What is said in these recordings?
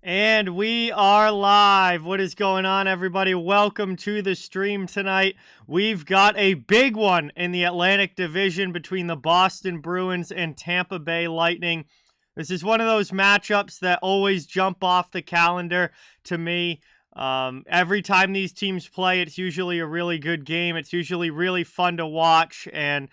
And we are live. What is going on, everybody? Welcome to the stream tonight. We've got a big one in the Atlantic Division between the Boston Bruins and Tampa Bay Lightning. This is one of those matchups that always jump off the calendar to me. Every time these teams play, it's usually a really good game. It's usually really fun to watch, and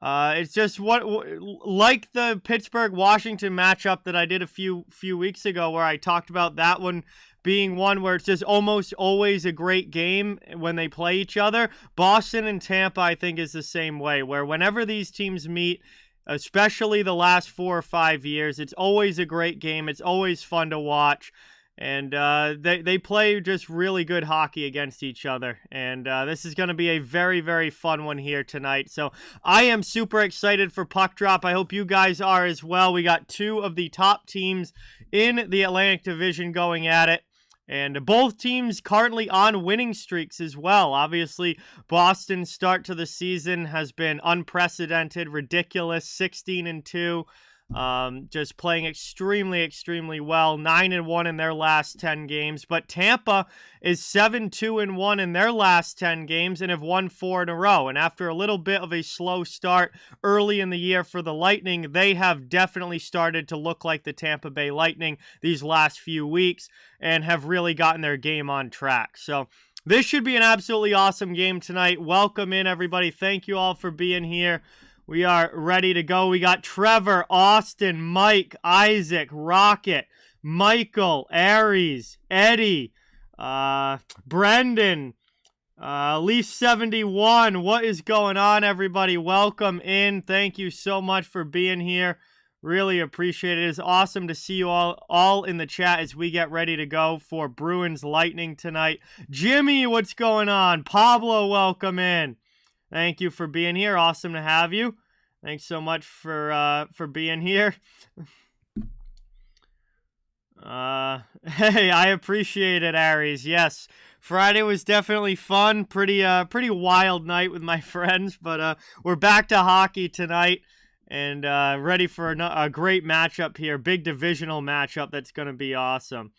it's just like the Pittsburgh-Washington matchup that I did a few weeks ago, where I talked about that one being one where it's just almost always a great game when they play each other. Boston and Tampa, I think, is the same way, where whenever these teams meet, especially the last 4 or 5 years, it's always a great game. It's always fun to watch. And they play just really good hockey against each other. And this is going to be a very, very fun one here tonight. So I am super excited for Puck Drop. I hope you guys are as well. We got two of the top teams in the Atlantic Division going at it. And both teams currently on winning streaks as well. Obviously, Boston's start to the season has been unprecedented, ridiculous, 16-2. Just playing extremely well, 9-1 in their last 10 games. But Tampa is 7-2-1 in their last 10 games and have won 4 in a row. And after a little bit of a slow start early in the year for the Lightning, they have definitely started to look like the Tampa Bay Lightning these last few weeks and have really gotten their game on track. So this should be an absolutely awesome game tonight. Welcome in, everybody. Thank you all for being here. We are ready to go. We got Trevor, Austin, Mike, Isaac, Rocket, Michael, Aries, Eddie, Brendan, Leaf 71. What is going on, everybody? Welcome in. Thank you so much for being here. Really appreciate it. It is awesome to see you all in the chat as we get ready to go for Bruins Lightning tonight. Jimmy, what's going on? Pablo, welcome in. Thank you for being here. Awesome to have you. Thanks so much for being here. Hey, I appreciate it, Aries. Yes, Friday was definitely fun. Pretty wild night with my friends, but we're back to hockey tonight and ready for a great matchup here. Big divisional matchup that's going to be awesome.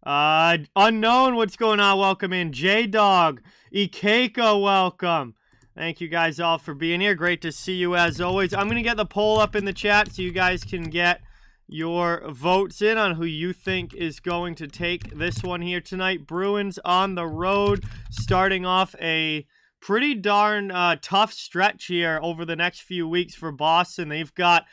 Unknown, what's going on? Welcome in. J-Dog, Ikeko, welcome. Thank you guys all for being here. Great to see you as always. I'm going to get the poll up in the chat so you guys can get your votes in on who you think is going to take this one here tonight. Bruins on the road, starting off a pretty darn tough stretch here over the next few weeks for Boston. They've got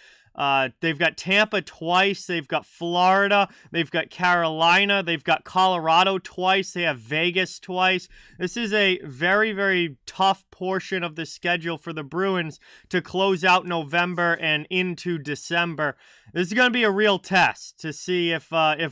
Tampa twice. They've got Florida. They've got Carolina. They've got Colorado twice. They have Vegas twice. This is a very, very tough portion of the schedule for the Bruins to close out November and into December. This is going to be a real test to see if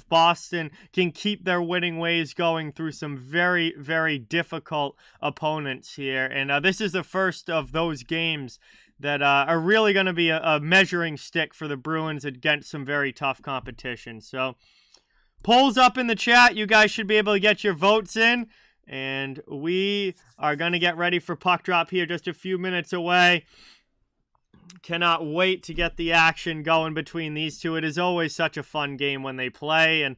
Boston can keep their winning ways going through some very, very difficult opponents here. And this is the first of those games that are really going to be a measuring stick for the Bruins against some very tough competition. So, polls up in the chat. You guys should be able to get your votes in. And we are going to get ready for Puck Drop here just a few minutes away. Cannot wait to get the action going between these two. It is always such a fun game when they play. And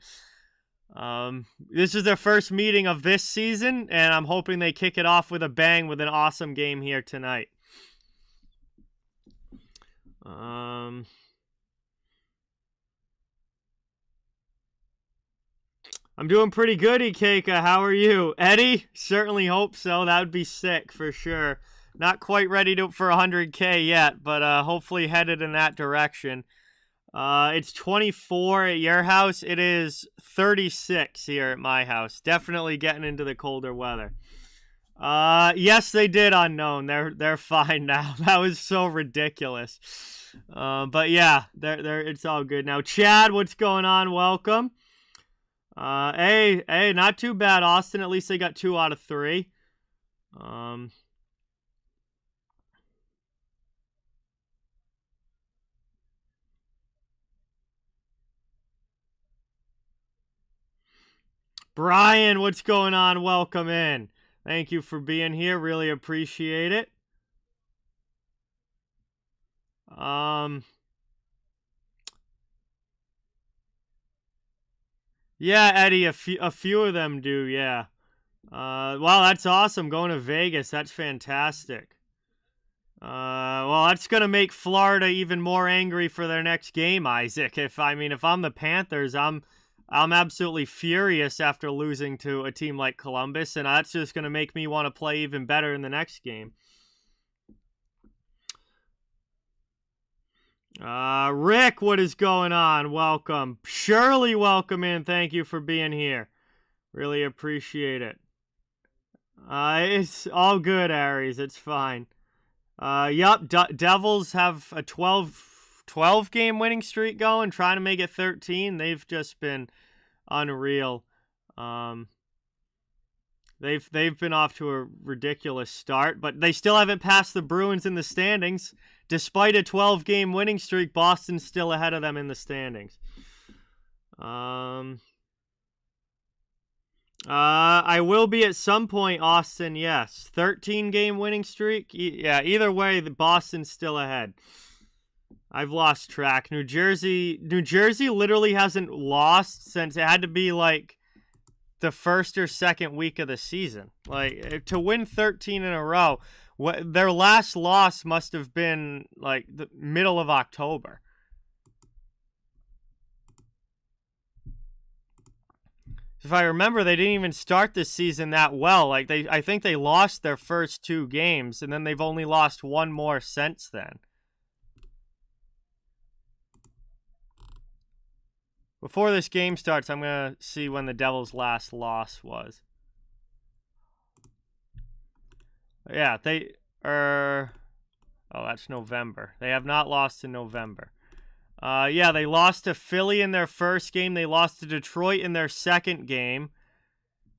this is their first meeting of this season. And I'm hoping they kick it off with a bang with an awesome game here tonight. I'm doing pretty good, Ikeka. How are you? Eddie? Certainly hope so. That would be sick for sure. Not quite ready for 100K yet, but hopefully headed in that direction. It's 24 at your house. It is 36 here at my house. Definitely getting into the colder weather. Yes, they did, Unknown. They're fine now. That was so ridiculous. But yeah, it's all good now. Chad, what's going on? Welcome. Hey, not too bad, Austin. At least they got 2 out of 3. Brian, what's going on? Welcome in. Thank you for being here. Really appreciate it. Yeah, Eddie, a few of them do, yeah. Wow, that's awesome. Going to Vegas, that's fantastic. Well, that's gonna make Florida even more angry for their next game, Isaac. If I'm the Panthers, I'm absolutely furious after losing to a team like Columbus, and that's just gonna make me want to play even better in the next game. Rick, what is going on? Welcome. Shirley, welcome in. Thank you for being here. Really appreciate it. It's all good, Aries. It's fine. Yup, Devils have a 12 game winning streak going, trying to make it 13. They've just been unreal. They've been off to a ridiculous start, but they still haven't passed the Bruins in the standings. Despite a 12 game winning streak, Boston's still ahead of them in the standings. I will be at some point, Austin, yes. 13 game winning streak? Yeah, either way, Boston's still ahead. I've lost track. New Jersey literally hasn't lost since it had to be like the first or second week of the season. Like, to win 13 in a row, their last loss must have been like the middle of October. If I remember, they didn't even start this season that well. Like I think they lost their first 2 games, and then they've only lost one more since then. Before this game starts, I'm gonna see when the Devils' last loss was. Yeah, oh, that's November. They have not lost in November. Yeah, they lost to Philly in their first game. They lost to Detroit in their second game.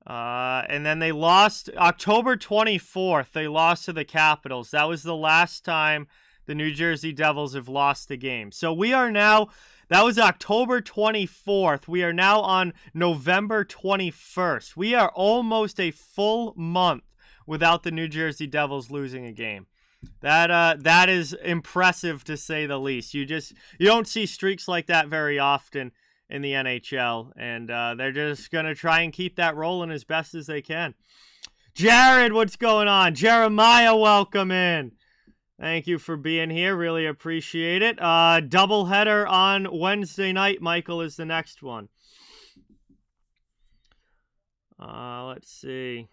And then they lost October 24th. They lost to the Capitals. That was the last time the New Jersey Devils have lost a game. So we are now, that was October 24th. We are now on November 21st. We are almost a full month without the New Jersey Devils losing a game. That is impressive to say the least. You don't see streaks like that very often in the NHL, and they're just gonna try and keep that rolling as best as they can. Jared, what's going on? Jeremiah, welcome in. Thank you for being here. Really appreciate it. Doubleheader on Wednesday night. Michael is the next one. Let's see.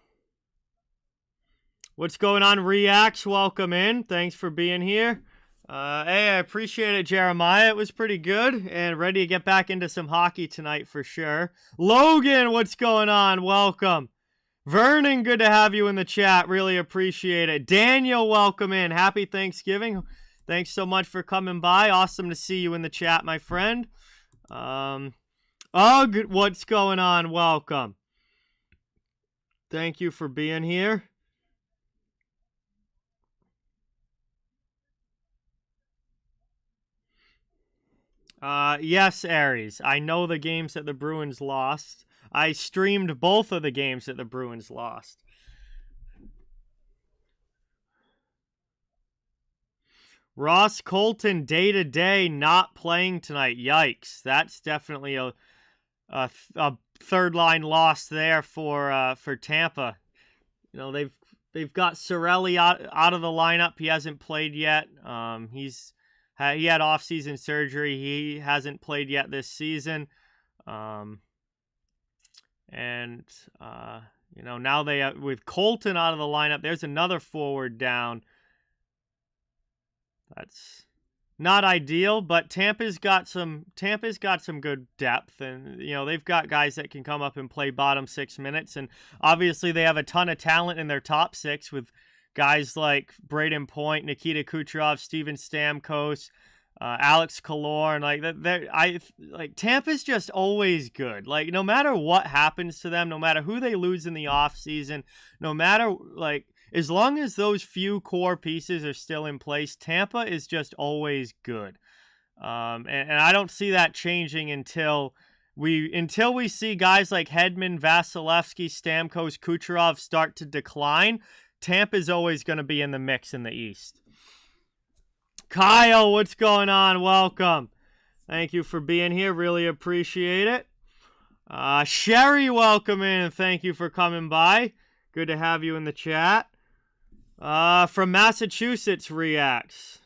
What's going on, Reacts? Welcome in. Thanks for being here. Hey, I appreciate it, Jeremiah. It was pretty good, and ready to get back into some hockey tonight for sure. Logan, what's going on? Welcome. Vernon, good to have you in the chat. Really appreciate it. Daniel, welcome in. Happy Thanksgiving. Thanks so much for coming by. Awesome to see you in the chat, my friend. Ugh, what's going on? Welcome. Thank you for being here. Yes, Aries. I know the games that the Bruins lost. I streamed both of the games that the Bruins lost. Ross Colton, day-to-day, not playing tonight. Yikes. That's definitely a third-line loss there for Tampa. You know, they've got Cirelli out of the lineup. He hasn't played yet. He had off-season surgery. He hasn't played yet this season. Now with Colton out of the lineup, there's another forward down. That's not ideal, but Tampa's got some good depth, and they've got guys that can come up and play bottom 6 minutes, and obviously they have a ton of talent in their top 6 with guys like Braden Point, Nikita Kucherov, Steven Stamkos, Alex Killorn. Tampa's just always good. Like, no matter what happens to them, no matter who they lose in the offseason, no matter, as long as those few core pieces are still in place, Tampa is just always good. And I don't see that changing until we see guys like Hedman, Vasilevsky, Stamkos, Kucherov start to decline. Tampa's always going to be in the mix in the East. Kyle, what's going on? Welcome. Thank you for being here. Really appreciate it. Sherry, welcome in, and thank you for coming by. Good to have you in the chat. From Massachusetts reacts.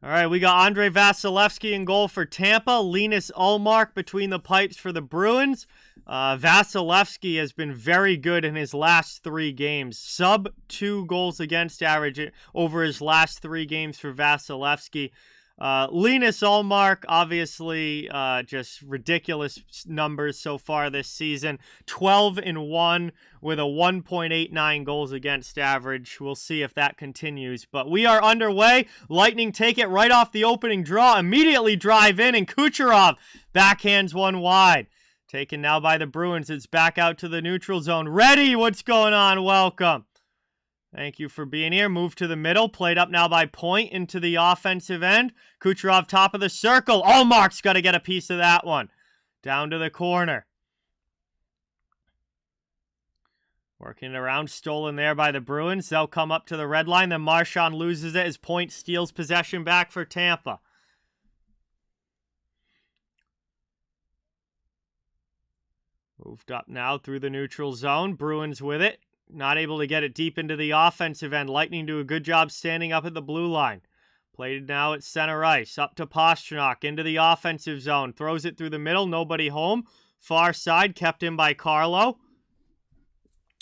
All right, we got Andrei Vasilevskiy in goal for Tampa. Linus Ullmark between the pipes for the Bruins. Vasilevskiy has been very good in his last 3 games. Sub 2 goals against average over his last 3 games for Vasilevskiy. Linus Ullmark, obviously, just ridiculous numbers so far this season. 12-1 with a 1.89 goals against average. We'll see if that continues. But we are underway. Lightning take it right off the opening draw. Immediately drive in, and Kucherov backhands one wide. Taken now by the Bruins. It's back out to the neutral zone. Ready? What's going on? Welcome. Thank you for being here. Move to the middle. Played up now by Point into the offensive end. Kucherov top of the circle. Ullmark's got to get a piece of that one. Down to the corner. Working it around. Stolen there by the Bruins. They'll come up to the red line. Then Marchand loses it as Point steals possession back for Tampa. Moved up now through the neutral zone. Bruins with it. Not able to get it deep into the offensive end. Lightning do a good job standing up at the blue line. Played now at center ice. Up to Pastrnak into the offensive zone. Throws it through the middle. Nobody home. Far side kept in by Carlo.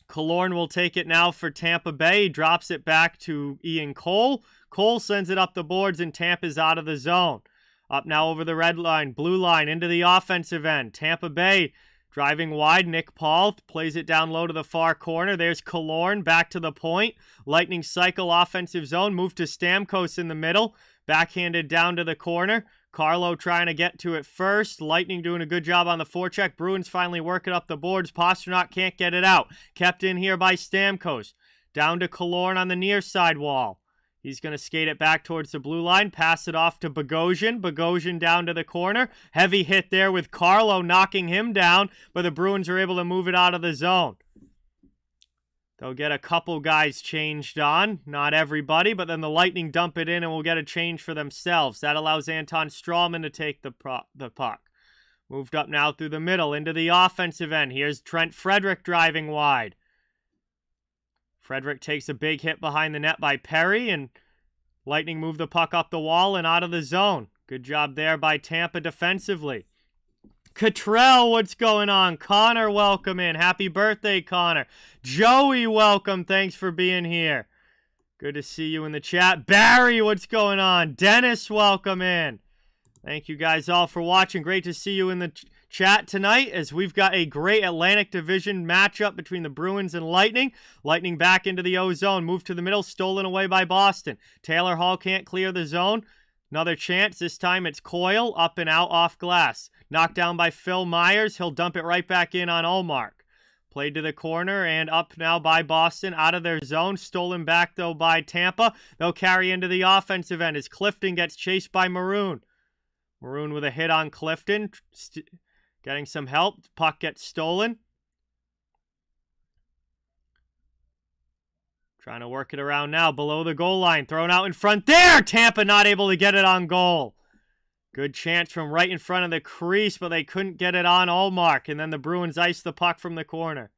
Killorn will take it now for Tampa Bay. He drops it back to Ian Cole. Cole sends it up the boards and Tampa's out of the zone. Up now over the red line. Blue line into the offensive end. Tampa Bay driving wide, Nick Paul plays it down low to the far corner. There's Killorn back to the point. Lightning cycle offensive zone. Move to Stamkos in the middle. Backhanded down to the corner. Carlo trying to get to it first. Lightning doing a good job on the forecheck. Bruins finally working up the boards. Pastrnak can't get it out. Kept in here by Stamkos. Down to Killorn on the near side wall. He's going to skate it back towards the blue line, pass it off to Bogosian. Bogosian down to the corner. Heavy hit there with Carlo knocking him down, but the Bruins are able to move it out of the zone. They'll get a couple guys changed on. Not everybody, but then the Lightning dump it in and will get a change for themselves. That allows Anton Strawman to take the puck. Moved up now through the middle into the offensive end. Here's Trent Frederic driving wide. Frederic takes a big hit behind the net by Perry, and Lightning move the puck up the wall and out of the zone. Good job there by Tampa defensively. Cottrell, what's going on? Connor, welcome in. Happy birthday, Connor. Joey, welcome. Thanks for being here. Good to see you in the chat. Barry, what's going on? Dennis, welcome in. Thank you guys all for watching. Great to see you in the chat tonight as we've got a great Atlantic Division matchup between the Bruins and Lightning. Lightning back into the O zone. Move to the middle. Stolen away by Boston. Taylor Hall can't clear the zone. Another chance. This time it's Coyle. Up and out off glass. Knocked down by Phil Myers. He'll dump it right back in on Ullmark. Played to the corner and up now by Boston. Out of their zone. Stolen back though by Tampa. They'll carry into the offensive end as Clifton gets chased by Maroon. Maroon with a hit on Clifton. Getting some help. Puck gets stolen. Trying to work it around now. Below the goal line. Thrown out in front there. Tampa not able to get it on goal. Good chance from right in front of the crease, but they couldn't get it on Ullmark. And then the Bruins ice the puck from the corner.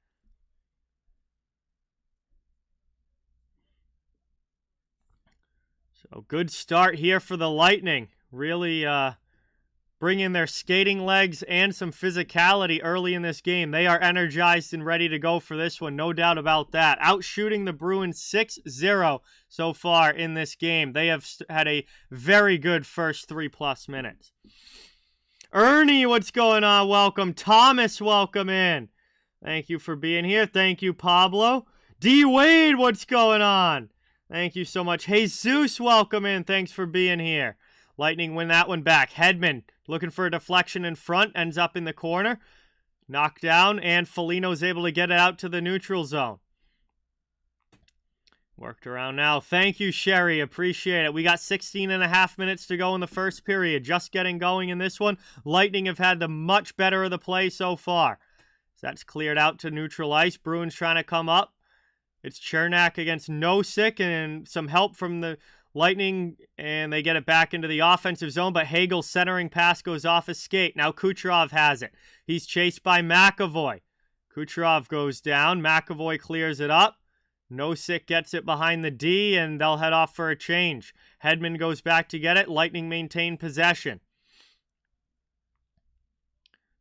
So good start here for the Lightning. Really bring in their skating legs and some physicality early in this game. They are energized and ready to go for this one, no doubt about that. Outshooting the Bruins 6-0 so far in this game. They have had a very good first 3+ minutes. Ernie, what's going on? Welcome. Thomas, welcome in. Thank you for being here. Thank you, Pablo. D. Wade, what's going on? Thank you so much. Jesus, welcome in. Thanks for being here. Lightning win that one back. Hedman looking for a deflection in front. Ends up in the corner. Knocked down. And Foligno's able to get it out to the neutral zone. Worked around now. Thank you, Sherry. Appreciate it. We got 16.5 minutes to go in the first period. Just getting going in this one. Lightning have had the much better of the play so far. So that's cleared out to neutral ice. Bruins trying to come up. It's Chernak against Nosek and some help from the Lightning, and they get it back into the offensive zone, but Hagel's centering pass goes off his skate. Now Kucherov has it. He's chased by McAvoy. Kucherov goes down. McAvoy clears it up. Nosek gets it behind the D, and they'll head off for a change. Hedman goes back to get it. Lightning maintain possession.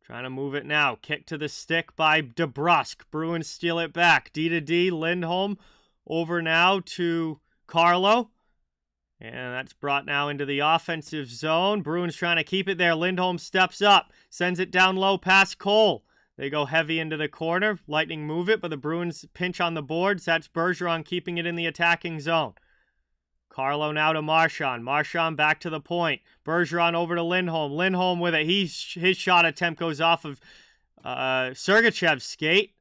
Trying to move it now. Kick to the stick by DeBrusk. Bruins steal it back. D to D. Lindholm over now to Carlo. And that's brought now into the offensive zone. Bruins trying to keep it there. Lindholm steps up. Sends it down low past Cole. They go heavy into the corner. Lightning move it, but the Bruins pinch on the boards. That's Bergeron keeping it in the attacking zone. Carlo now to Marchand. Marchand back to the point. Bergeron over to Lindholm. Lindholm with it. His shot attempt goes off of Sergachev's skate.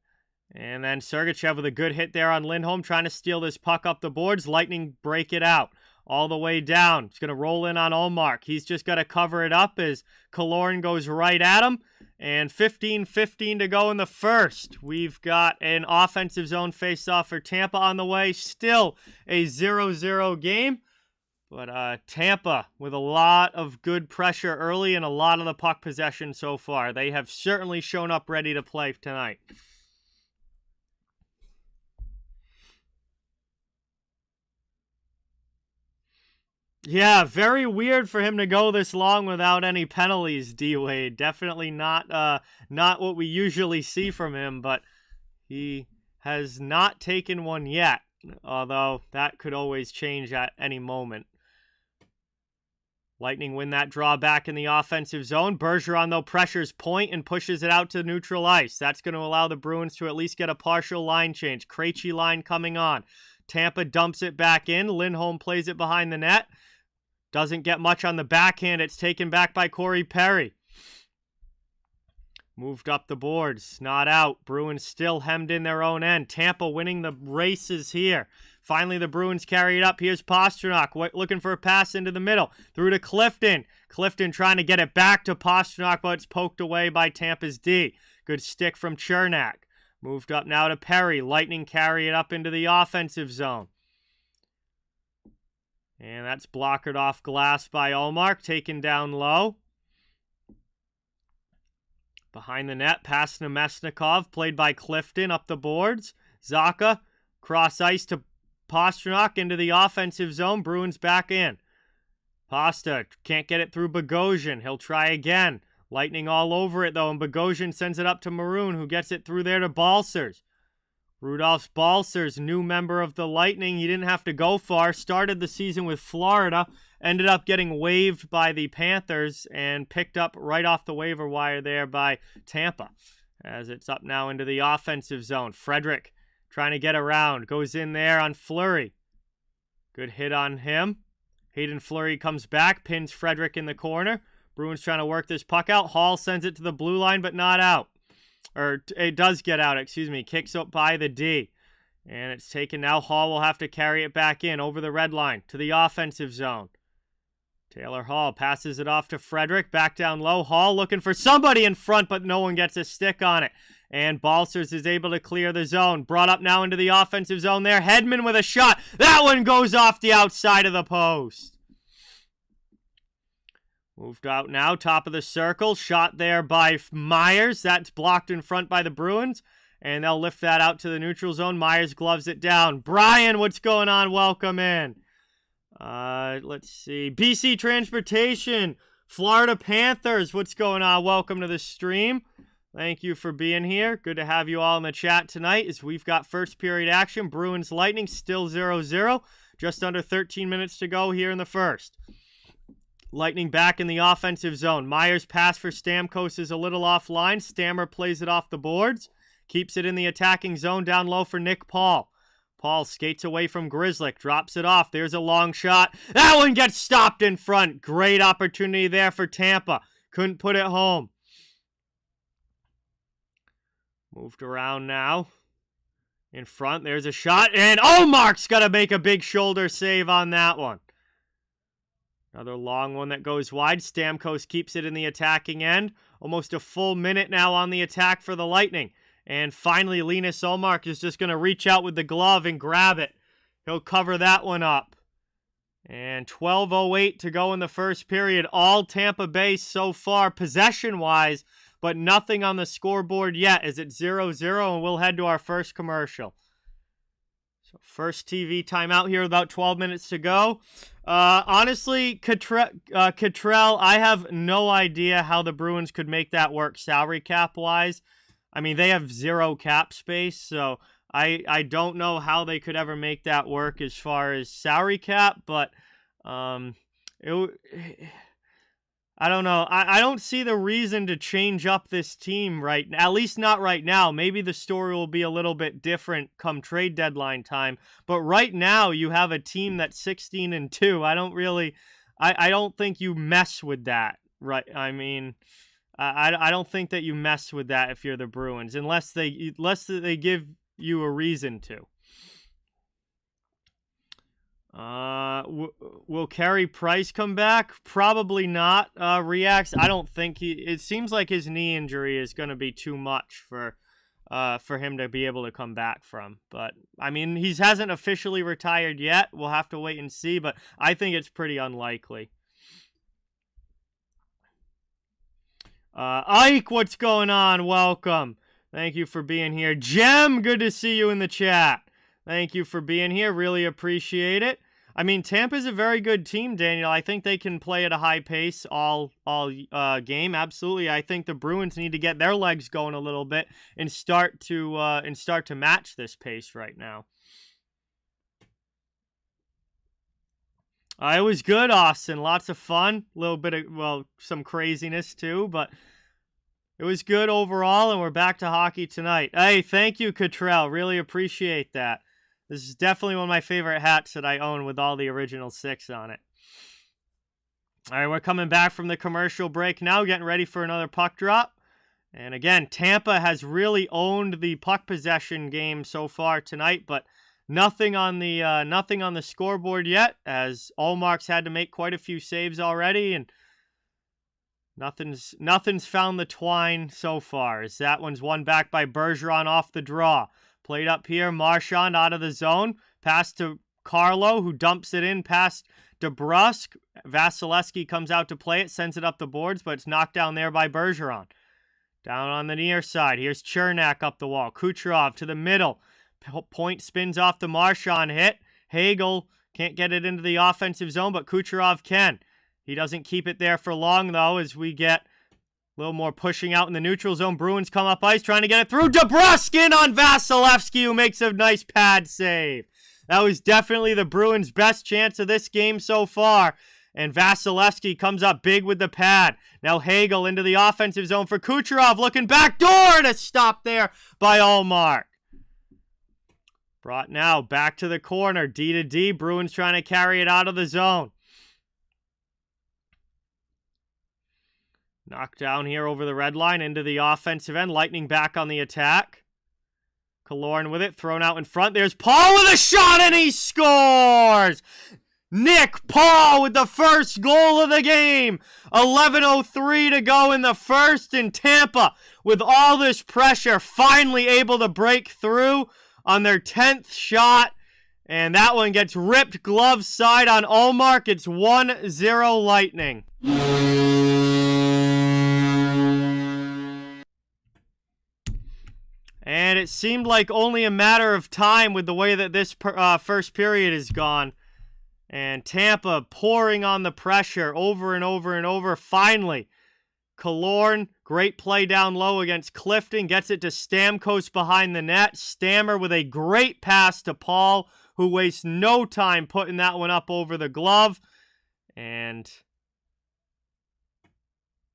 And then Sergachev with a good hit there on Lindholm, trying to steal this puck up the boards. Lightning break it out all the way down. It's going to roll in on Ullmark. He's just got to cover it up as Killorn goes right at him. And 15:15 to go in the first. We've got an offensive zone face-off for Tampa on the way. Still a 0-0 game. But Tampa with a lot of good pressure early and a lot of the puck possession so far. They have certainly shown up ready to play tonight. Yeah, very weird for him to go this long without any penalties, D-Wade. Definitely not what we usually see from him, but he has not taken one yet, although that could always change at any moment. Lightning win that draw back in the offensive zone. Bergeron, though, pressures point and pushes it out to neutral ice. That's going to allow the Bruins to at least get a partial line change. Krejci line coming on. Tampa dumps it back in. Lindholm plays it behind the net. Doesn't get much on the backhand. It's taken back by Corey Perry. Moved up the boards. Not out. Bruins still hemmed in their own end. Tampa winning the races here. Finally, the Bruins carry it up. Here's Pastrnak looking for a pass into the middle. Through to Clifton. Clifton trying to get it back to Pastrnak, but it's poked away by Tampa's D. Good stick from Chernak. Moved up now to Perry. Lightning carry it up into the offensive zone. And that's blockered off glass by Ullmark, taken down low. Behind the net, past Nemesnikov, played by Clifton, up the boards. Zacha, cross ice to Pastrnak into the offensive zone. Bruins back in. Pasta can't get it through Bogosian. He'll try again. Lightning all over it, though, and Bogosian sends it up to Maroon, who gets it through there to Balcers. Rudolph Balcers, new member of the Lightning. He didn't have to go far. Started the season with Florida. Ended up getting waived by the Panthers and picked up right off the waiver wire there by Tampa. As it's up now into the offensive zone. Frederick trying to get around. Goes in there on Fleury. Good hit on him. Hayden Fleury comes back. Pins Frederick in the corner. Bruins trying to work this puck out. Hall sends it to the blue line, but not out. Or it does get out, excuse me. Kicks up by the D. And it's taken now. Hall will have to carry it back in over the red line to the offensive zone. Taylor Hall passes it off to Frederick. Back down low. Hall looking for somebody in front, but no one gets a stick on it. And Balcers is able to clear the zone. Brought up now into the offensive zone there. Hedman with a shot. That one goes off the outside of the post. Moved out now, top of the circle. Shot there by Myers. That's blocked in front by the Bruins. And they'll lift that out to the neutral zone. Myers gloves it down. Brian, what's going on? Welcome in. Let's see. BC Transportation. Florida Panthers, what's going on? Welcome to the stream. Thank you for being here. Good to have you all in the chat tonight as we've got first period action. Bruins Lightning still 0-0. Just under 13 minutes to go here in the first. Lightning back in the offensive zone. Myers' pass for Stamkos is a little offline. Stammer plays it off the boards. Keeps it in the attacking zone down low for Nick Paul. Paul skates away from Grzelcyk. Drops it off. There's a long shot. That one gets stopped in front. Great opportunity there for Tampa. Couldn't put it home. Moved around now. In front. There's a shot. And Ullmark's got to make a big shoulder save on that one. Another long one that goes wide. Stamkos keeps it in the attacking end. Almost a full minute now on the attack for the Lightning. And finally, Linus Ullmark is just going to reach out with the glove and grab it. He'll cover that one up. And 12:08 to go in the first period. All Tampa Bay so far, possession-wise, but nothing on the scoreboard yet. Is it 0-0? And we'll head to our first commercial. So first TV timeout here, about 12 minutes to go. Honestly, Cottrell, I have no idea how the Bruins could make that work salary cap-wise. I mean, they have zero cap space, so I don't know how they could ever make that work as far as salary cap, but I don't know. I don't see the reason to change up this team right now, at least not right now. Maybe the story will be a little bit different come trade deadline time, but right now you have a team that's 16-2. I don't think you mess with that, right? I mean, I don't think that you mess with that if you're the Bruins, unless they give you a reason to. Will Carey Price come back? Probably not. Reacts. I don't think it seems like his knee injury is going to be too much for him to be able to come back from. But I mean, he hasn't officially retired yet. We'll have to wait and see. But I think it's pretty unlikely. Ike, what's going on? Welcome. Thank you for being here. Jem, good to see you in the chat. Thank you for being here. Really appreciate it. I mean, Tampa's a very good team, Daniel. I think they can play at a high pace all game. Absolutely. I think the Bruins need to get their legs going a little bit and start to match this pace right now. It was good, Austin. Lots of fun. A little bit of, some craziness too, but it was good overall, and we're back to hockey tonight. Hey, thank you, Cottrell. Really appreciate that. This is definitely one of my favorite hats that I own with all the original 6 on it. All right, we're coming back from the commercial break now, getting ready for another puck drop. And again, Tampa has really owned the puck possession game so far tonight, but nothing on the scoreboard yet, as Ullmark's had to make quite a few saves already, and nothing's found the twine so far, as that one's won back by Bergeron off the draw. Played up here, Marchand out of the zone. Pass to Carlo, who dumps it in past DeBrusk. Vasilevsky comes out to play it, sends it up the boards, but it's knocked down there by Bergeron. Down on the near side, here's Chernak up the wall. Kucherov to the middle. Point spins off the Marchand hit. Hagel can't get it into the offensive zone, but Kucherov can. He doesn't keep it there for long, though, as we get a little more pushing out in the neutral zone. Bruins come up ice, trying to get it through. DeBrusk in on Vasilevsky, who makes a nice pad save. That was definitely the Bruins' best chance of this game so far. And Vasilevsky comes up big with the pad. Now Hagel into the offensive zone for Kucherov, looking back door to stop there by Ullmark. Brought now back to the corner, D to D. Bruins trying to carry it out of the zone. Knocked down here over the red line into the offensive end. Lightning back on the attack. Killorn with it, thrown out in front. There's Paul with a shot, and he scores! Nick Paul with the first goal of the game. 11:03 to go in the first, and Tampa, with all this pressure, finally able to break through on their 10th shot. And that one gets ripped glove side on Ullmark. It's 1-0 Lightning. And it seemed like only a matter of time with the way that this first period is gone. And Tampa pouring on the pressure over and over and over. Finally, Killorn, great play down low against Clifton, gets it to Stamkos behind the net. Stammer with a great pass to Paul, who wastes no time putting that one up over the glove. And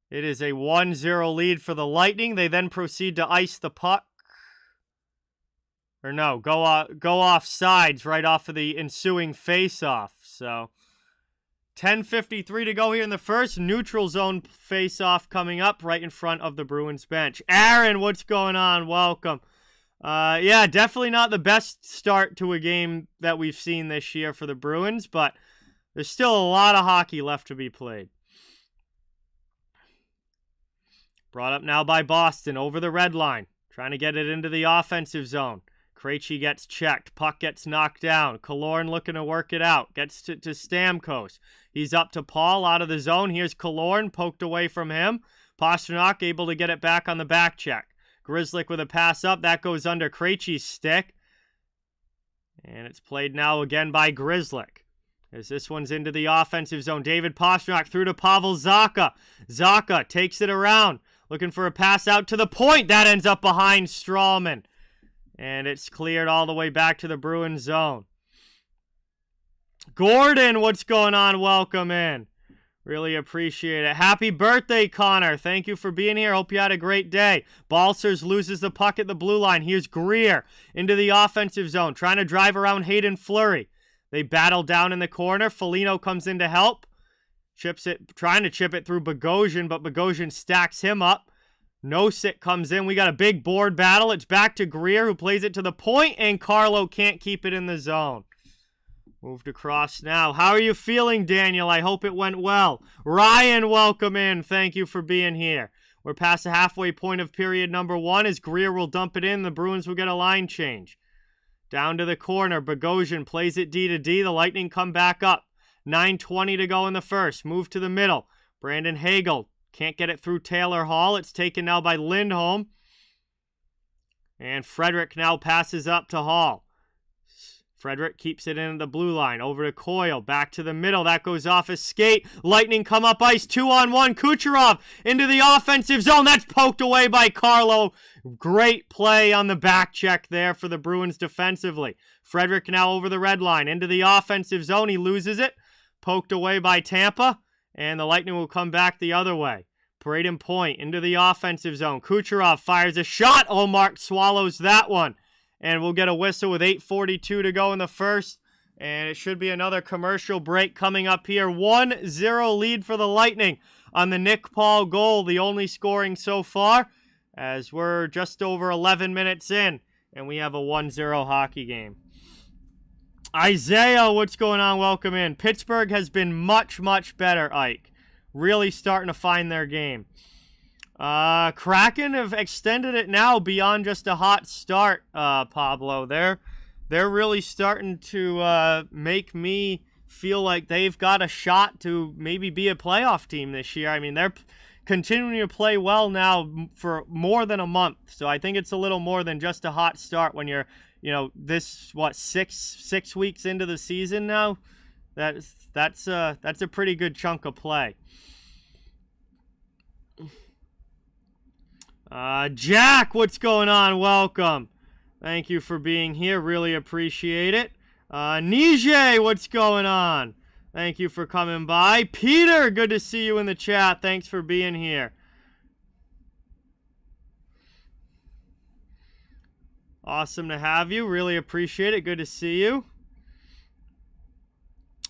it is a 1-0 lead for the Lightning. They then proceed to ice the puck. Or no, go off sides right off of the ensuing face-off. So 10:53 to go here in the first. Neutral zone face-off coming up right in front of the Bruins bench. Aaron, what's going on? Welcome. Yeah, definitely not the best start to a game that we've seen this year for the Bruins, but there's still a lot of hockey left to be played. Brought up now by Boston over the red line, trying to get it into the offensive zone. Krejci gets checked. Puck gets knocked down. Killorn looking to work it out. Gets to Stamkos. He's up to Paul out of the zone. Here's Killorn poked away from him. Pastrnak able to get it back on the back check. Grzelcyk with a pass up. That goes under Krejci's stick. And it's played now again by Grzelcyk. As this one's into the offensive zone. David Pastrnak through to Pavel Zacha. Zacha takes it around. Looking for a pass out to the point. That ends up behind Strawman. And it's cleared all the way back to the Bruins zone. Gordon, what's going on? Welcome in. Really appreciate it. Happy birthday, Connor. Thank you for being here. Hope you had a great day. Balcers loses the puck at the blue line. Here's Greer into the offensive zone. Trying to drive around Hayden Fleury. They battle down in the corner. Foligno comes in to help. Trying to chip it through Bogosian, but Bogosian stacks him up. Nosek comes in. We got a big board battle. It's back to Greer, who plays it to the point, and Carlo can't keep it in the zone. Moved across now. How are you feeling, Daniel? I hope it went well. Ryan, welcome in. Thank you for being here. We're past the halfway point of period number 1 as Greer will dump it in. The Bruins will get a line change. Down to the corner. Bogosian plays it D to D. The Lightning come back up. 9:20 to go in the first. Move to the middle. Brandon Hagel can't get it through Taylor Hall. It's taken now by Lindholm. And Frederick now passes up to Hall. Frederick keeps it in at the blue line. Over to Coyle. Back to the middle. That goes off his skate. Lightning come up ice. 2-on-1. Kucherov into the offensive zone. That's poked away by Carlo. Great play on the back check there for the Bruins defensively. Frederick now over the red line. Into the offensive zone. He loses it. Poked away by Tampa. And the Lightning will come back the other way. Braden Point into the offensive zone. Kucherov fires a shot. Olmark swallows that one. And we'll get a whistle with 8:42 to go in the first. And it should be another commercial break coming up here. 1-0 lead for the Lightning on the Nick Paul goal. The only scoring so far, as we're just over 11 minutes in. And we have a 1-0 hockey game. Isaiah, what's going on? Welcome in. Pittsburgh has been much, much better, Ike. Really starting to find their game. Kraken have extended it now beyond just a hot start, Pablo. They're really starting to make me feel like they've got a shot to maybe be a playoff team this year. I mean, they're continuing to play well now for more than a month. So I think it's a little more than just a hot start when you're, six weeks into the season now. That's a pretty good chunk of play. Jack, what's going on? Welcome. Thank you for being here. Really appreciate it. Nije, what's going on? Thank you for coming by. Peter, good to see you in the chat. Thanks for being here. Awesome to have you. Really appreciate it. Good to see you.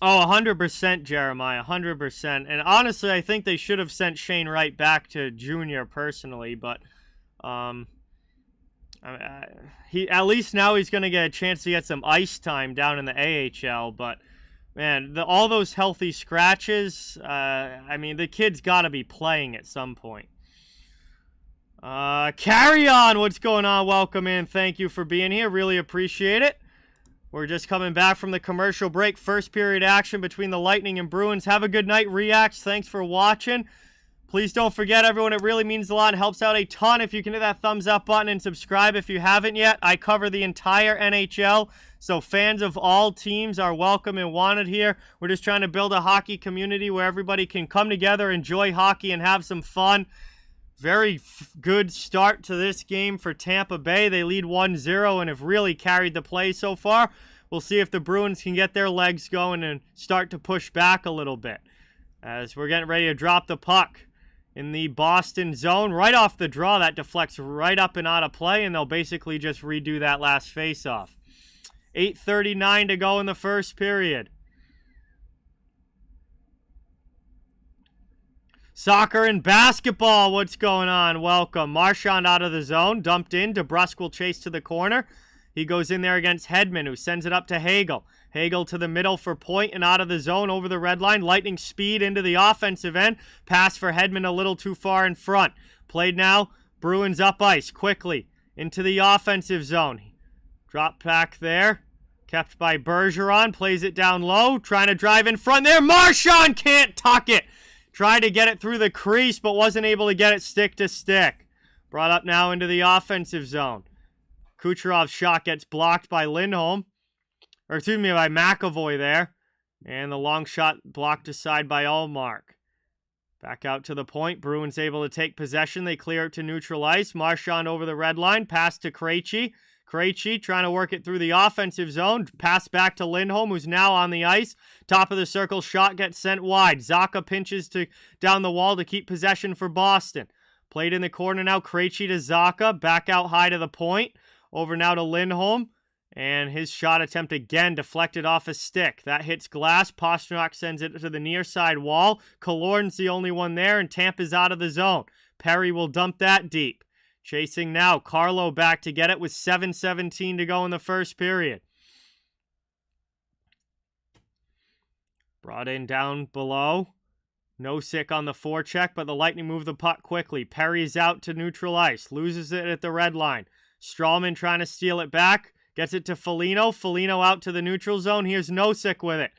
Oh, 100%, Jeremiah, 100%. And honestly, I think they should have sent Shane Wright back to junior personally, but he at least now he's going to get a chance to get some ice time down in the AHL. But man, all those healthy scratches, I mean, the kid's got to be playing at some point. Carry on. What's going on? Welcome in. Thank you for being here. Really appreciate it. We're just coming back from the commercial break. First period action between the Lightning and Bruins. Have a good night, Reacts. Thanks for watching. Please don't forget, everyone, it really means a lot and helps out a ton if you can hit that thumbs up button and subscribe if you haven't yet. I cover the entire NHL, so fans of all teams are welcome and wanted here. We're just trying to build a hockey community where everybody can come together, enjoy hockey, and have some fun. Very good start to this game for Tampa Bay. They lead 1-0 and have really carried the play so far. We'll see if the Bruins can get their legs going and start to push back a little bit. As we're getting ready to drop the puck in the Boston zone. Right off the draw, that deflects right up and out of play, and they'll basically just redo that last face-off. 8:39 to go in the first period. Soccer and basketball, what's going on? Welcome. Marchand out of the zone, dumped in. DeBrusk will chase to the corner. He goes in there against Hedman, who sends it up to Hagel. Hagel to the middle for Point and out of the zone over the red line. Lightning speed into the offensive end. Pass for Hedman a little too far in front. Played now. Bruins up ice quickly into the offensive zone. Drop back there. Kept by Bergeron. Plays it down low. Trying to drive in front there. Marchand can't tuck it. Tried to get it through the crease, but wasn't able to get it stick to stick. Brought up now into the offensive zone. Kucherov's shot gets blocked by Lindholm. Or excuse me, by McAvoy there. And the long shot blocked aside by Ullmark. Back out to the point. Bruins able to take possession. They clear it to neutral ice. Marchand over the red line. Pass to Krejci. Krejci trying to work it through the offensive zone. Pass back to Lindholm, who's now on the ice. Top of the circle shot gets sent wide. Zacha pinches down the wall to keep possession for Boston. Played in the corner now. Krejci to Zacha. Back out high to the point. Over now to Lindholm. And his shot attempt again deflected off a stick. That hits glass. Pastrnak sends it to the near side wall. Killorn's the only one there, and Tampa's out of the zone. Perry will dump that deep. Chasing now. Carlo back to get it with 7:17 to go in the first period. Brought in down below. Nosek on the forecheck, but the Lightning move the puck quickly. Perry's out to neutral ice. Loses it at the red line. Strawman trying to steal it back. Gets it to Foligno. Foligno out to the neutral zone. Here's Nosek with it.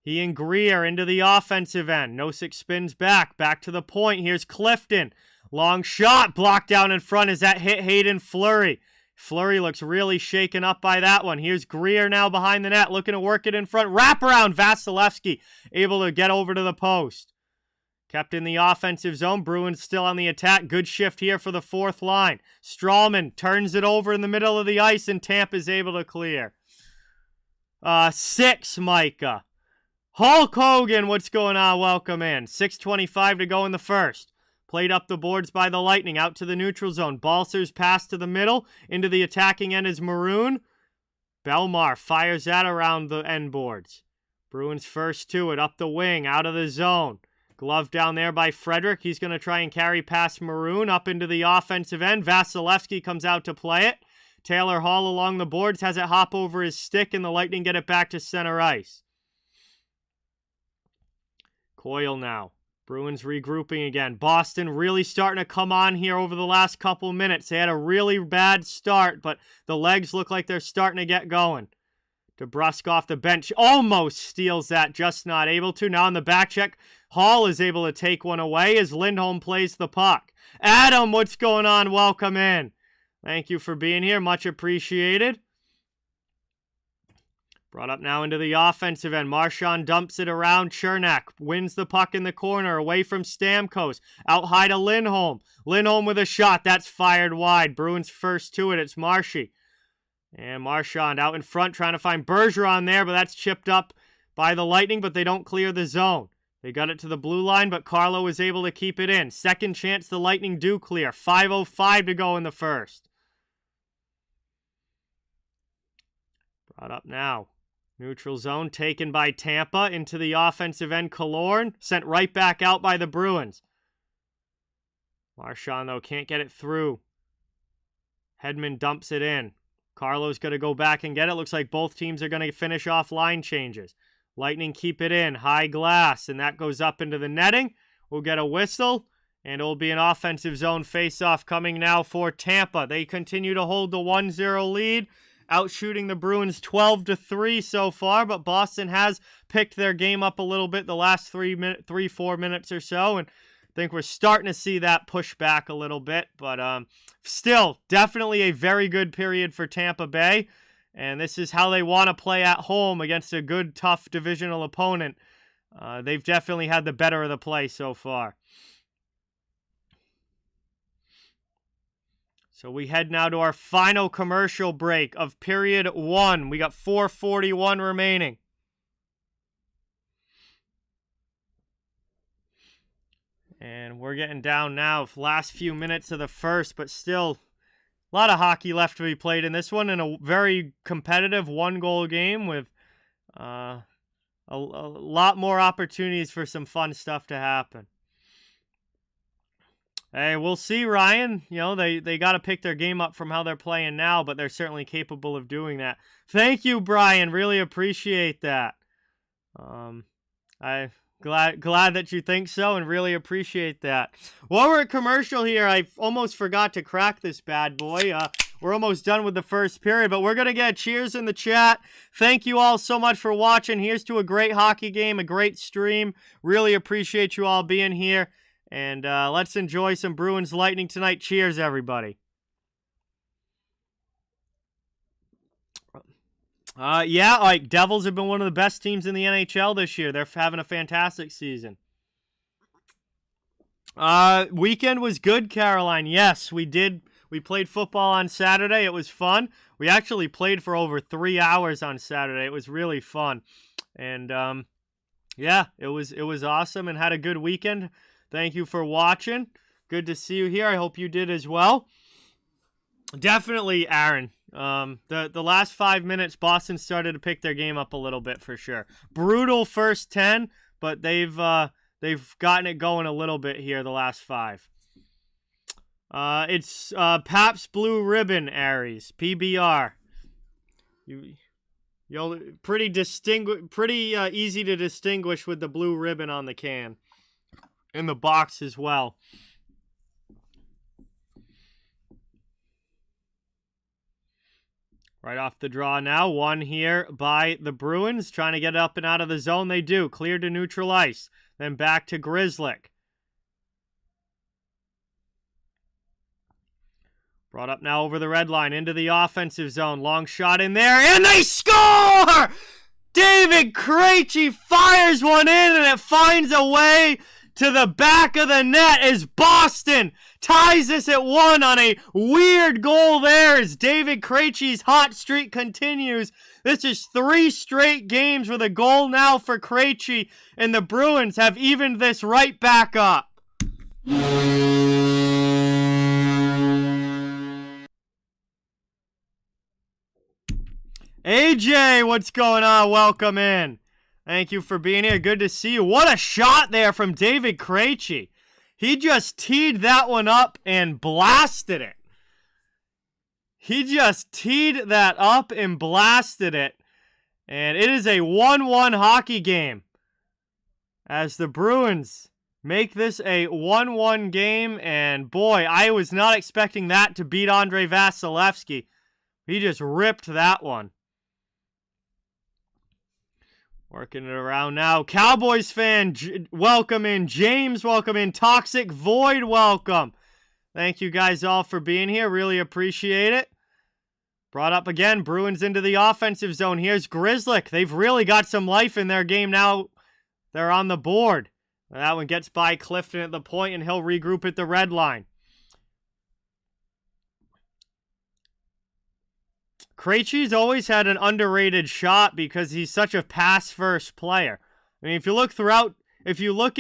He and Greer into the offensive end. Nosek spins back. Back to the point. Here's Clifton. Long shot. Blocked down in front. Is that hit Hayden Fleury? Fleury looks really shaken up by that one. Here's Greer now behind the net. Looking to work it in front. Wraparound. Vasilevsky able to get over to the post. Kept in the offensive zone. Bruins still on the attack. Good shift here for the fourth line. Strawman turns it over in the middle of the ice, and Tampa's able to clear. 6, Micah. Hulk Hogan, what's going on? Welcome in. 6:25 to go in the first. Played up the boards by the Lightning. Out to the neutral zone. Balser's pass to the middle. Into the attacking end is Maroon. Belmar fires that around the end boards. Bruins first to it. Up the wing. Out of the zone. Glove down there by Frederick. He's going to try and carry past Maroon up into the offensive end. Vasilevsky comes out to play it. Taylor Hall along the boards has it hop over his stick, and the Lightning get it back to center ice. Coyle now. Bruins regrouping again. Boston really starting to come on here over the last couple minutes. They had a really bad start, but the legs look like they're starting to get going. DeBrusk off the bench almost steals that, just not able to. Now on the back check, Hall is able to take one away as Lindholm plays the puck. Adam, what's going on? Welcome in. Thank you for being here. Much appreciated. Brought up now into the offensive end. Marchand dumps it around. Chernak wins the puck in the corner away from Stamkos. Out high to Lindholm. Lindholm with a shot. That's fired wide. Bruins first to it. It's Marshy. And Marchand out in front trying to find Bergeron there, but that's chipped up by the Lightning, but they don't clear the zone. They got it to the blue line, but Carlo is able to keep it in. Second chance the Lightning do clear. 5:05 to go in the first. Brought up now. Neutral zone taken by Tampa into the offensive end. Killorn sent right back out by the Bruins. Marchand, though, can't get it through. Hedman dumps it in. Carlo's going to go back and get it. Looks like both teams are going to finish off line changes. Lightning keep it in. High glass, and that goes up into the netting. We'll get a whistle, and it'll be an offensive zone face-off coming now for Tampa. They continue to hold the 1-0 lead. Outshooting the Bruins 12-3 so far, but Boston has picked their game up a little bit the last 3-4 minutes or so, and I think we're starting to see that push back a little bit, but still, definitely a very good period for Tampa Bay, and this is how they want to play at home against a good, tough divisional opponent. They've definitely had the better of the play so far. So we head now to our final commercial break of period 1. We got 4:41 remaining. And we're getting down now, last few minutes of the first, but still a lot of hockey left to be played in this one, and a very competitive one-goal game with a lot more opportunities for some fun stuff to happen. Hey, we'll see, Ryan. You know, they got to pick their game up from how they're playing now, but they're certainly capable of doing that. Thank you, Brian. Really appreciate that. I'm glad that you think so and really appreciate that. While we're at commercial here, I almost forgot to crack this bad boy. we're almost done with the first period, but we're going to get cheers in the chat. Thank you all so much for watching. Here's to a great hockey game, a great stream. Really appreciate you all being here. And let's enjoy some Bruins Lightning tonight. Cheers, everybody. Yeah, like Devils have been one of the best teams in the NHL this year. They're having a fantastic season. Weekend was good, Caroline. Yes, we did. We played football on Saturday. It was fun. We actually played for over 3 hours on Saturday. It was really fun. And yeah, it was awesome and had a good weekend. Thank you for watching. Good to see you here. I hope you did as well. Definitely, Aaron. The last 5 minutes, Boston started to pick their game up a little bit for sure. Brutal first 10, but they've gotten it going a little bit here the last 5. It's Pabst Blue Ribbon, Aries, PBR. You'll pretty easy to distinguish with the blue ribbon on the can. In the box as well. Right off the draw now. One here by the Bruins. Trying to get up and out of the zone. They do. Clear to neutral ice. Then back to Grzelcyk. Brought up now over the red line. Into the offensive zone. Long shot in there. And they score! David Krejci fires one in and it finds a way to the back of the net as Boston ties this at 1 on a weird goal there as David Krejci's hot streak continues. This is 3 straight games with a goal now for Krejci, and the Bruins have evened this right back up. AJ, what's going on? Welcome in. Thank you for being here. Good to see you. What a shot there from David Krejci. He just teed that one up and blasted it. He just teed that up and blasted it. And it is a 1-1 hockey game. As the Bruins make this a 1-1 game. And boy, I was not expecting that to beat Andrei Vasilevskiy. He just ripped that one. Working it around now. Cowboys fan, welcome in. James, welcome in. Toxic Void, welcome. Thank you guys all for being here. Really appreciate it. Brought up again. Bruins into the offensive zone. Here's Grzelcyk. They've really got some life in their game now. They're on the board. That one gets by Clifton at the point, and he'll regroup at the red line. Krejci's always had an underrated shot because he's such a pass-first player. I mean, if you look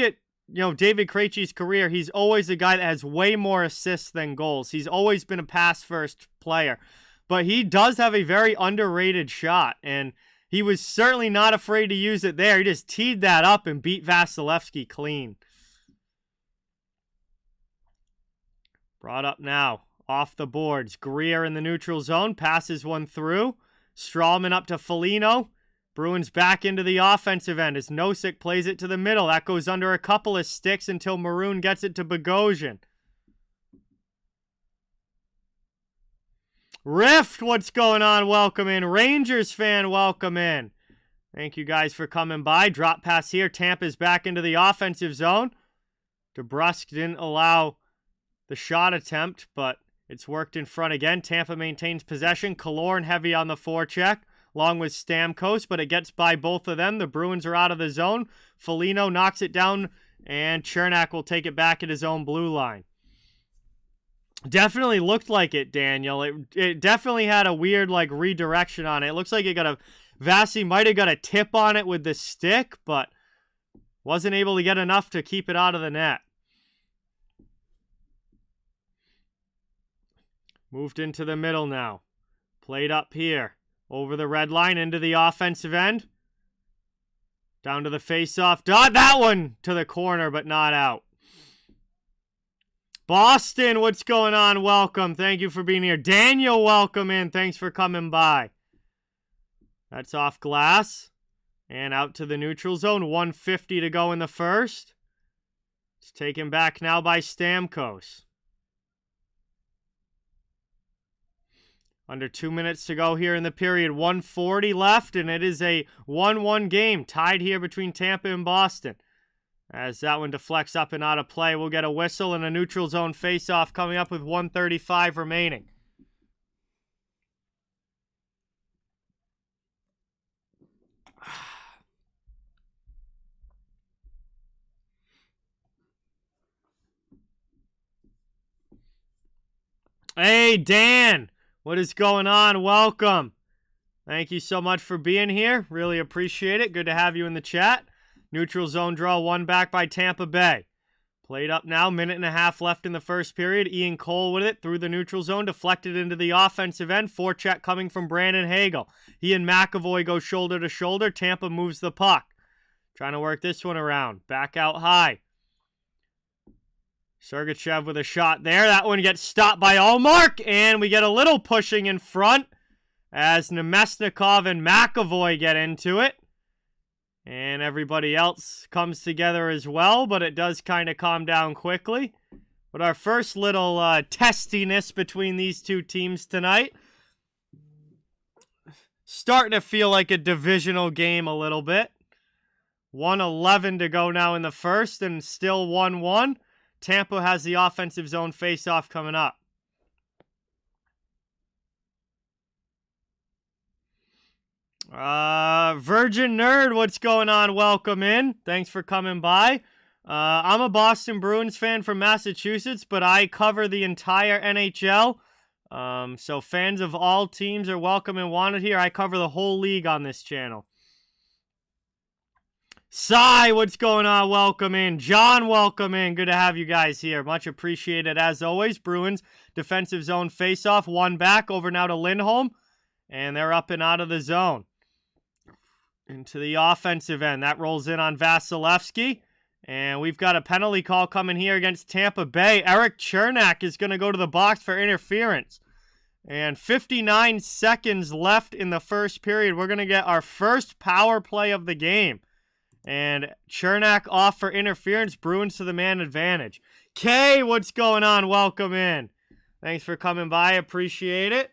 at, David Krejci's career, he's always a guy that has way more assists than goals. He's always been a pass-first player. But he does have a very underrated shot, and he was certainly not afraid to use it there. He just teed that up and beat Vasilevskiy clean. Brought up now. Off the boards. Greer in the neutral zone. Passes one through. Strawman up to Foligno. Bruins back into the offensive end as Nosek plays it to the middle. That goes under a couple of sticks until Maroon gets it to Bogosian. Rift, what's going on? Welcome in. Rangers fan, welcome in. Thank you guys for coming by. Drop pass here. Tampa's back into the offensive zone. DeBrusk didn't allow the shot attempt, but it's worked in front again. Tampa maintains possession. Killorn heavy on the forecheck, along with Stamkos, but it gets by both of them. The Bruins are out of the zone. Foligno knocks it down, and Chernak will take it back at his own blue line. Definitely looked like it, Daniel. It definitely had a weird, redirection on it. It looks like Vasi might have got a tip on it with the stick, but wasn't able to get enough to keep it out of the net. Moved into the middle now. Played up here. Over the red line into the offensive end. Down to the face-off dot. That one to the corner, but not out. Boston, what's going on? Welcome. Thank you for being here. Daniel, welcome in. Thanks for coming by. That's off glass. And out to the neutral zone. 1:50 to go in the first. It's taken back now by Stamkos. Under 2 minutes to go here in the period. 1:40 left, and it is a 1-1 game. Tied here between Tampa and Boston. As that one deflects up and out of play, we'll get a whistle and a neutral zone face-off coming up with 1:35 remaining. Hey, Dan! What is going on? Welcome. Thank you so much for being here. Really appreciate it. Good to have you in the chat. Neutral zone draw, 1 back by Tampa Bay. Played up now, 1.5 left in the first period. Ian Cole with it through the neutral zone, deflected into the offensive end. Forecheck coming from Brandon Hagel. He and McAvoy go shoulder to shoulder. Tampa moves the puck. Trying to work this one around. Back out high. Sergachev with a shot there. That one gets stopped by Allmark, and we get a little pushing in front as Nemesnikov and McAvoy get into it. And everybody else comes together as well, but it does kind of calm down quickly. But our first little testiness between these two teams tonight. Starting to feel like a divisional game a little bit. 1:11 to go now in the first, and still 1-1. Tampa has the offensive zone face-off coming up. Virgin Nerd, what's going on? Welcome in. Thanks for coming by. I'm a Boston Bruins fan from Massachusetts, but I cover the entire NHL. So fans of all teams are welcome and wanted here. I cover the whole league on this channel. Cy, what's going on? Welcome in. John, welcome in. Good to have you guys here. Much appreciated as always. Bruins defensive zone face-off. 1 back over now to Lindholm. And they're up and out of the zone. Into the offensive end. That rolls in on Vasilevsky. And we've got a penalty call coming here against Tampa Bay. Eric Chernak is going to go to the box for interference. And 59 seconds left in the first period. We're going to get our first power play of the game. And Chernak off for interference. Bruins to the man advantage. Kay, what's going on? Welcome in. Thanks for coming by. Appreciate it.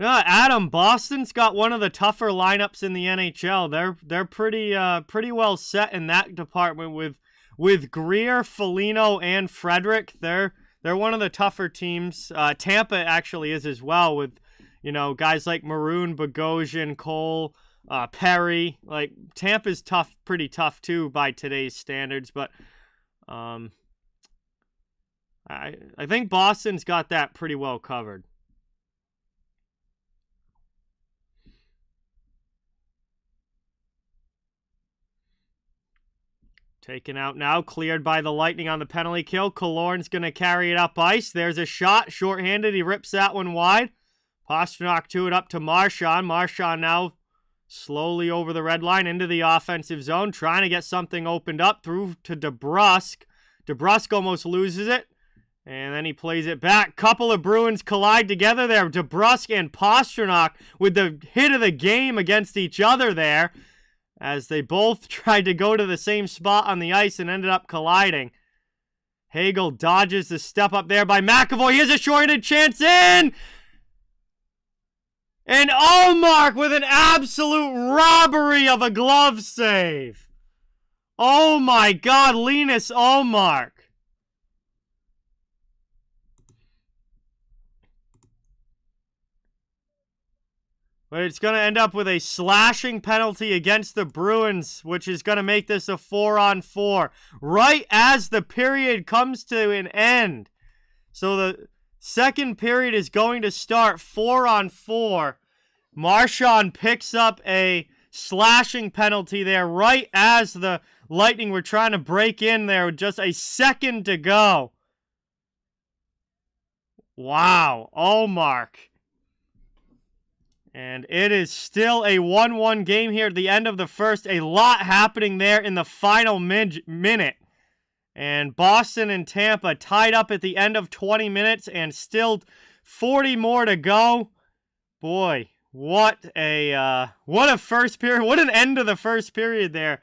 Adam, Boston's got one of the tougher lineups in the NHL. They're pretty well set in that department with Greer, Foligno, and Frederick. They're one of the tougher teams. Tampa actually is as well with, guys like Maroon, Bogosian, Cole, Perry. Like, Tampa's tough, pretty tough too by today's standards, but I think Boston's got that pretty well covered. Taken out now, cleared by the Lightning on the penalty kill. Killorn's going to carry it up ice. There's a shot, shorthanded. He rips that one wide. Pastrnak to it up to Marchand. Marchand now slowly over the red line into the offensive zone, trying to get something opened up through to DeBrusk. DeBrusk almost loses it, and then he plays it back. Couple of Bruins collide together there. DeBrusk and Pastrnak with the hit of the game against each other there, as they both tried to go to the same spot on the ice and ended up colliding. Hagel dodges the step up there by McAvoy. Here's a shorthanded chance in! And Allmark with an absolute robbery of a glove save. Oh my God, Linus Allmark. But it's going to end up with a slashing penalty against the Bruins, which is going to make this a 4-on-4. Right as the period comes to an end. So the second period is going to start 4-on-4. Marchand picks up a slashing penalty there right as the Lightning were trying to break in there with just a second to go. Wow, Allmark. And it is still a 1-1 game here at the end of the first. A lot happening there in the final minute. And Boston and Tampa tied up at the end of 20 minutes and still 40 more to go. Boy, what a first period. What an end of the first period there.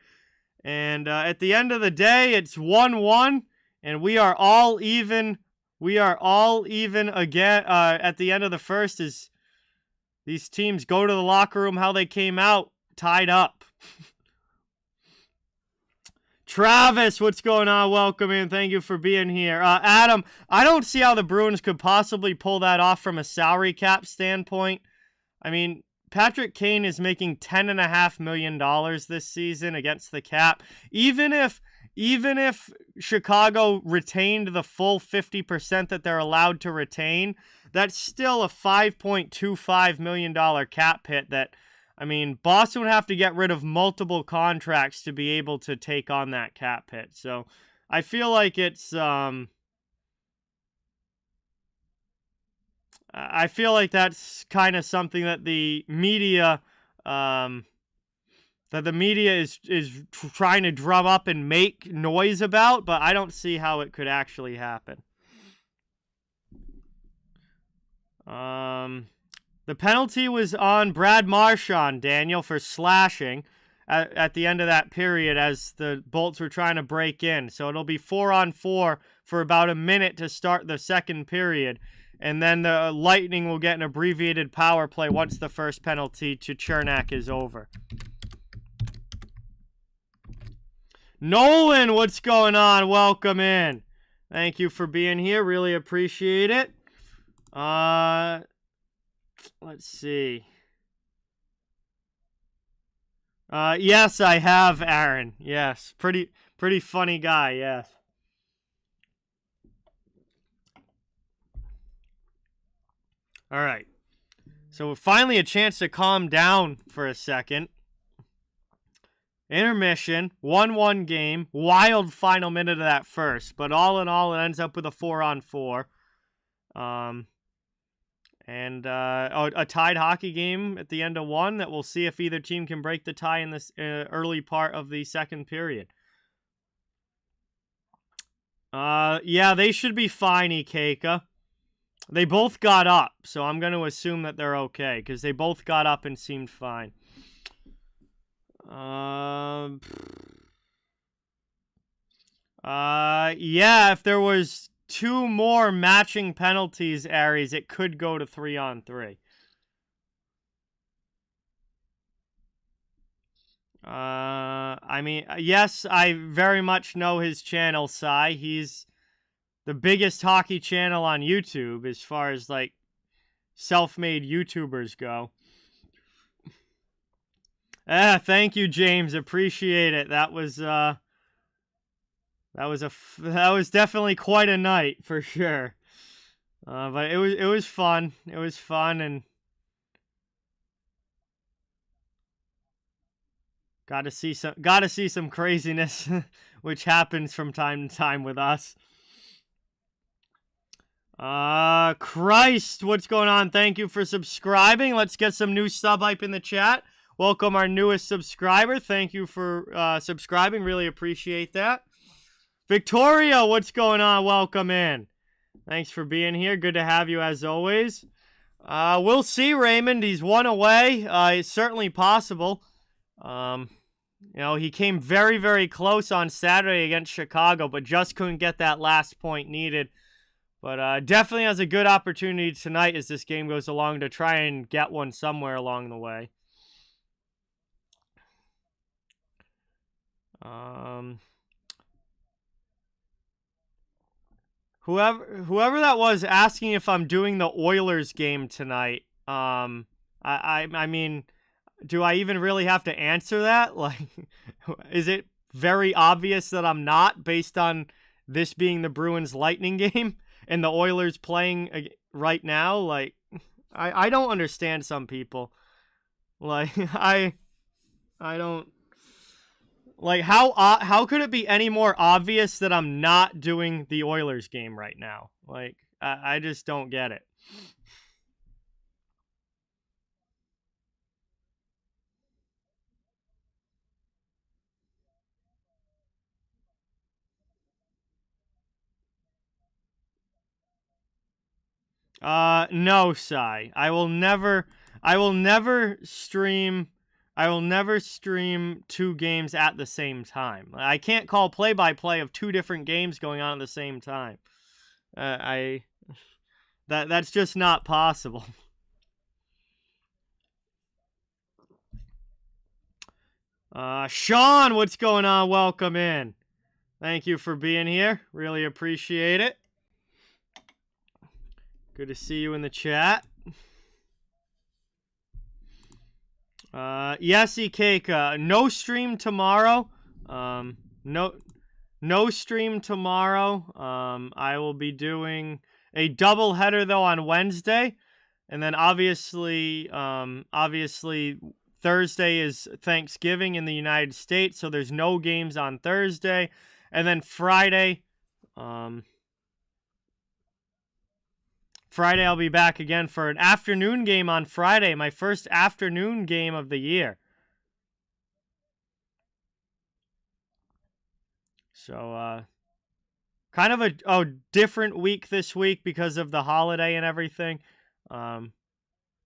And at the end of the day, it's 1-1 And we are all even. We are all even again at the end of the first as these teams go to the locker room how they came out, tied up. Travis, what's going on? Welcome in. Thank you for being here. Adam, I don't see how the Bruins could possibly pull that off from a salary cap standpoint. I mean, Patrick Kane is making $10.5 million this season against the cap. Even if Chicago retained the full 50% that they're allowed to retain, that's still a $5.25 million cap hit that, I mean, Boston would have to get rid of multiple contracts to be able to take on that cap hit. So I feel like it's, I feel like that's kind of something that the media, is trying to drum up and make noise about, but I don't see how it could actually happen. The penalty was on Brad Marchand, Daniel, for slashing at the end of that period as the Bolts were trying to break in. So it'll be 4-on-4 for about a minute to start the second period. And then the Lightning will get an abbreviated power play once the first penalty to Chernak is over. Nolan, what's going on? Welcome in. Thank you for being here. Really appreciate it. Let's see. Yes, I have, Aaron. Yes, pretty funny guy, yes. All right. So finally a chance to calm down for a second. Intermission, 1-1 game, wild final minute of that first, but all in all, it ends up with a 4-on-4. And a tied hockey game at the end of one that we'll see if either team can break the tie in this early part of the second period. Yeah, they should be fine, Ikeka. They both got up, so I'm going to assume that they're okay, because they both got up and seemed fine. Yeah, if there was 2 more matching penalties, Aries, it could go to 3-on-3. I mean, yes, I very much know his channel, Sai. He's the biggest hockey channel on YouTube as far as, like, self-made YouTubers go. Thank you, James. Appreciate it. That was definitely quite a night for sure. But it was fun. It was fun and got to see some craziness which happens from time to time with us. Christ, what's going on? Thank you for subscribing. Let's get some new sub hype in the chat. Welcome our newest subscriber. Thank you for subscribing. Really appreciate that. Victoria, what's going on? Welcome in. Thanks for being here. Good to have you as always. We'll see, Raymond. He's 1 away. It's certainly possible. You know, he came very, very close on Saturday against Chicago, but just couldn't get that last point needed. But definitely has a good opportunity tonight as this game goes along to try and get one somewhere along the way. Whoever that was asking if I'm doing the Oilers game tonight, I mean, do I even really have to answer that? Like, is it very obvious that I'm not based on this being the Bruins Lightning game and the Oilers playing right now? Like, I don't understand some people. Like, I don't. Like, how could it be any more obvious that I'm not doing the Oilers game right now? Like, I just don't get it. No, Sai. I will never stream. I will never stream 2 games at the same time. I can't call play-by-play of 2 different games going on at the same time. That's just not possible. Sean, what's going on? Welcome in. Thank you for being here. Really appreciate it. Good to see you in the chat. Yes, Ikeka. No stream tomorrow. No stream tomorrow. I will be doing a double header though on Wednesday, and then obviously Thursday is Thanksgiving in the United States, so there's no games on Thursday, and then Friday. Friday, I'll be back again for an afternoon game on Friday, my first afternoon game of the year. So, kind of a different week this week because of the holiday and everything. And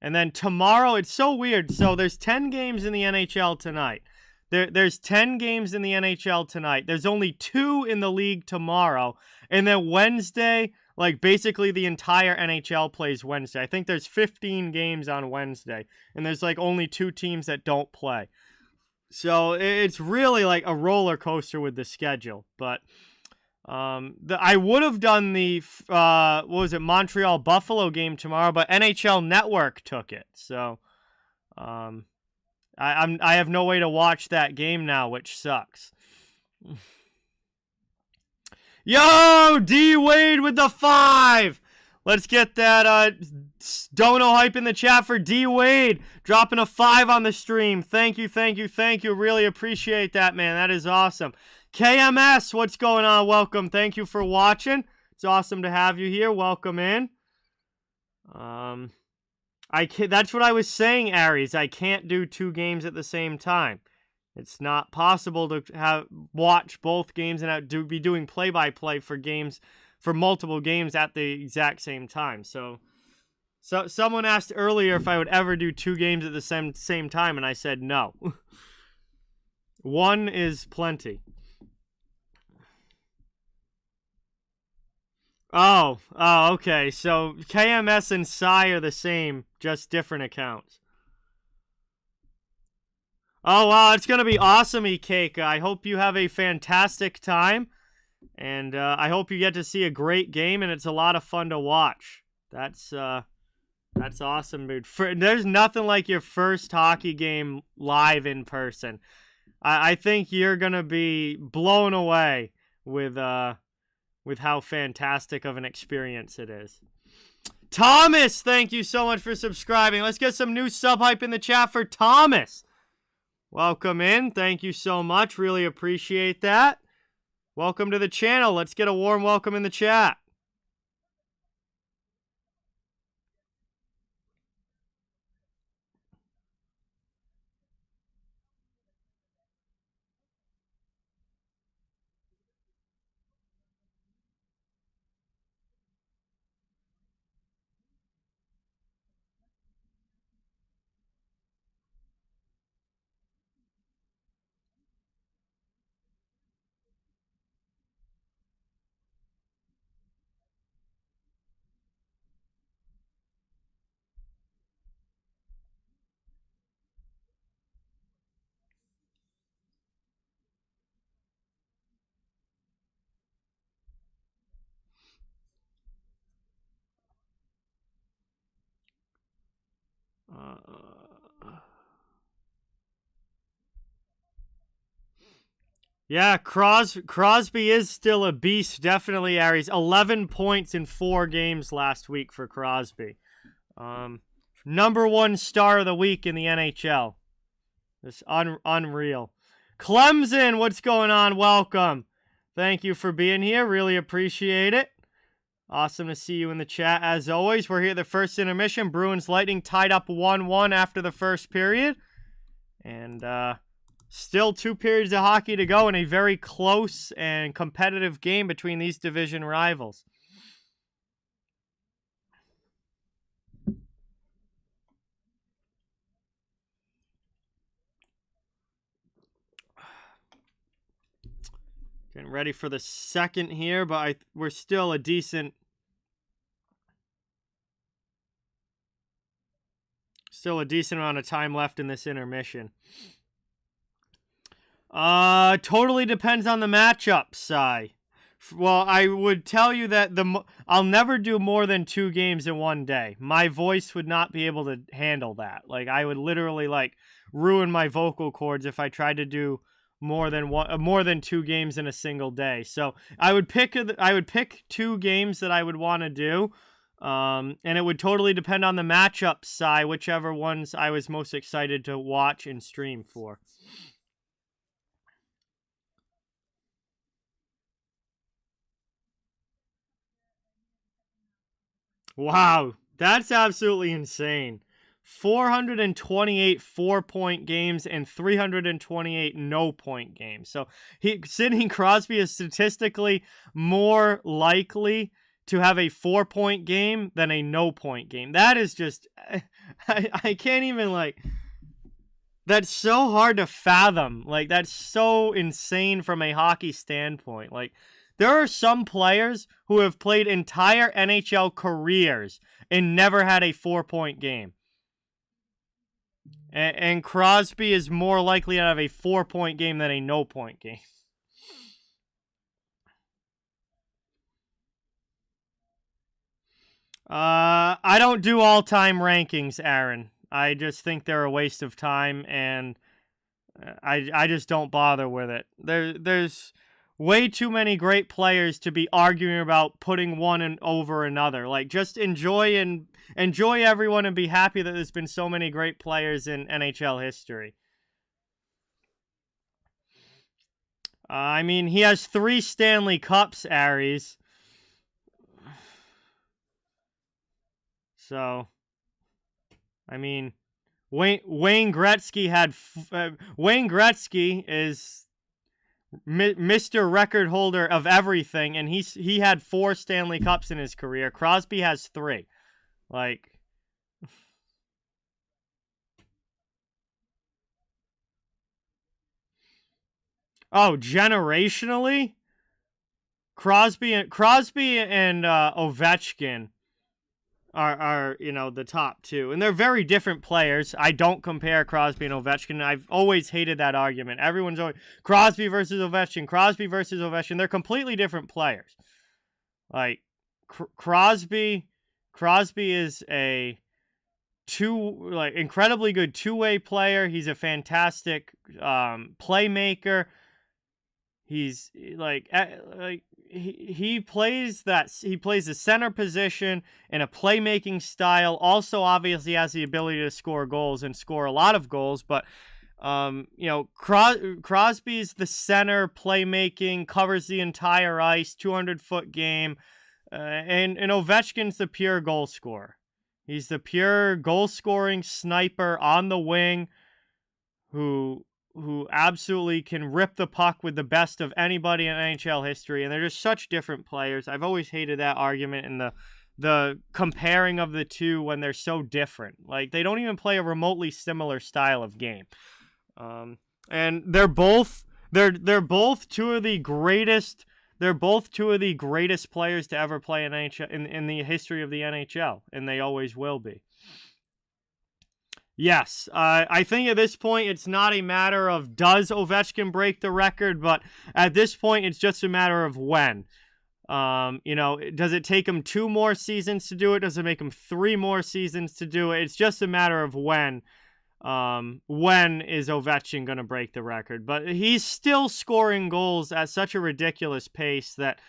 then tomorrow, it's so weird. So, there's 10 games in the NHL tonight. There's 10 games in the NHL tonight. There's only 2 in the league tomorrow. And then Wednesday, like basically the entire NHL plays Wednesday. I think there's 15 games on Wednesday. And there's like only 2 teams that don't play. So it's really like a roller coaster with the schedule. But I would have done the, what was it, Montreal-Buffalo game tomorrow. But NHL Network took it. So I have no way to watch that game now, which sucks. Yo, D Wade with the 5. Let's get that dono hype in the chat for D Wade dropping a 5 on the stream. Thank you, thank you, thank you. Really appreciate that, man. That is awesome. KMS, what's going on? Welcome. Thank you for watching. It's awesome to have you here. Welcome in. That's what I was saying, Aries. I can't do 2 games at the same time. It's not possible to watch both games and be doing play-by-play for multiple games at the exact same time. So someone asked earlier if I would ever do 2 games at the same time, and I said no. 1 is plenty. Oh, okay. So KMS and Psy are the same, just different accounts. Oh, wow, it's going to be awesome, Ikeka. I hope you have a fantastic time, and I hope you get to see a great game, and it's a lot of fun to watch. That's awesome, dude. There's nothing like your first hockey game live in person. I think you're going to be blown away with how fantastic of an experience it is. Thomas, thank you so much for subscribing. Let's get some new sub hype in the chat for Thomas. Welcome in. Thank you so much. Really appreciate that. Welcome to the channel. Let's get a warm welcome in the chat. Yeah, Crosby is still a beast, definitely, Aries. 11 points in 4 games last week for Crosby. Number 1 star of the week in the NHL. It's unreal. Clemson, what's going on? Welcome. Thank you for being here. Really appreciate it. Awesome to see you in the chat. As always, we're here the first intermission. Bruins Lightning tied up 1-1 after the first period. And still 2 periods of hockey to go in a very close and competitive game between these division rivals. Getting ready for the second here, but we're still a decent amount of time left in this intermission. Totally depends on the matchup, Cy. Well, I would tell you that I'll never do more than 2 games in one day. My voice would not be able to handle that. Like, I would literally, like, ruin my vocal cords if I tried to do more than 2 games in a single day. So I would pick 2 games that I would want to do, and it would totally depend on the matchup side, whichever ones I was most excited to watch and stream for. Wow, that's absolutely insane. 428 4-point games and 328 no-point games. So Sidney Crosby is statistically more likely to have a 4-point game than a no-point game. That is just, I can't even, like, that's so hard to fathom. Like, that's so insane from a hockey standpoint. Like, there are some players who have played entire NHL careers and never had a 4-point game. And Crosby is more likely to have a 4-point game than a no-point game. I don't do all-time rankings, Aaron. I just think they're a waste of time, and I just don't bother with it. There's way too many great players to be arguing about putting one over another. Like, just enjoy everyone and be happy that there's been so many great players in NHL history. I mean, he has 3 Stanley Cups, Aries. So, I mean, Wayne Gretzky had... Wayne Gretzky is Mr. Record holder of everything, and he had 4 Stanley Cups in his career. Crosby has 3. Like... Oh, generationally? Crosby and Ovechkin are the top 2, and they're very different players. I don't compare Crosby and Ovechkin. I've always hated that argument. Everyone's always Crosby versus Ovechkin. They're completely different players. Like, Crosby is a incredibly good two-way player. He's a fantastic playmaker. He's he plays the center position in a playmaking style. Also, obviously, has the ability to score goals and score a lot of goals. But Crosby's the center, playmaking, covers the entire ice, 200-foot game, and Ovechkin's the pure goal scorer. He's the pure goal-scoring sniper on the wing who absolutely can rip the puck with the best of anybody in NHL history, and they're just such different players. I've always hated that argument and the comparing of the two when they're so different. Like, they don't even play a remotely similar style of game. And they're both two of the greatest. They're both two of the greatest players to ever play in NHL in the history of the NHL, and they always will be. Yes, I think at this point it's not a matter of does Ovechkin break the record, but at this point it's just a matter of when. Does it take him 2 more seasons to do it? Does it make him 3 more seasons to do it? It's just a matter of when. When is Ovechkin going to break the record? But he's still scoring goals at such a ridiculous pace that,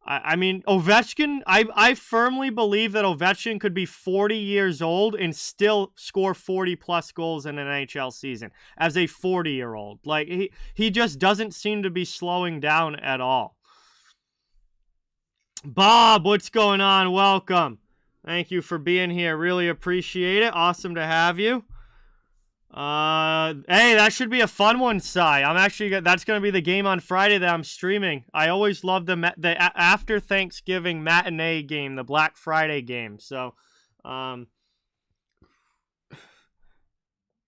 I mean, Ovechkin, I firmly believe that Ovechkin could be 40 years old and still score 40-plus goals in an NHL season as a 40-year-old. Like, he just doesn't seem to be slowing down at all. Bob, what's going on? Welcome. Thank you for being here. Really appreciate it. Awesome to have you. Hey, that should be a fun one, Cy. That's going to be the game on Friday that I'm streaming. I always love the after Thanksgiving matinee game, the Black Friday game. So,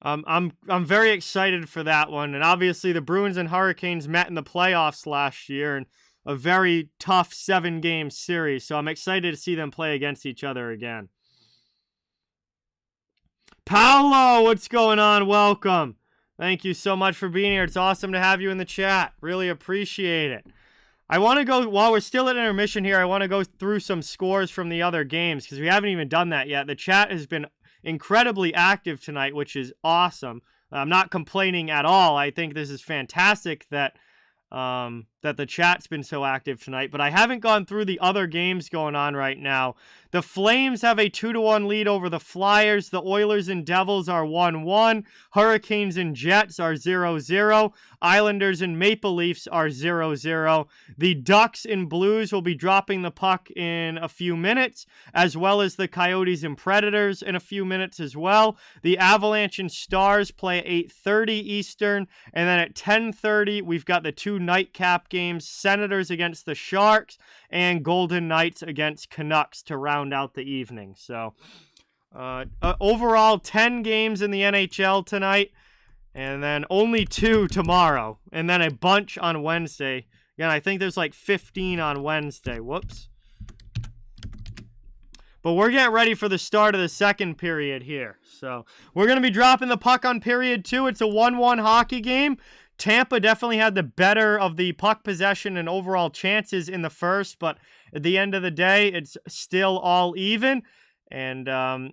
I'm very excited for that one. And obviously the Bruins and Hurricanes met in the playoffs last year in a very tough 7-game series. So I'm excited to see them play against each other again. Paolo, what's going on? Welcome. Thank you so much for being here. It's awesome to have you in the chat. Really appreciate it. I want to go, while we're still at intermission here, I want to go through some scores from the other games because we haven't even done that yet. The chat has been incredibly active tonight, which is awesome. I'm not complaining at all. I think this is fantastic that the chat's been so active tonight, but I haven't gone through the other games going on right now. The Flames have a 2-1 lead over the Flyers. The Oilers and Devils are 1-1. Hurricanes and Jets are 0-0. Islanders and Maple Leafs are 0-0. The Ducks and Blues will be dropping the puck in a few minutes, as well as the Coyotes and Predators in a few minutes as well. The Avalanche and Stars play at 8:30 Eastern, and then at 10:30 we've got the 2 nightcap games, Senators against the Sharks and Golden Knights against Canucks to round out the evening. So overall 10 games in the NHL tonight, and then only 2 tomorrow, and then a bunch on Wednesday. Again, I think there's like 15 on Wednesday. Whoops. But we're getting ready for the start of the second period here. So we're going to be dropping the puck on period 2. It's a 1-1 hockey game. Tampa definitely had the better of the puck possession and overall chances in the first, but at the end of the day, it's still all even. And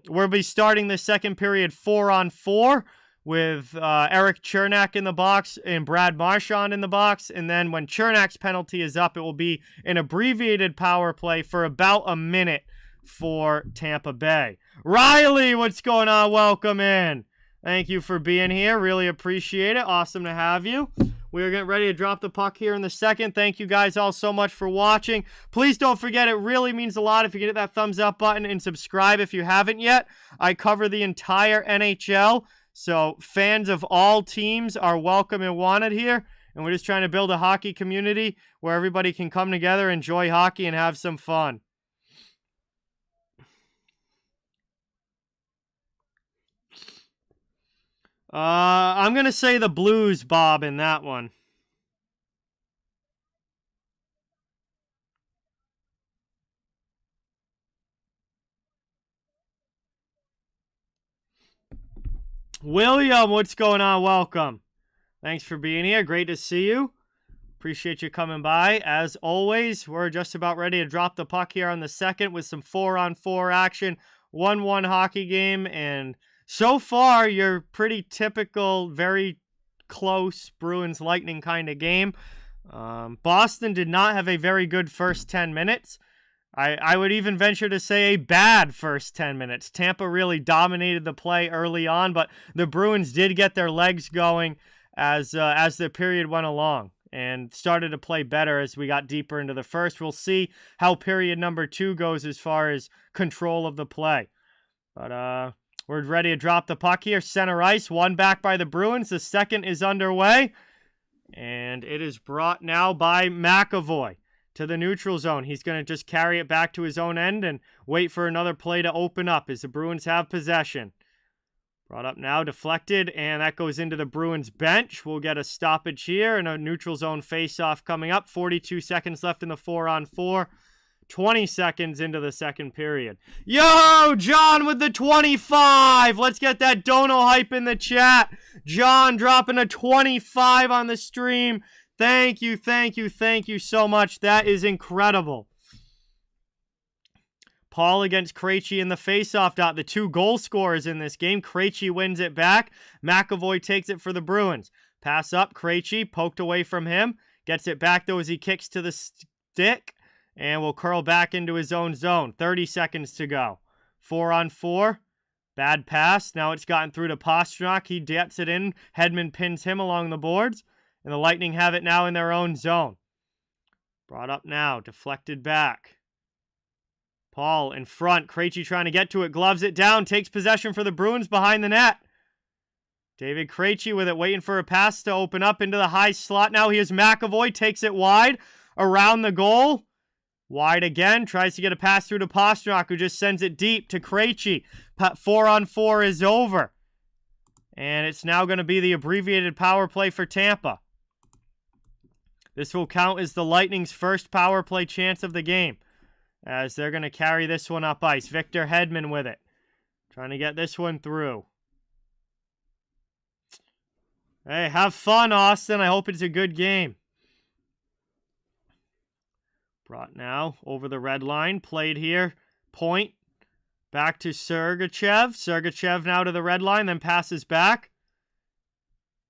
we'll be starting the second period 4-on-4 with Eric Chernak in the box and Brad Marchand in the box. And then when Chernak's penalty is up, it will be an abbreviated power play for about a minute for Tampa Bay. Riley, what's going on? Welcome in. Thank you for being here. Really appreciate it. Awesome to have you. We are getting ready to drop the puck here in the second. Thank you guys all so much for watching. Please don't forget, it really means a lot if you can hit that thumbs up button and subscribe if you haven't yet. I cover the entire NHL, so fans of all teams are welcome and wanted here. And we're just trying to build a hockey community where everybody can come together, enjoy hockey, and have some fun. I'm going to say the Blues, Bob, in that one. William, what's going on? Welcome. Thanks for being here. Great to see you. Appreciate you coming by. As always, we're just about ready to drop the puck here on the second with some 4-on-4 action. 1-1 hockey game, and so far, you're pretty typical, very close Bruins Lightning kind of game. Boston did not have a very good first 10 minutes. I would even venture to say a bad first 10 minutes. Tampa really dominated the play early on, but the Bruins did get their legs going as the period went along and started to play better as we got deeper into the first. We'll see how period number 2 goes as far as control of the play. But we're ready to drop the puck here. Center ice, 1 back by the Bruins. The second is underway. And it is brought now by McAvoy to the neutral zone. He's going to just carry it back to his own end and wait for another play to open up as the Bruins have possession. Brought up now, deflected, and that goes into the Bruins bench. We'll get a stoppage here and a neutral zone face-off coming up. 42 seconds left in the 4-on-4. 20 seconds into the second period. Yo, John with the 25. Let's get that dono hype in the chat. John dropping a 25 on the stream. Thank you, thank you, thank you so much. That is incredible. Paul against Krejci in the faceoff dot. The 2 goal scorers in this game. Krejci wins it back. McAvoy takes it for the Bruins. Pass up, Krejci poked away from him. Gets it back though as he kicks to the stick. And will curl back into his own zone. 30 seconds to go. 4-on-4. Bad pass. Now it's gotten through to Pastrnak. He gets it in. Hedman pins him along the boards. And the Lightning have it now in their own zone. Brought up now. Deflected back. Paul in front. Krejci trying to get to it. Gloves it down. Takes possession for the Bruins behind the net. David Krejci with it. Waiting for a pass to open up into the high slot. Now here's McAvoy. Takes it wide. Around the goal. Wide again, tries to get a pass through to Pastrnak, who just sends it deep to Krejci. 4-on-4 is over. And it's now going to be the abbreviated power play for Tampa. This will count as the Lightning's first power play chance of the game, as they're going to carry this one up ice. Victor Hedman with it. Trying to get this one through. Hey, have fun, Austin. I hope it's a good game. Brought now over the red line. Played here. Point. Back to Sergachev. Sergachev now to the red line, then passes back.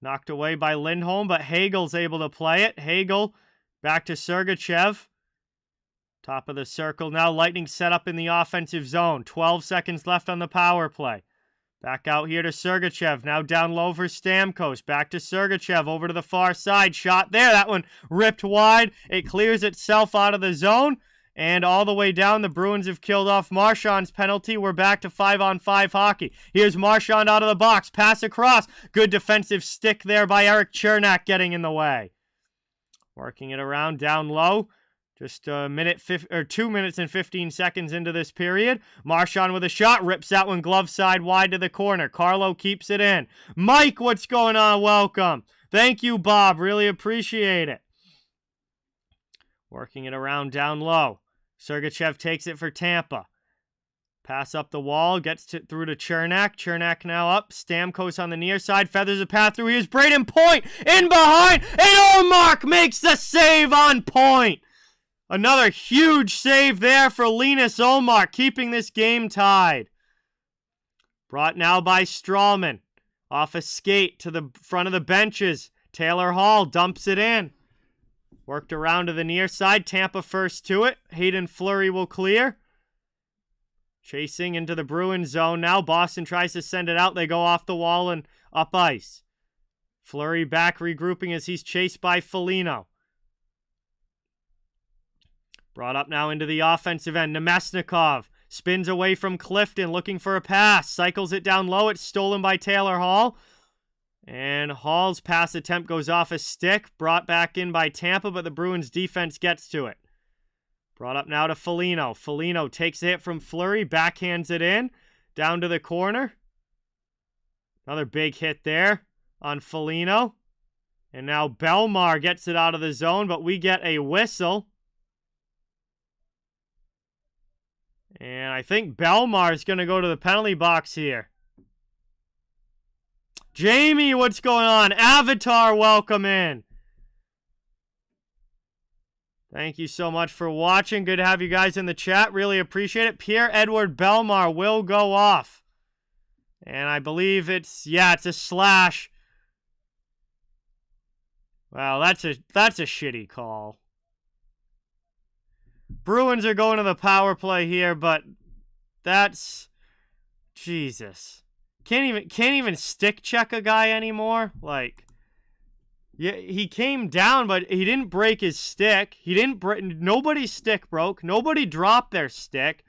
Knocked away by Lindholm, but Hagel's able to play it. Hagel back to Sergachev. Top of the circle now. Lightning set up in the offensive zone. 12 seconds left on the power play. Back out here to Sergachev. Now down low for Stamkos. Back to Sergachev over to the far side. Shot there. That one ripped wide. It clears itself out of the zone. And all the way down, the Bruins have killed off Marchand's penalty. We're back to 5-on-5 hockey. Here's Marchand out of the box. Pass across. Good defensive stick there by Eric Chernak getting in the way. Working it around down low. Just 2 minutes and 15 seconds into this period. Marchand with a shot. Rips that one glove side wide to the corner. Carlo keeps it in. Mike, what's going on? Welcome. Thank you, Bob. Really appreciate it. Working it around down low. Sergachev takes it for Tampa. Pass up the wall. Gets through to Chernak. Chernak now up. Stamkos on the near side. Feathers a path through. Here's Braden Point. In behind. And Ullmark makes the save on Point. Another huge save there for Linus Ullmark, keeping this game tied. Brought now by Strawman. Off a skate to the front of the benches. Taylor Hall dumps it in. Worked around to the near side. Tampa first to it. Hayden Fleury will clear. Chasing into the Bruins zone now. Boston tries to send it out. They go off the wall and up ice. Fleury back regrouping as he's chased by Foligno. Brought up now into the offensive end. Nemesnikov spins away from Clifton looking for a pass. Cycles it down low. It's stolen by Taylor Hall. And Hall's pass attempt goes off a stick. Brought back in by Tampa, but the Bruins defense gets to it. Brought up now to Foligno. Foligno takes a hit from Fleury. Backhands it in. Down to the corner. Another big hit there on Foligno. And now Belmar gets it out of the zone, but we get a whistle. And I think Belmar is going to go to the penalty box here. Jamie, what's going on? Avatar, welcome in. Thank you so much for watching. Good to have you guys in the chat. Really appreciate it. Pierre-Edouard Belmar will go off. And I believe it's a slash. Well, that's a shitty call. Bruins are going to the power play here, but that's Jesus. Can't even stick check a guy anymore. Like, yeah, he came down, but he didn't break his stick. Nobody's stick broke. Nobody dropped their stick.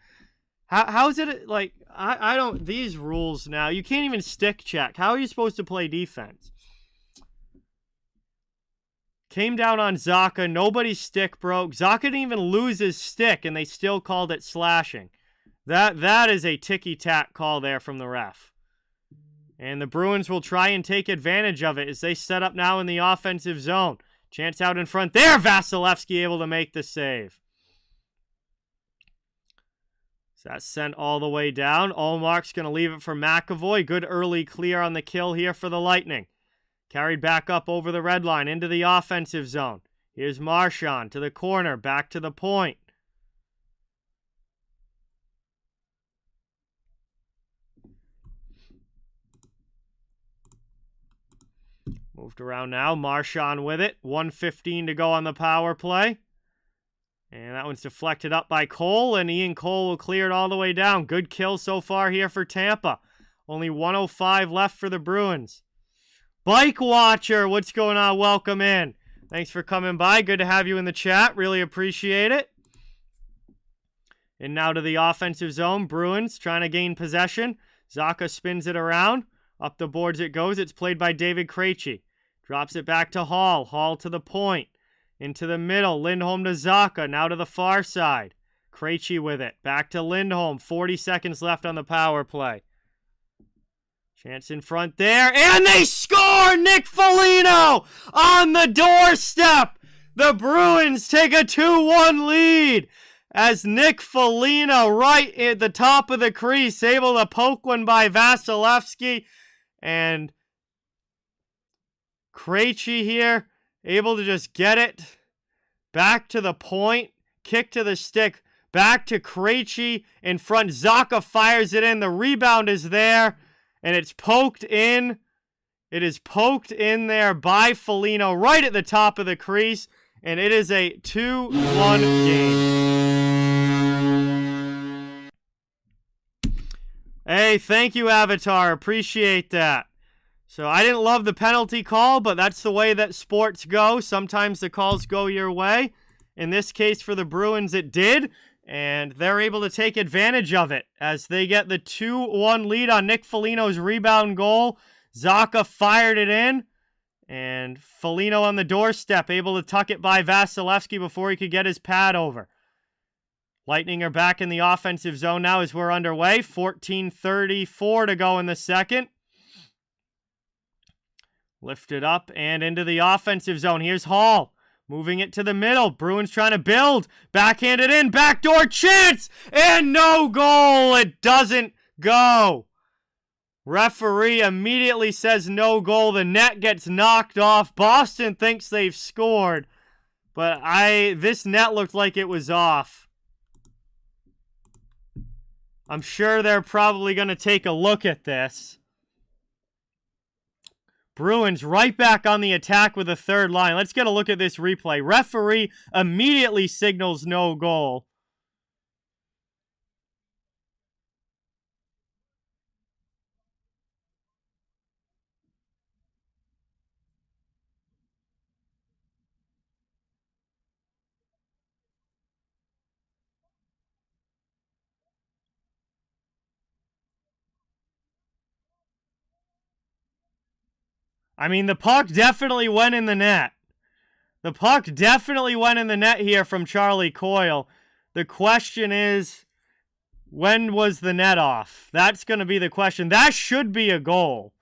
How is it like? I don't. These rules now. You can't even stick check. How are you supposed to play defense? Came down on Zacha. Nobody's stick broke. Zacha didn't even lose his stick, and they still called it slashing. That is a ticky-tack call there from the ref. And the Bruins will try and take advantage of it as they set up now in the offensive zone. Chance out in front there. Vasilevsky able to make the save. So that's sent all the way down. Ullmark's going to leave it for McAvoy. Good early clear on the kill here for the Lightning. Carried back up over the red line into the offensive zone. Here's Marchand to the corner, back to the point. Moved around now. Marchand with it. 1:15 to go on the power play. And that one's deflected up by Cole, and Ian Cole will clear it all the way down. Good kill so far here for Tampa. Only 1:05 left for the Bruins. Bike Watcher, what's going on? Welcome in. Thanks for coming by. Good to have you in the chat. Really appreciate it. And now to the offensive zone. Bruins trying to gain possession. Zacha spins it around. Up the boards it goes. It's played by David Krejci. Drops it back to Hall. Hall to the point. Into the middle. Lindholm to Zacha. Now to the far side. Krejci with it. Back to Lindholm. 40 seconds left on the power play. Chance in front there, and they score! Nick Foligno on the doorstep! The Bruins take a 2-1 lead as Nick Foligno right at the top of the crease, able to poke one by Vasilevsky, and Krejci here, able to just get it back to the point, kick to the stick, back to Krejci in front. Zacha fires it in. The rebound is there, and it's poked in. It is poked in there by Foligno right at the top of the crease, and it is a 2-1 game. Hey, thank you, Avatar. Appreciate that. So I didn't love the penalty call, but that's the way that sports go. Sometimes the calls go your way. In this case, for the Bruins, it did. And they're able to take advantage of it as they get the 2-1 lead on Nick Foligno's rebound goal. Zacha fired it in. And Foligno on the doorstep, able to tuck it by Vasilevsky before he could get his pad over. Lightning are back in the offensive zone now as we're underway. 14:34 to go in the second. Lifted up and into the offensive zone. Here's Hall. Moving it to the middle. Bruins trying to build. Backhanded in. Backdoor chance. And no goal. It doesn't go. Referee immediately says no goal. The net gets knocked off. Boston thinks they've scored. But this net looked like it was off. I'm sure they're probably going to take a look at this. Bruins right back on the attack with a third line. Let's get a look at this replay. Referee immediately signals no goal. I mean, the puck definitely went in the net. The puck definitely went in the net here from Charlie Coyle. The question is, when was the net off? That's going to be the question. That should be a goal.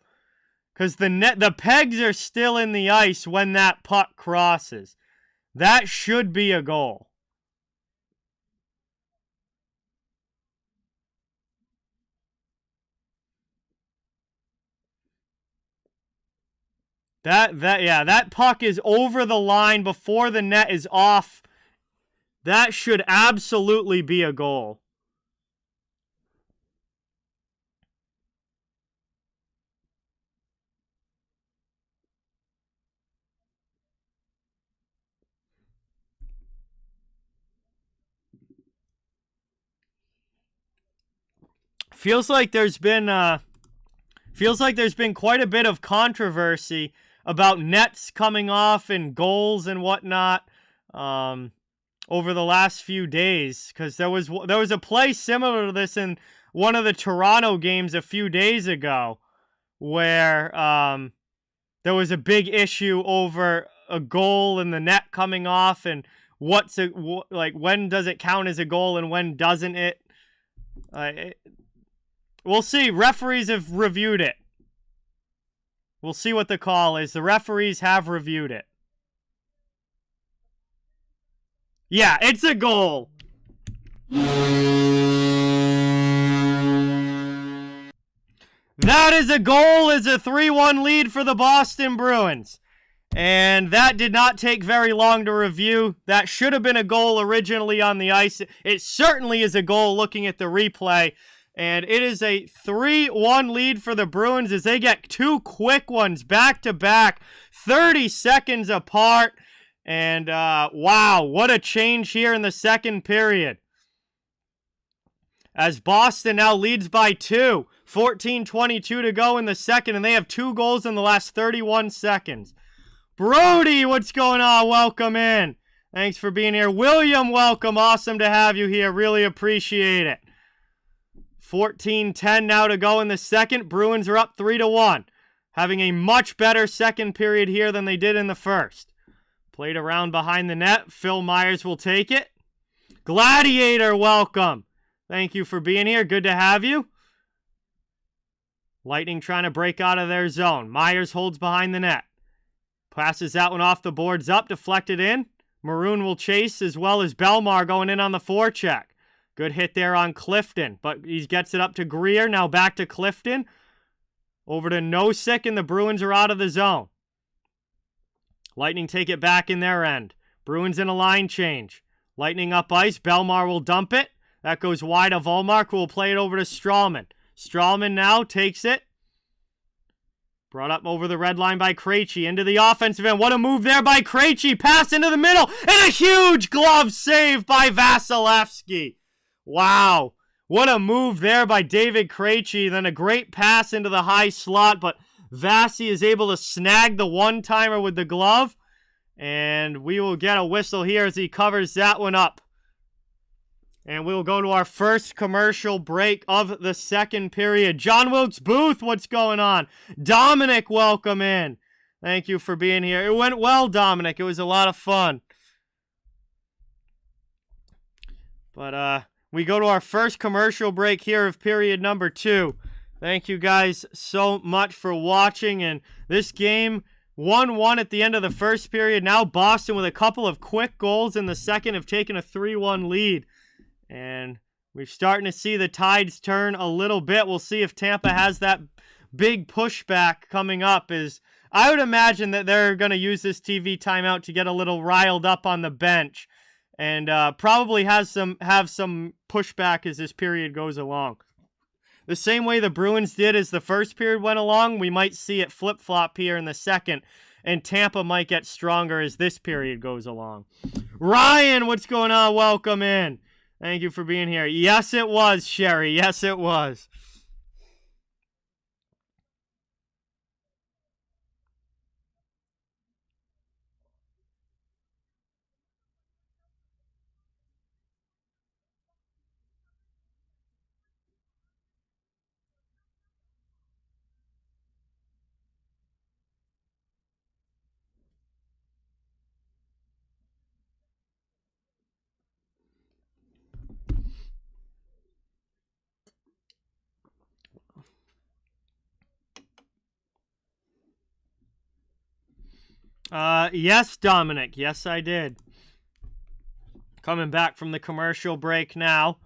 Because the pegs are still in the ice when that puck crosses. That should be a goal. That puck is over the line before the net is off. That should absolutely be a goal. Feels like there's been quite a bit of controversy about nets coming off and goals and whatnot over the last few days, because there was a play similar to this in one of the Toronto games a few days ago where there was a big issue over a goal and the net coming off and when does it count as a goal and when doesn't it? We'll see. Referees have reviewed it. We'll see what the call is. The referees have reviewed it. Yeah, it's a goal. That is a goal. It's a 3-1 lead for the Boston Bruins. And that did not take very long to review. That should have been a goal originally on the ice. It certainly is a goal looking at the replay. And it is a 3-1 lead for the Bruins as they get two quick ones back-to-back, 30 seconds apart. And, wow, what a change here in the second period. As Boston now leads by 2, 14:22 to go in the second, and they have 2 goals in the last 31 seconds. Brody, what's going on? Welcome in. Thanks for being here. William, welcome. Awesome to have you here. Really appreciate it. 14:10 now to go in the second. Bruins are up 3-1. Having a much better second period here than they did in the first. Played around behind the net. Phil Myers will take it. Gladiator, welcome. Thank you for being here. Good to have you. Lightning trying to break out of their zone. Myers holds behind the net. Passes that one off the boards up, deflected in. Maroon will chase, as well as Belmar going in on the forecheck. Good hit there on Clifton, but he gets it up to Greer. Now back to Clifton. Over to Nosek, and the Bruins are out of the zone. Lightning take it back in their end. Bruins in a line change. Lightning up ice. Belmar will dump it. That goes wide of Ullmark, who will play it over to Strawman. Strawman now takes it. Brought up over the red line by Krejci. Into the offensive end. What a move there by Krejci. Pass into the middle. And a huge glove save by Vasilevsky. Wow. What a move there by David Krejci. Then a great pass into the high slot. But Vasi is able to snag the one-timer with the glove. And we will get a whistle here as he covers that one up. And we'll go to our first commercial break of the second period. John Wilkes Booth, what's going on? Dominic, welcome in. Thank you for being here. It went well, Dominic. It was a lot of fun. But we go to our first commercial break here of period number 2. Thank you guys so much for watching. And this game, 1-1 at the end of the first period. Now Boston, with a couple of quick goals in the second, have taken a 3-1 lead. And we're starting to see the tides turn a little bit. We'll see if Tampa has that big pushback coming up. I would imagine that they're going to use this TV timeout to get a little riled up on the bench. And probably have some pushback as this period goes along. The same way the Bruins did as the first period went along, we might see it flip-flop here in the second. And Tampa might get stronger as this period goes along. Ryan, what's going on? Welcome in. Thank you for being here. Yes, it was, Sherry. Yes, it was. Yes, Dominic. Yes, I did. Coming back from the commercial break now.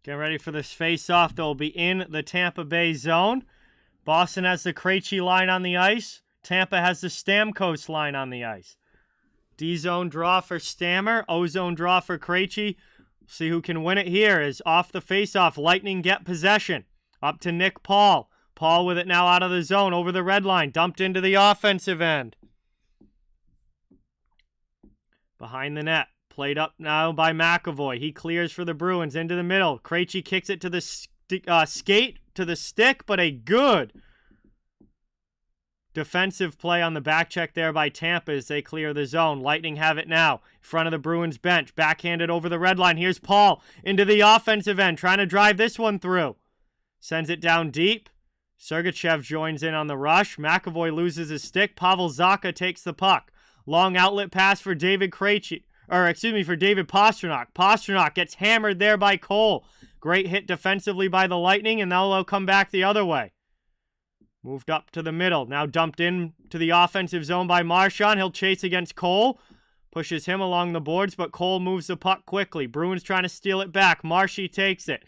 Get ready for this face-off. They'll be in the Tampa Bay zone. Boston has the Krejci line on the ice. Tampa has the Stamkos line on the ice. D-zone draw for Stammer. O-zone draw for Krejci. See who can win it here. Is off the face-off. Lightning get possession. Up to Nick Paul. Paul with it now out of the zone. Over the red line. Dumped into the offensive end. Behind the net. Played up now by McAvoy. He clears for the Bruins into the middle. Krejci kicks it to the skate, to the stick, but a good defensive play on the back check there by Tampa as they clear the zone. Lightning have it now. In front of the Bruins bench. Backhanded over the red line. Here's Paul into the offensive end. Trying to drive this one through. Sends it down deep. Sergachev joins in on the rush. McAvoy loses his stick. Pavel Zacha takes the puck. Long outlet pass for David Krejci. For David Pastrnak. Pastrnak gets hammered there by Cole. Great hit defensively by the Lightning, and they'll come back the other way. Moved up to the middle. Now dumped in to the offensive zone by Marchand. He'll chase against Cole. Pushes him along the boards, but Cole moves the puck quickly. Bruins trying to steal it back. Marshy takes it.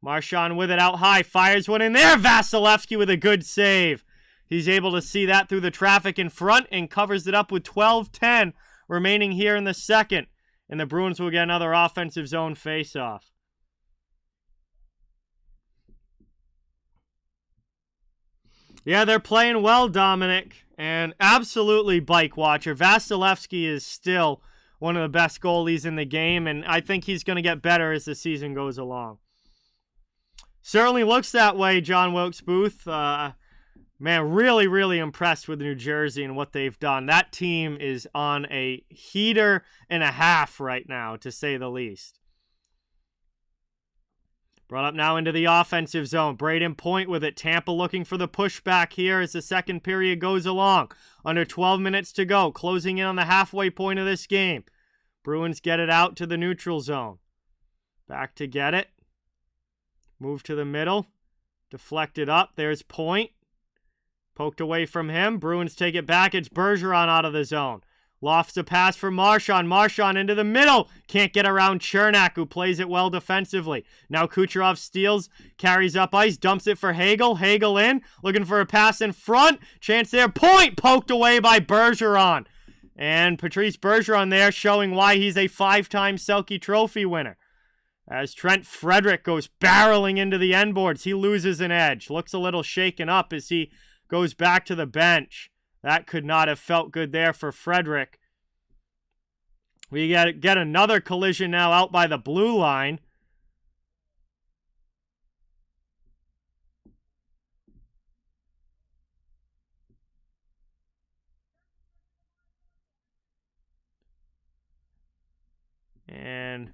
Marchand with it out high. Fires one in there. Vasilevsky with a good save. He's able to see that through the traffic in front and covers it up with 12-10 remaining here in the second. And the Bruins will get another offensive zone face-off. Yeah, they're playing well, Dominic. And absolutely bike watcher. Vasilevsky is still one of the best goalies in the game. And I think he's going to get better as the season goes along. Certainly looks that way, John Wilkes Booth. Man, really, really impressed with New Jersey and what they've done. That team is on a heater and a half right now, to say the least. Brought up now into the offensive zone. Braden Point with it. Tampa looking for the pushback here as the second period goes along. Under 12 minutes to go. Closing in on the halfway point of this game. Bruins get it out to the neutral zone. Back to get it. Move to the middle. Deflected up. There's Point. Poked away from him. Bruins take it back. It's Bergeron out of the zone. Lofts a pass for Marchand. Marchand into the middle. Can't get around Cernak, who plays it well defensively. Now Kucherov steals, carries up ice, dumps it for Hagel. Hagel in, looking for a pass in front. Chance there. Point poked away by Bergeron. And Patrice Bergeron there showing why he's a 5-time Selke Trophy winner. As Trent Frederic goes barreling into the end boards, he loses an edge. Looks a little shaken up as he goes back to the bench. That could not have felt good there for Frederic. We get another collision now out by the blue line. And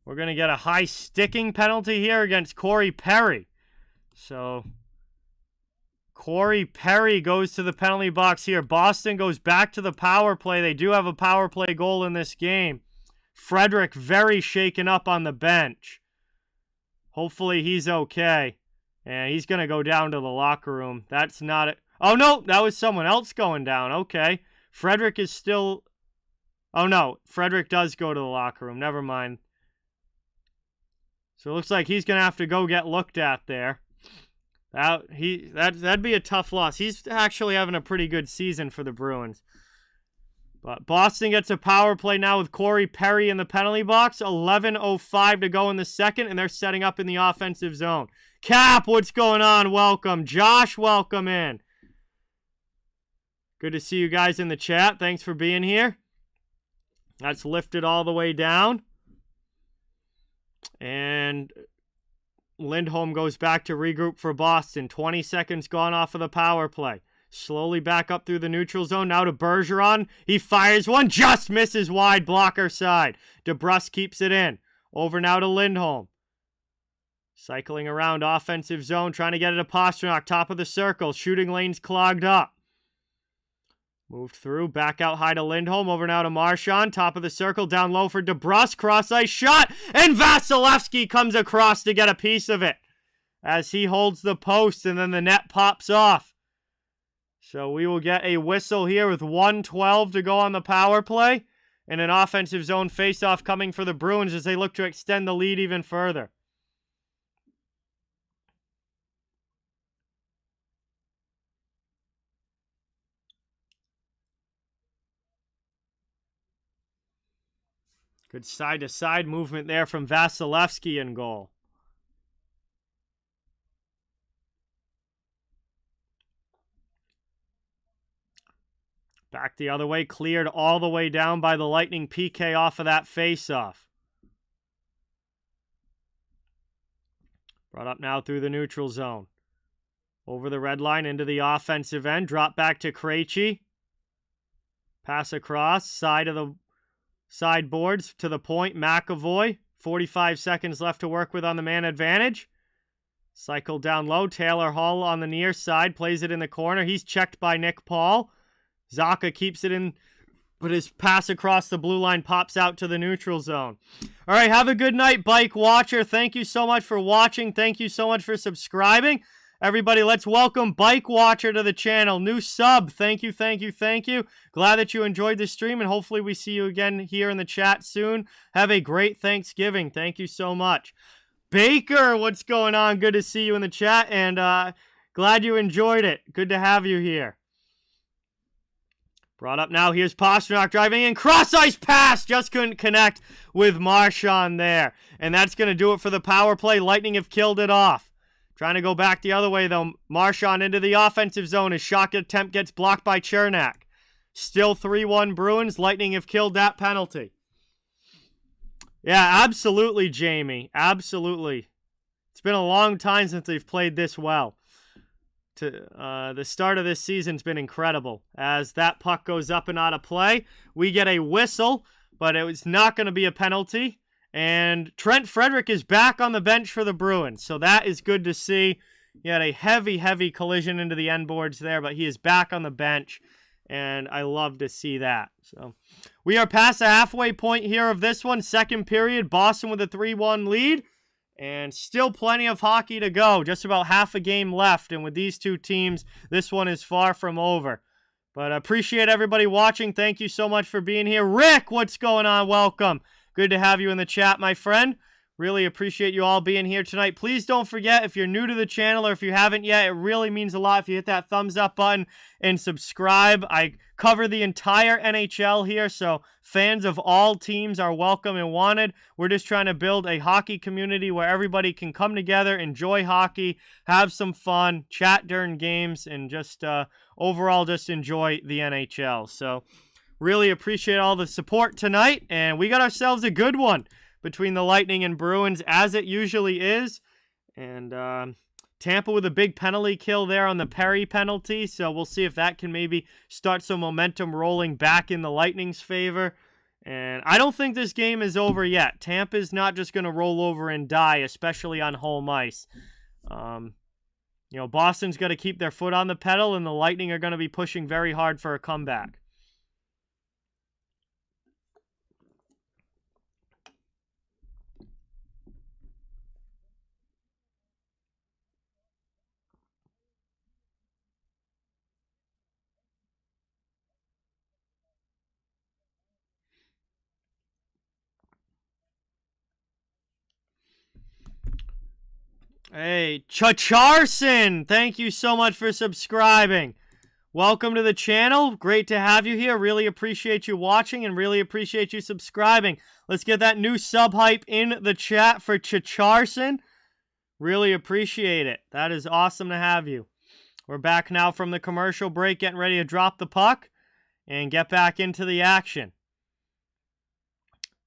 we're going to get a high sticking penalty here against Corey Perry. So Corey Perry goes to the penalty box here. Boston goes back to the power play. They do have a power play goal in this game. Frederic very shaken up on the bench. Hopefully he's okay. And he's going to go down to the locker room. That's not it. Oh, no, that was someone else going down. Okay. Frederic is still... Oh, no, Frederic does go to the locker room. Never mind. So it looks like he's going to have to go get looked at there. That'd be a tough loss. He's actually having a pretty good season for the Bruins. But Boston gets a power play now with Corey Perry in the penalty box. 11:05 to go in the second, and they're setting up in the offensive zone. Cap, what's going on? Welcome. Josh, welcome in. Good to see you guys in the chat. Thanks for being here. That's lifted all the way down. And Lindholm goes back to regroup for Boston. 20 seconds gone off of the power play. Slowly back up through the neutral zone. Now to Bergeron. He fires one. Just misses wide, blocker side. DeBrusk keeps it in. Over now to Lindholm. Cycling around offensive zone. Trying to get it to Pastrnak. Top of the circle. Shooting lanes clogged up. Moved through. Back out high to Lindholm. Over now to Marchand. Top of the circle. Down low for DeBrusk. Cross-ice shot. And Vasilevsky comes across to get a piece of it. As he holds the post and then the net pops off. So we will get a whistle here with 1:12 to go on the power play. And an offensive zone faceoff coming for the Bruins as they look to extend the lead even further. Good side-to-side movement there from Vasilevsky in goal. Back the other way, cleared all the way down by the Lightning. PK off of that face-off. Brought up now through the neutral zone. Over the red line into the offensive end. Drop back to Krejci. Pass across, side of the sideboards to the point. McAvoy. 45 seconds left to work with on the man advantage. Cycle down low. Taylor Hall on the near side. Plays it in the corner. He's checked by Nick Paul. Zacha keeps it in, but his pass across the blue line pops out to the neutral zone. All right, have a good night, Bike Watcher. Thank you so much for watching. Thank you so much for subscribing. Everybody, let's welcome Bike Watcher to the channel. New sub. Thank you, thank you, thank you. Glad that you enjoyed the stream, and hopefully we see you again here in the chat soon. Have a great Thanksgiving. Thank you so much. Baker, what's going on? Good to see you in the chat, and glad you enjoyed it. Good to have you here. Brought up now, here's Pastrnak driving in. Cross-ice pass! Just couldn't connect with Marchand there. And that's going to do it for the power play. Lightning have killed it off. Trying to go back the other way, though. Marchand into the offensive zone. His shot attempt gets blocked by Cernak. Still 3-1 Bruins. Lightning have killed that penalty. Yeah, absolutely, Jamie. Absolutely. It's been a long time since they've played this well. The start of this season's been incredible. As that puck goes up and out of play, we get a whistle, but it was not going to be a penalty. And Trent Frederick is back on the bench for the Bruins, so that is good to see. He had a heavy collision into the end boards there, but he is back on the bench, and I love to see that. So we are past the halfway point here of this one. Second period, Boston with a 3-1 lead, and still plenty of hockey to go. Just about half a game left, and with these two teams, this one is far from over. But I appreciate everybody watching. Thank you so much for being here. Rick, what's going on? Welcome. Good to have you in the chat, my friend. Really appreciate you all being here tonight. Please don't forget, if you're new to the channel or if you haven't yet, it really means a lot if you hit that thumbs up button and subscribe. I cover the entire NHL here, so fans of all teams are welcome and wanted. We're just trying to build a hockey community where everybody can come together, enjoy hockey, have some fun, chat during games, and just overall just enjoy the NHL. So really appreciate all the support tonight, and we got ourselves a good one between the Lightning and Bruins, as it usually is. And Tampa with a big penalty kill there on the Perry penalty, so we'll see if that can maybe start some momentum rolling back in the Lightning's favor. And I don't think this game is over yet. Tampa's not just going to roll over and die, especially on home ice. Boston's got to keep their foot on the pedal, and the Lightning are going to be pushing very hard for a comeback. Hey, Chacharson, thank you so much for subscribing. Welcome to the channel. Great to have you here. Really appreciate you watching and really appreciate you subscribing. Let's get that new sub hype in the chat for Chacharson. Really appreciate it. That is awesome to have you. We're back now from the commercial break, getting ready to drop the puck and get back into the action.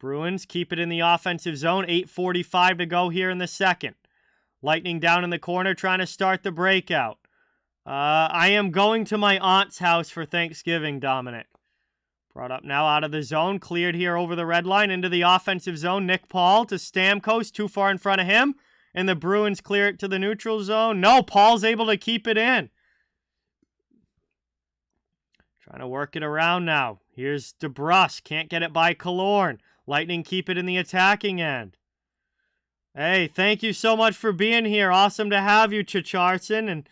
Bruins keep it in the offensive zone. 8:45 to go here in the second. Lightning down in the corner trying to start the breakout. I am going to my aunt's house for Thanksgiving, Dominic. Brought up now out of the zone. Cleared here over the red line into the offensive zone. Nick Paul to Stamkos, too far in front of him. And the Bruins clear it to the neutral zone. No, Paul's able to keep it in. Trying to work it around now. Here's DeBrusque. Can't get it by Killorn. Lightning keep it in the attacking end. Hey, thank you so much for being here. Awesome to have you, Chacharson. And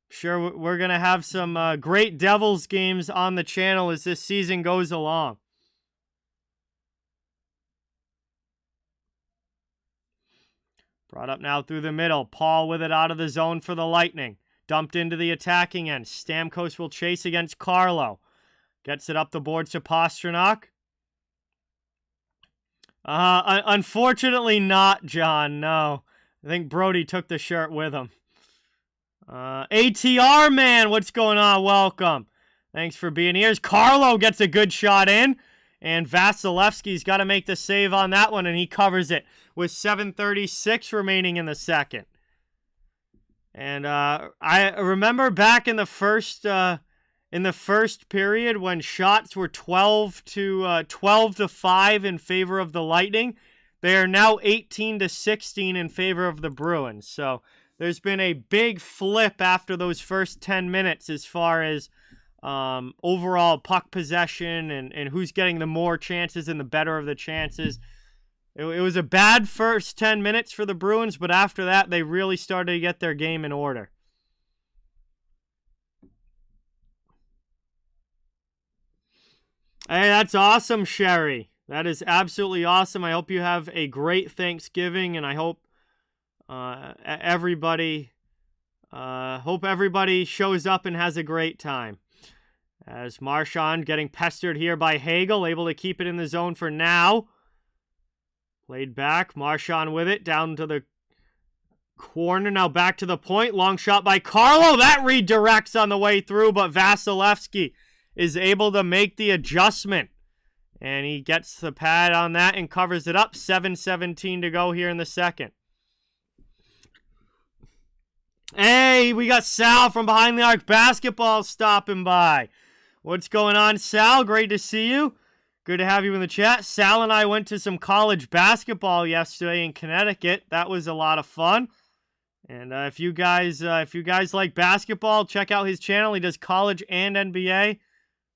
sure, we're going to have some great Devils games on the channel as this season goes along. Brought up now through the middle. Paul with it out of the zone for the Lightning. Dumped into the attacking end. Stamkos will chase against Carlo. Gets it up the board to Pastrnak. Unfortunately not, John. No. I think Brody took the shirt with him. ATR, man, what's going on? Welcome. Thanks for being here. Carlo gets a good shot in, and Vasilevsky's got to make the save on that one, and he covers it with 7:36 remaining in the second. And I remember back in the first period when shots were 12 to 5 in favor of the Lightning. They are now 18 to 16 in favor of the Bruins. So there's been a big flip after those first 10 minutes as far as overall puck possession and who's getting the more chances and the better of the chances. It was a bad first 10 minutes for the Bruins, but after that, they really started to get their game in order. Hey, that's awesome, Sherry. That is absolutely awesome. I hope you have a great Thanksgiving, and I hope everybody shows up and has a great time. As Marchand getting pestered here by Hagel, able to keep it in the zone for now. Played back, Marchand with it, down to the corner, now back to the point. Long shot by Carlo, that redirects on the way through, but Vasilevsky is able to make the adjustment. And he gets the pad on that and covers it up. 7:17 to go here in the second. Hey, we got Sal from Behind the Arc Basketball stopping by. What's going on, Sal? Great to see you. Good to have you in the chat. Sal and I went to some college basketball yesterday in Connecticut. That was a lot of fun. And if you guys like basketball, check out his channel. He does college and NBA.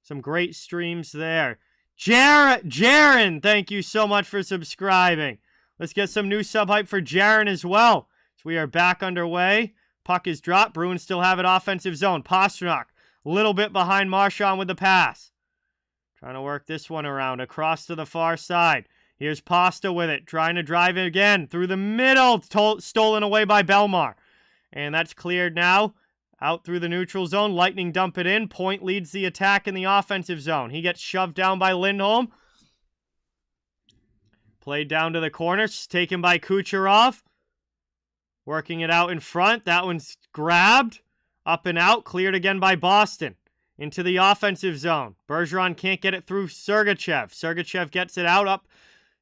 Some great streams there. Jaron, thank you so much for subscribing. Let's get some new sub hype for Jaron as well. So we are back underway. Puck is dropped. Bruins still have it offensive zone. Pastrnak, a little bit behind Marchand with the pass. Trying to work this one around across to the far side. Here's Pasta with it. Trying to drive it again through the middle. Stolen away by Belmar. And that's cleared now. Out through the neutral zone. Lightning dump it in. Point leads the attack in the offensive zone. He gets shoved down by Lindholm. Played down to the corner. Taken by Kucherov. Working it out in front. That one's grabbed. Up and out. Cleared again by Boston. Into the offensive zone. Bergeron can't get it through Sergachev. Sergachev gets it out up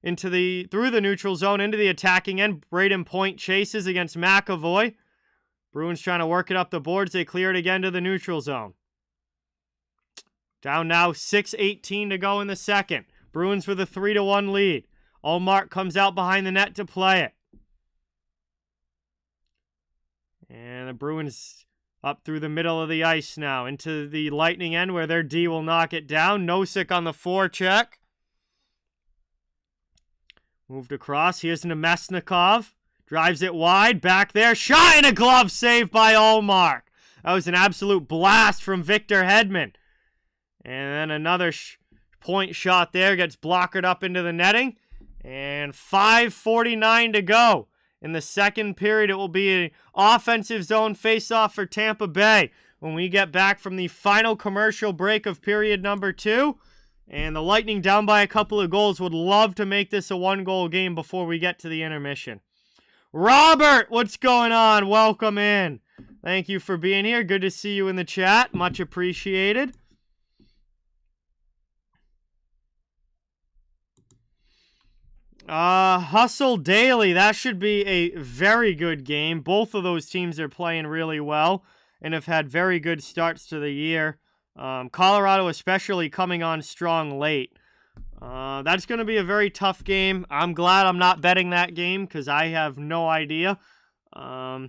through the neutral zone into the attacking end. Braden Point chases against McAvoy. Bruins trying to work it up the boards. They clear it again to the neutral zone. Down now, 6:18 to go in the second. Bruins with a 3-1 lead. Ullmark comes out behind the net to play it. And the Bruins up through the middle of the ice now. Into the Lightning end where their D will knock it down. Nosek on the forecheck. Moved across. Here's Nemesnikov. Drives it wide. Back there. Shot and a glove save by Ullmark. That was an absolute blast from Victor Hedman. And then another point shot there. Gets blockered up into the netting. And 5:49 to go. In the second period, it will be an offensive zone face-off for Tampa Bay when we get back from the final commercial break of period number 2. And the Lightning, down by a couple of goals, would love to make this a one-goal game before we get to the intermission. Robert, what's going on? Welcome in. Thank you for being here. Good to see you in the chat. Much appreciated. Hustle Daily. That should be a very good game. Both of those teams are playing really well and have had very good starts to the year. Colorado especially coming on strong late. That's going to be a very tough game. I'm glad I'm not betting that game because I have no idea. I'll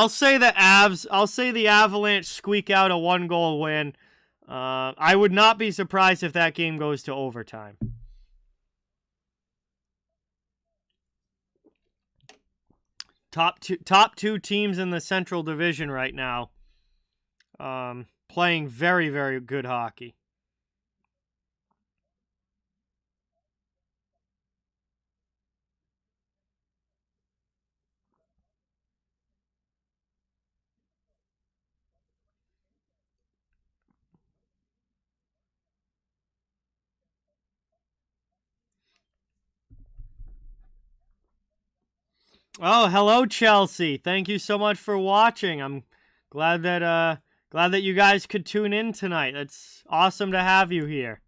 say the Avalanche squeak out a 1-goal win. I would not be surprised if that game goes to overtime. Top two teams in the Central Division right now. Playing very, very good hockey. Oh, hello, Chelsea. Thank you so much for watching. I'm glad that you guys could tune in tonight. It's awesome to have you here.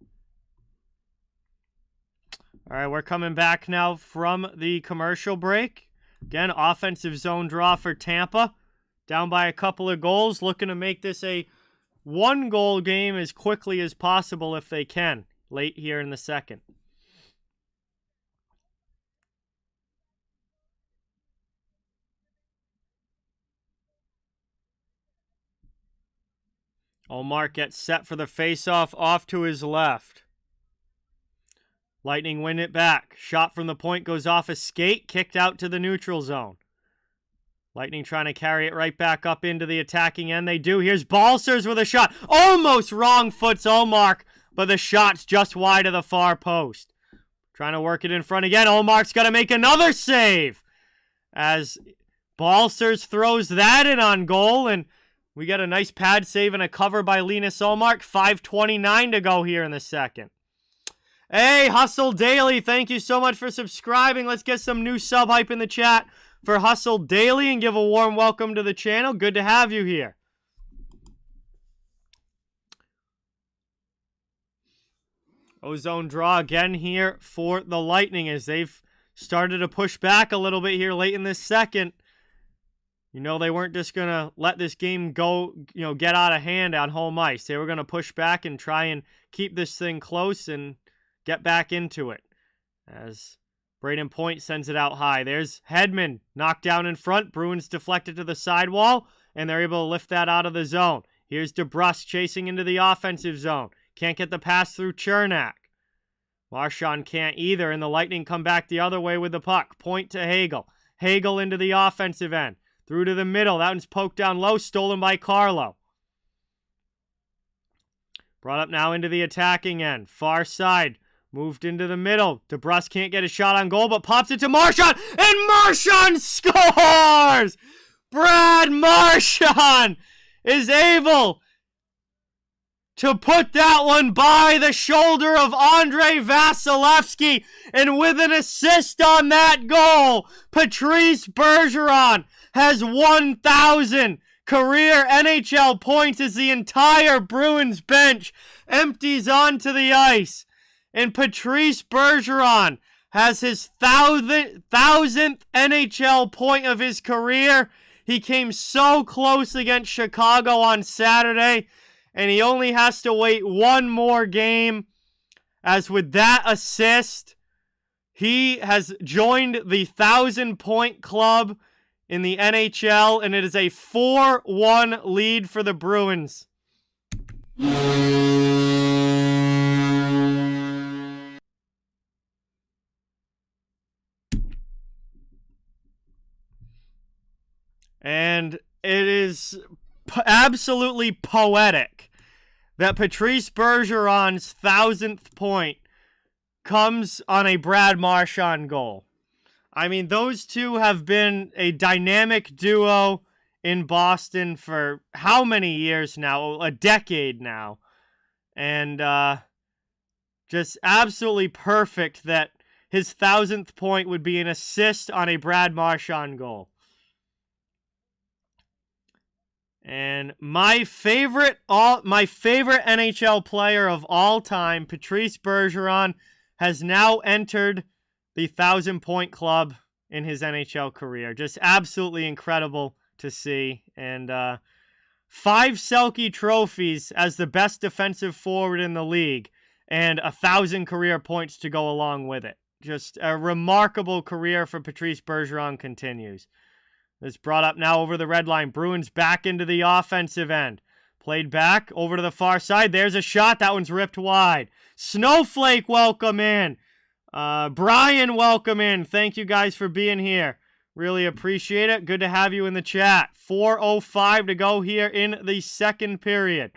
All right, we're coming back now from the commercial break. Again, offensive zone draw for Tampa. Down by a couple of goals, looking to make this a 1-goal game as quickly as possible if they can, late here in the second. Ullmark gets set for the face-off off to his left. Lightning win it back. Shot from the point goes off a skate, kicked out to the neutral zone. Lightning trying to carry it right back up into the attacking end. They do. Here's Balcers with a shot. Almost wrong foots Ullmark, but the shot's just wide of the far post. Trying to work it in front again. Ullmark's got to make another save as Balcers throws that in on goal, and we got a nice pad save and a cover by Linus Ullmark. 5:29 to go here in the second. Hey, Hustle Daily, thank you so much for subscribing. Let's get some new sub hype in the chat for Hustle Daily and give a warm welcome to the channel. Good to have you here. Ozone draw again here for the Lightning as they've started to push back a little bit here late in this second. You know, they weren't just going to let this game go, get out of hand on home ice. They were going to push back and try and keep this thing close and get back into it. As Braden Point sends it out high. There's Hedman knocked down in front. Bruins deflected to the sidewall, and they're able to lift that out of the zone. Here's DeBrusk chasing into the offensive zone. Can't get the pass through Chernak. Marchand can't either, and the Lightning come back the other way with the puck. Point to Hagel. Hagel into the offensive end. Through to the middle. That one's poked down low. Stolen by Carlo. Brought up now into the attacking end. Far side. Moved into the middle. DeBrusk can't get a shot on goal, but pops it to Marchand. And Marchand scores! Brad Marchand is able to put that one by the shoulder of Andrei Vasilevsky. And with an assist on that goal, Patrice Bergeron has 1,000 career NHL points as the entire Bruins bench empties onto the ice. And Patrice Bergeron has his thousandth NHL point of his career. He came so close against Chicago on Saturday, and he only has to wait one more game. As with that assist, he has joined the 1,000-point club in the NHL, and it is a 4-1 lead for the Bruins. And it is absolutely poetic that Patrice Bergeron's 1,000th point comes on a Brad Marchand goal. I mean, those two have been a dynamic duo in Boston for how many years now? A decade now. And just absolutely perfect that his 1,000th point would be an assist on a Brad Marchand goal. And my favorite NHL player of all time, Patrice Bergeron, has now entered the 1,000-point club in his NHL career. Just absolutely incredible to see. And 5 Selke trophies as the best defensive forward in the league, and 1,000 career points to go along with it. Just a remarkable career for Patrice Bergeron continues. It's brought up now over the red line. Bruins back into the offensive end. Played back over to the far side. There's a shot. That one's ripped wide. Snowflake, welcome in. Brian, welcome in. Thank you guys for being here. Really appreciate it. Good to have you in the chat. 4:05 to go here in the second period.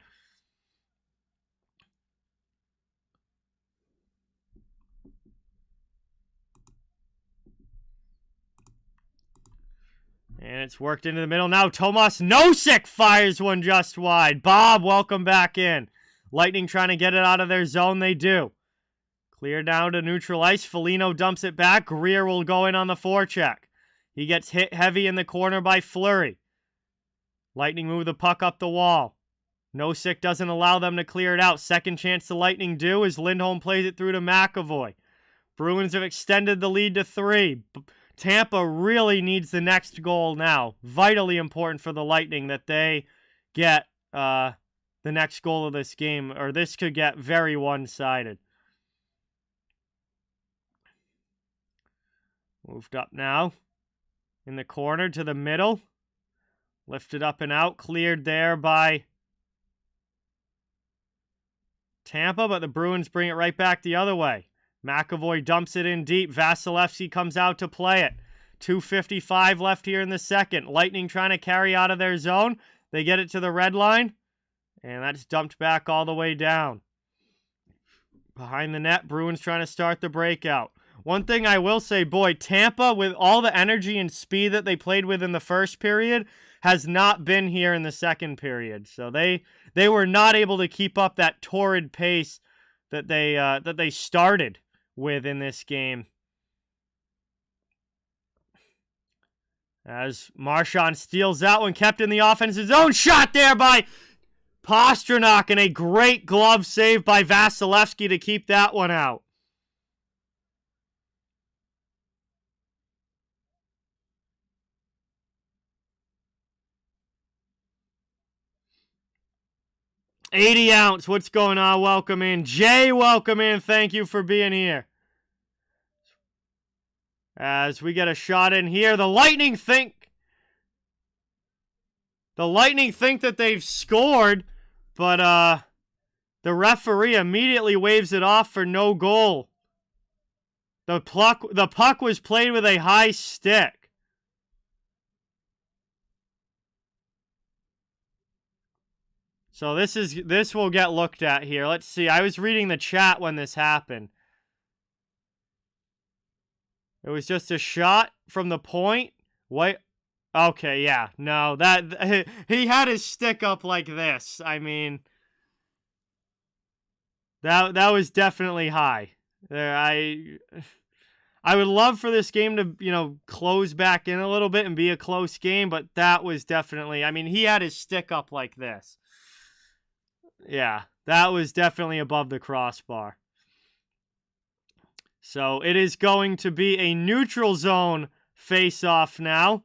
And it's worked into the middle. Now Tomas Nosek fires one just wide. Bob, welcome back in. Lightning trying to get it out of their zone. They do. Clear down to neutral ice. Foligno dumps it back. Greer will go in on the forecheck. He gets hit heavy in the corner by Fleury. Lightning move the puck up the wall. Nosek doesn't allow them to clear it out. Second chance the Lightning do as Lindholm plays it through to McAvoy. Bruins have extended the lead to 3. Tampa really needs the next goal now. Vitally important for the Lightning that they get the next goal of this game, or this could get very one-sided. Moved up now. In the corner to the middle. Lifted up and out. Cleared there by Tampa, but the Bruins bring it right back the other way. McAvoy dumps it in deep. Vasilevsky comes out to play it. 2:55 left here in the second. Lightning trying to carry out of their zone. They get it to the red line. And that's dumped back all the way down. Behind the net, Bruins trying to start the breakout. One thing I will say, boy, Tampa, with all the energy and speed that they played with in the first period, has not been here in the second period. So they were not able to keep up that torrid pace that they started with in this game. As Marchand steals that one, kept in the offensive zone. Shot there by Pastrnak, and a great glove save by Vasilevsky to keep that one out. 80 ounce, what's going on? Welcome in. Jay, welcome in. Thank you for being here. As we get a shot in here, the Lightning think that they've scored, but the referee immediately waves it off for no goal. The puck was played with a high stick. So this will get looked at here. Let's see. I was reading the chat when this happened. It was just a shot from the point. Wait. Okay, yeah. No, that he had his stick up like this. I mean, that was definitely high. I would love for this game to, close back in a little bit and be a close game, but that was definitely, I mean, he had his stick up like this. Yeah, that was definitely above the crossbar. So it is going to be a neutral zone face-off now,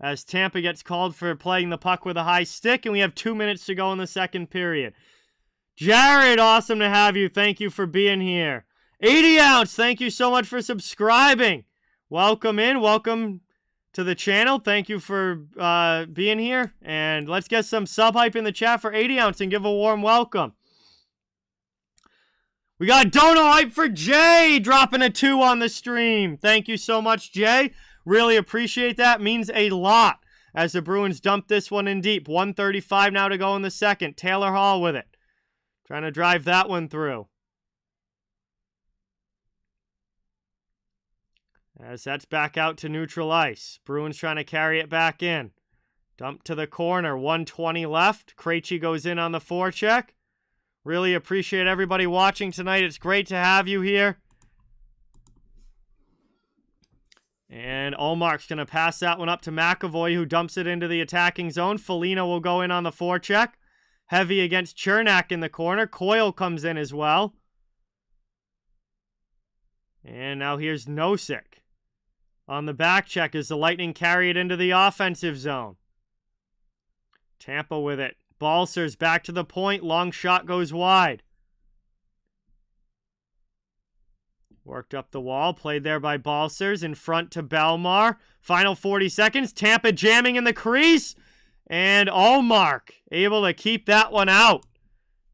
as Tampa gets called for playing the puck with a high stick, and we have 2 minutes to go in the second period. Jared, awesome to have you. Thank you for being here. 80 ounce, thank you so much for subscribing. Welcome in. Welcome to the channel. Thank you for being here. And let's get some sub hype in the chat for 80 ounce and give a warm welcome. We got Dono hype for Jay dropping a 2 on the stream. Thank you so much, Jay. Really appreciate that. Means a lot as the Bruins dump this one in deep. 1:35 now to go in the second. Taylor Hall with it. Trying to drive that one through. As that's back out to neutral ice. Bruins trying to carry it back in. Dump to the corner. 1:20 left. Krejci goes in on the forecheck. Really appreciate everybody watching tonight. It's great to have you here. And Olmark's going to pass that one up to McAvoy, who dumps it into the attacking zone. Foligno will go in on the forecheck. Heavy against Chernak in the corner. Coyle comes in as well. And now here's Nosek. On the back check as the Lightning carry it into the offensive zone. Tampa with it. Balcers back to the point. Long shot goes wide. Worked up the wall. Played there by Balcers. In front to Belmar. Final 40 seconds. Tampa jamming in the crease. And Ullmark able to keep that one out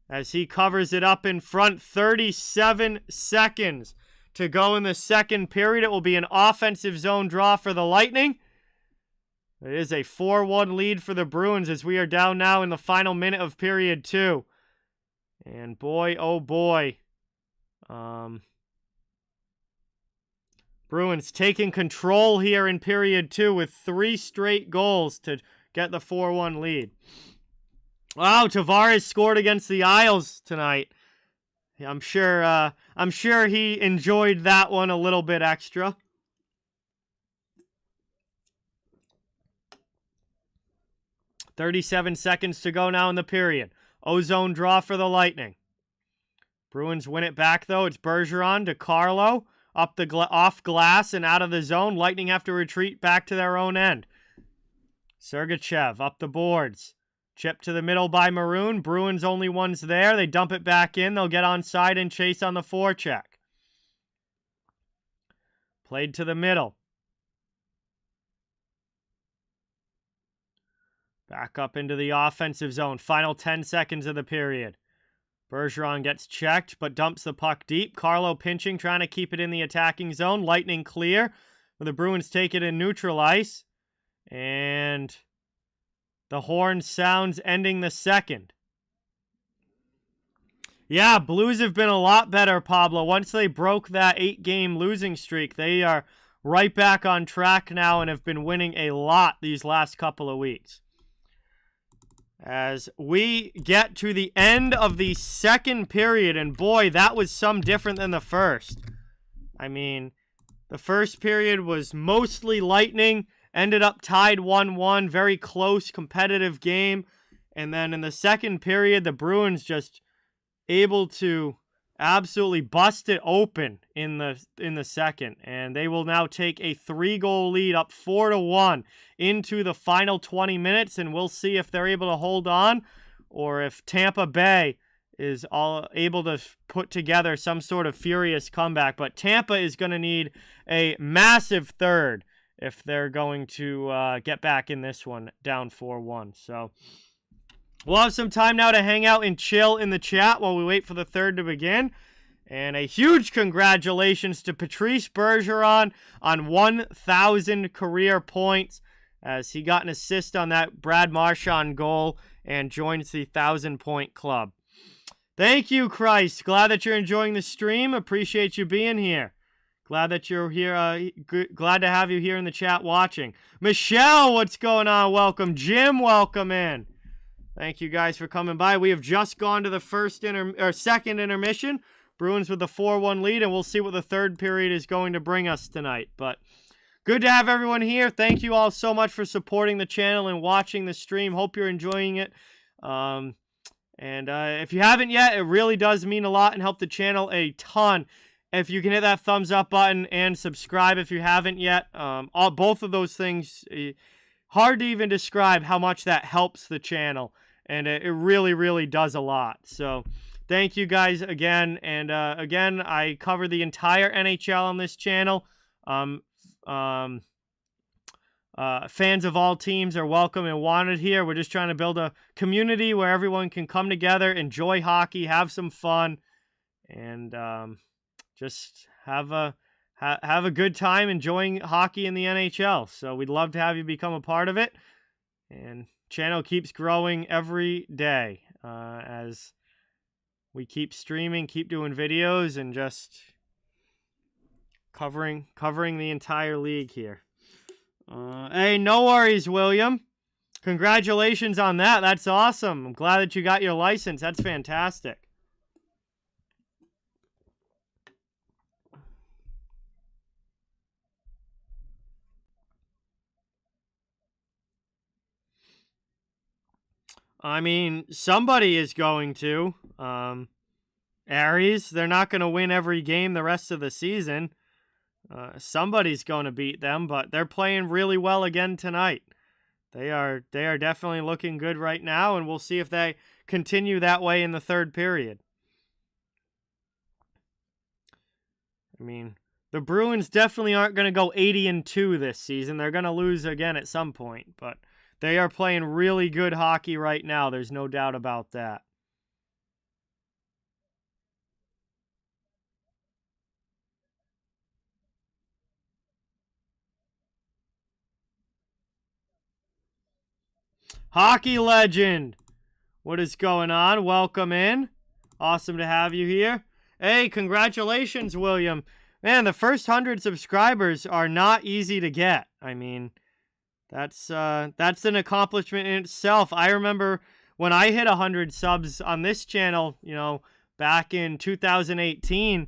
as he covers it up in front. 37 seconds to go in the second period. It will be an offensive zone draw for the Lightning. It is a 4-1 lead for the Bruins as we are down now in the final minute of period 2. And boy, oh boy. Bruins taking control here in period 2 with 3 straight goals to get the 4-1 lead. Wow, Tavares scored against the Isles tonight. I'm sure he enjoyed that one a little bit extra. .37 seconds to go now in the period. Ozone draw for the Lightning. Bruins win it back, though. It's Bergeron to Carlo. Up the off glass and out of the zone. Lightning have to retreat back to their own end. Sergachev up the boards. Chip to the middle by Maroon. Bruins only ones there. They dump it back in. They'll get onside and chase on the forecheck. Played to the middle. Back up into the offensive zone. Final 10 seconds of the period. Bergeron gets checked, but dumps the puck deep. Carlo pinching, trying to keep it in the attacking zone. Lightning clear. The Bruins take it in neutral ice. And the horn sounds ending the second. Yeah, Blues have been a lot better, Pablo. Once they broke that 8-game losing streak, they are right back on track now and have been winning a lot these last couple of weeks. As we get to the end of the second period, and boy, that was some different than the first. I mean, the first period was mostly Lightning, ended up tied 1-1, very close, competitive game. And then in the second period, the Bruins just able to absolutely bust it open in the second. And they will now take a 3-goal lead up 4-1 into the final 20 minutes. And we'll see if they're able to hold on or if Tampa Bay is all able to put together some sort of furious comeback. But Tampa is going to need a massive third if they're going to get back in this one down 4-1. So we'll have some time now to hang out and chill in the chat while we wait for the third to begin. And a huge congratulations to Patrice Bergeron on 1,000 career points as he got an assist on that Brad Marchand goal and joins the 1,000-point club. Thank you, Christ. Glad that you're enjoying the stream. Appreciate you being here. Glad that you're here. Glad to have you here in the chat watching. Michelle, what's going on? Welcome. Jim, welcome in. Thank you guys for coming by. We have just gone to the second intermission. Bruins with the 4-1 lead, and we'll see what the third period is going to bring us tonight. But good to have everyone here. Thank you all so much for supporting the channel and watching the stream. Hope you're enjoying it. If you haven't yet, it really does mean a lot and help the channel a ton. If you can hit that thumbs up button and subscribe if you haven't yet. Both of those things, hard to even describe how much that helps the channel. And it really, really does a lot. So thank you guys again. And again, I cover the entire NHL on this channel. Fans of all teams are welcome and wanted here. We're just trying to build a community where everyone can come together, enjoy hockey, have some fun, and just have a good time enjoying hockey in the NHL. So we'd love to have you become a part of it. And channel keeps growing every day as we keep streaming, keep doing videos, and just covering the entire league here. Hey, no worries, William. Congratulations on that. That's awesome. I'm glad that you got your license. That's fantastic. I mean, somebody is going to. Aries, they're not going to win every game the rest of the season. Somebody's going to beat them, but they're playing really well again tonight. They are definitely looking good right now, and we'll see if they continue that way in the third period. I mean, the Bruins definitely aren't going to go 80-2 this season. They're going to lose again at some point, but they are playing really good hockey right now. There's no doubt about that. Hockey legend, what is going on? Welcome in. Awesome to have you here. Hey, congratulations, William. Man, the first 100 subscribers are not easy to get. I mean, that's an accomplishment in itself. I remember when I hit 100 subs on this channel, back in 2018,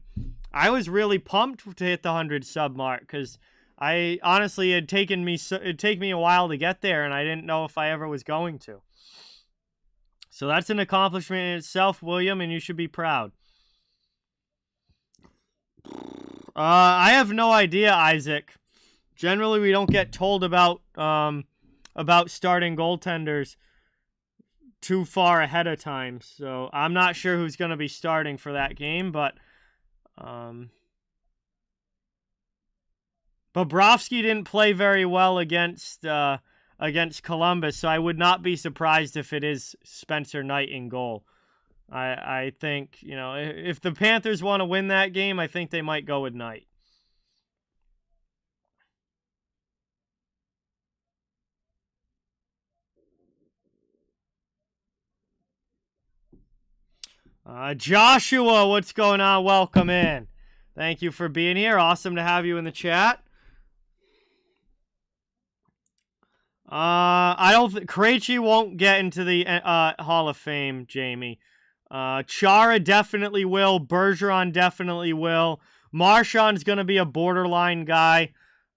I was really pumped to hit the 100 sub mark because I honestly it'd take me a while to get there, and I didn't know if I ever was going to. So that's an accomplishment in itself, William, and you should be proud. I have no idea, Isaac. Generally, we don't get told about starting goaltenders too far ahead of time, so I'm not sure who's going to be starting for that game, but Bobrovsky didn't play very well against Columbus, so I would not be surprised if it is Spencer Knight in goal. I think, if the Panthers want to win that game, I think they might go with Knight. Joshua, what's going on? Welcome in. Thank you for being here. Awesome to have you in the chat. I don't think Krejci won't get into the Hall of Fame, Jamie. Chara definitely will. Bergeron definitely will. Marchand's going to be a borderline guy.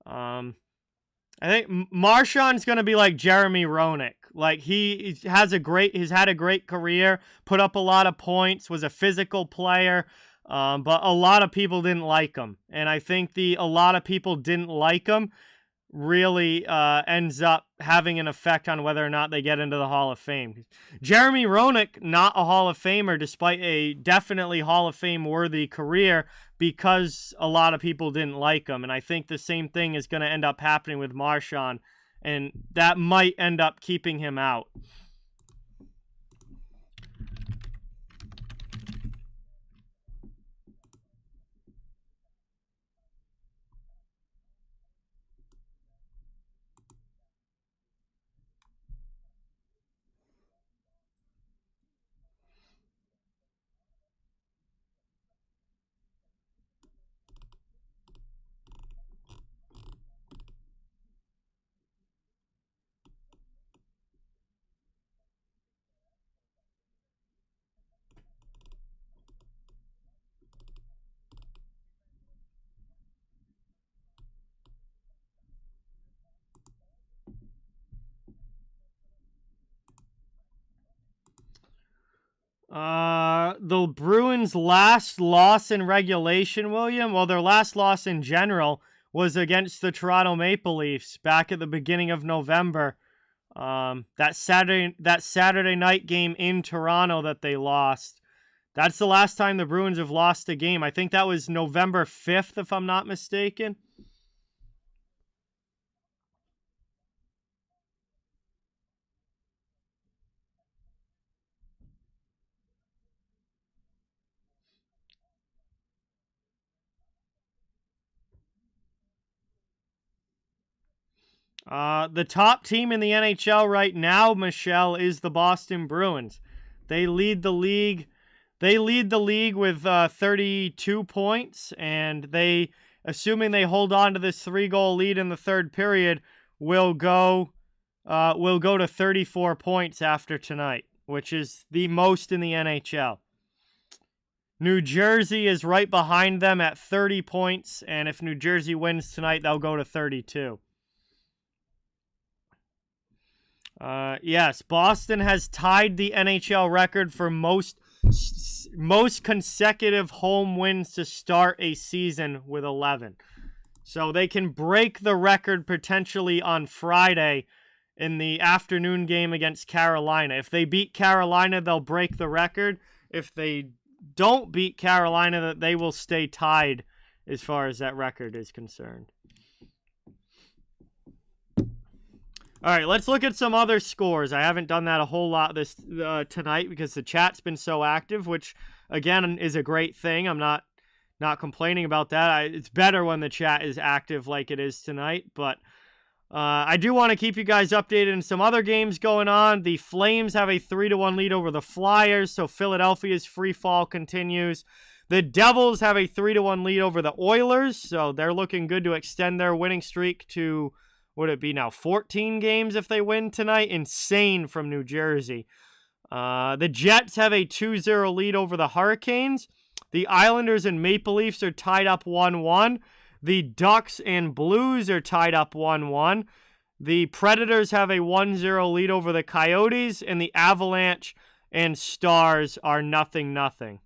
I think Marchand's going to be like Jeremy Roenick. Like, he's had a great career, put up a lot of points, was a physical player, but a lot of people didn't like him. And I think a lot of people didn't like him really ends up having an effect on whether or not they get into the Hall of Fame. Jeremy Roenick, not a Hall of Famer, despite a definitely Hall of Fame worthy career, because a lot of people didn't like him. And I think the same thing is going to end up happening with Marchand, and that might end up keeping him out. The Bruins' last loss in regulation, William, well, their last loss in general was against the Toronto Maple Leafs back at the beginning of November. That Saturday night game in Toronto that they lost. That's the last time the Bruins have lost a game. I think that was November 5th, if I'm not mistaken. The top team in the NHL right now, Michelle, is the Boston Bruins. They lead the league. They lead the league with 32 points, and they, assuming they hold on to this 3-goal lead in the third period, will go to 34 points after tonight, which is the most in the NHL. New Jersey is right behind them at 30 points, and if New Jersey wins tonight, they'll go to 32. Yes, Boston has tied the NHL record for most consecutive home wins to start a season with 11. So they can break the record potentially on Friday in the afternoon game against Carolina. If they beat Carolina, they'll break the record. If they don't beat Carolina, they will stay tied as far as that record is concerned. All right, let's look at some other scores. I haven't done that a whole lot this tonight because the chat's been so active, which, again, is a great thing. I'm not complaining about that. It's better when the chat is active like it is tonight, but I do want to keep you guys updated in some other games going on. The Flames have a 3-1 lead over the Flyers, so Philadelphia's free fall continues. The Devils have a 3-1 lead over the Oilers, so they're looking good to extend their winning streak to, would it be now 14 games if they win tonight? Insane from New Jersey. The Jets have a 2-0 lead over the Hurricanes. The Islanders and Maple Leafs are tied up 1-1. The Ducks and Blues are tied up 1-1. The Predators have a 1-0 lead over the Coyotes, and the Avalanche and Stars are 0-0.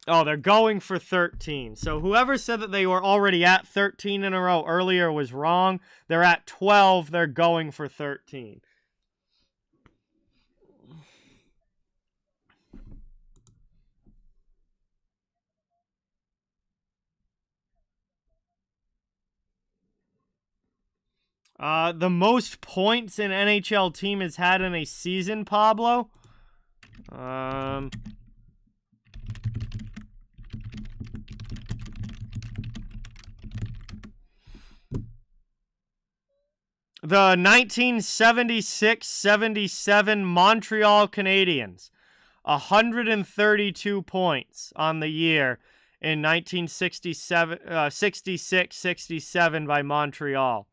Oh, they're going for 13. So whoever said that they were already at 13 in a row earlier was wrong. They're at 12. They're going for 13. The most points an NHL team has had in a season, Pablo. The 1976-77 Montreal Canadiens, 132 points on the year in 1966-67 by Montreal.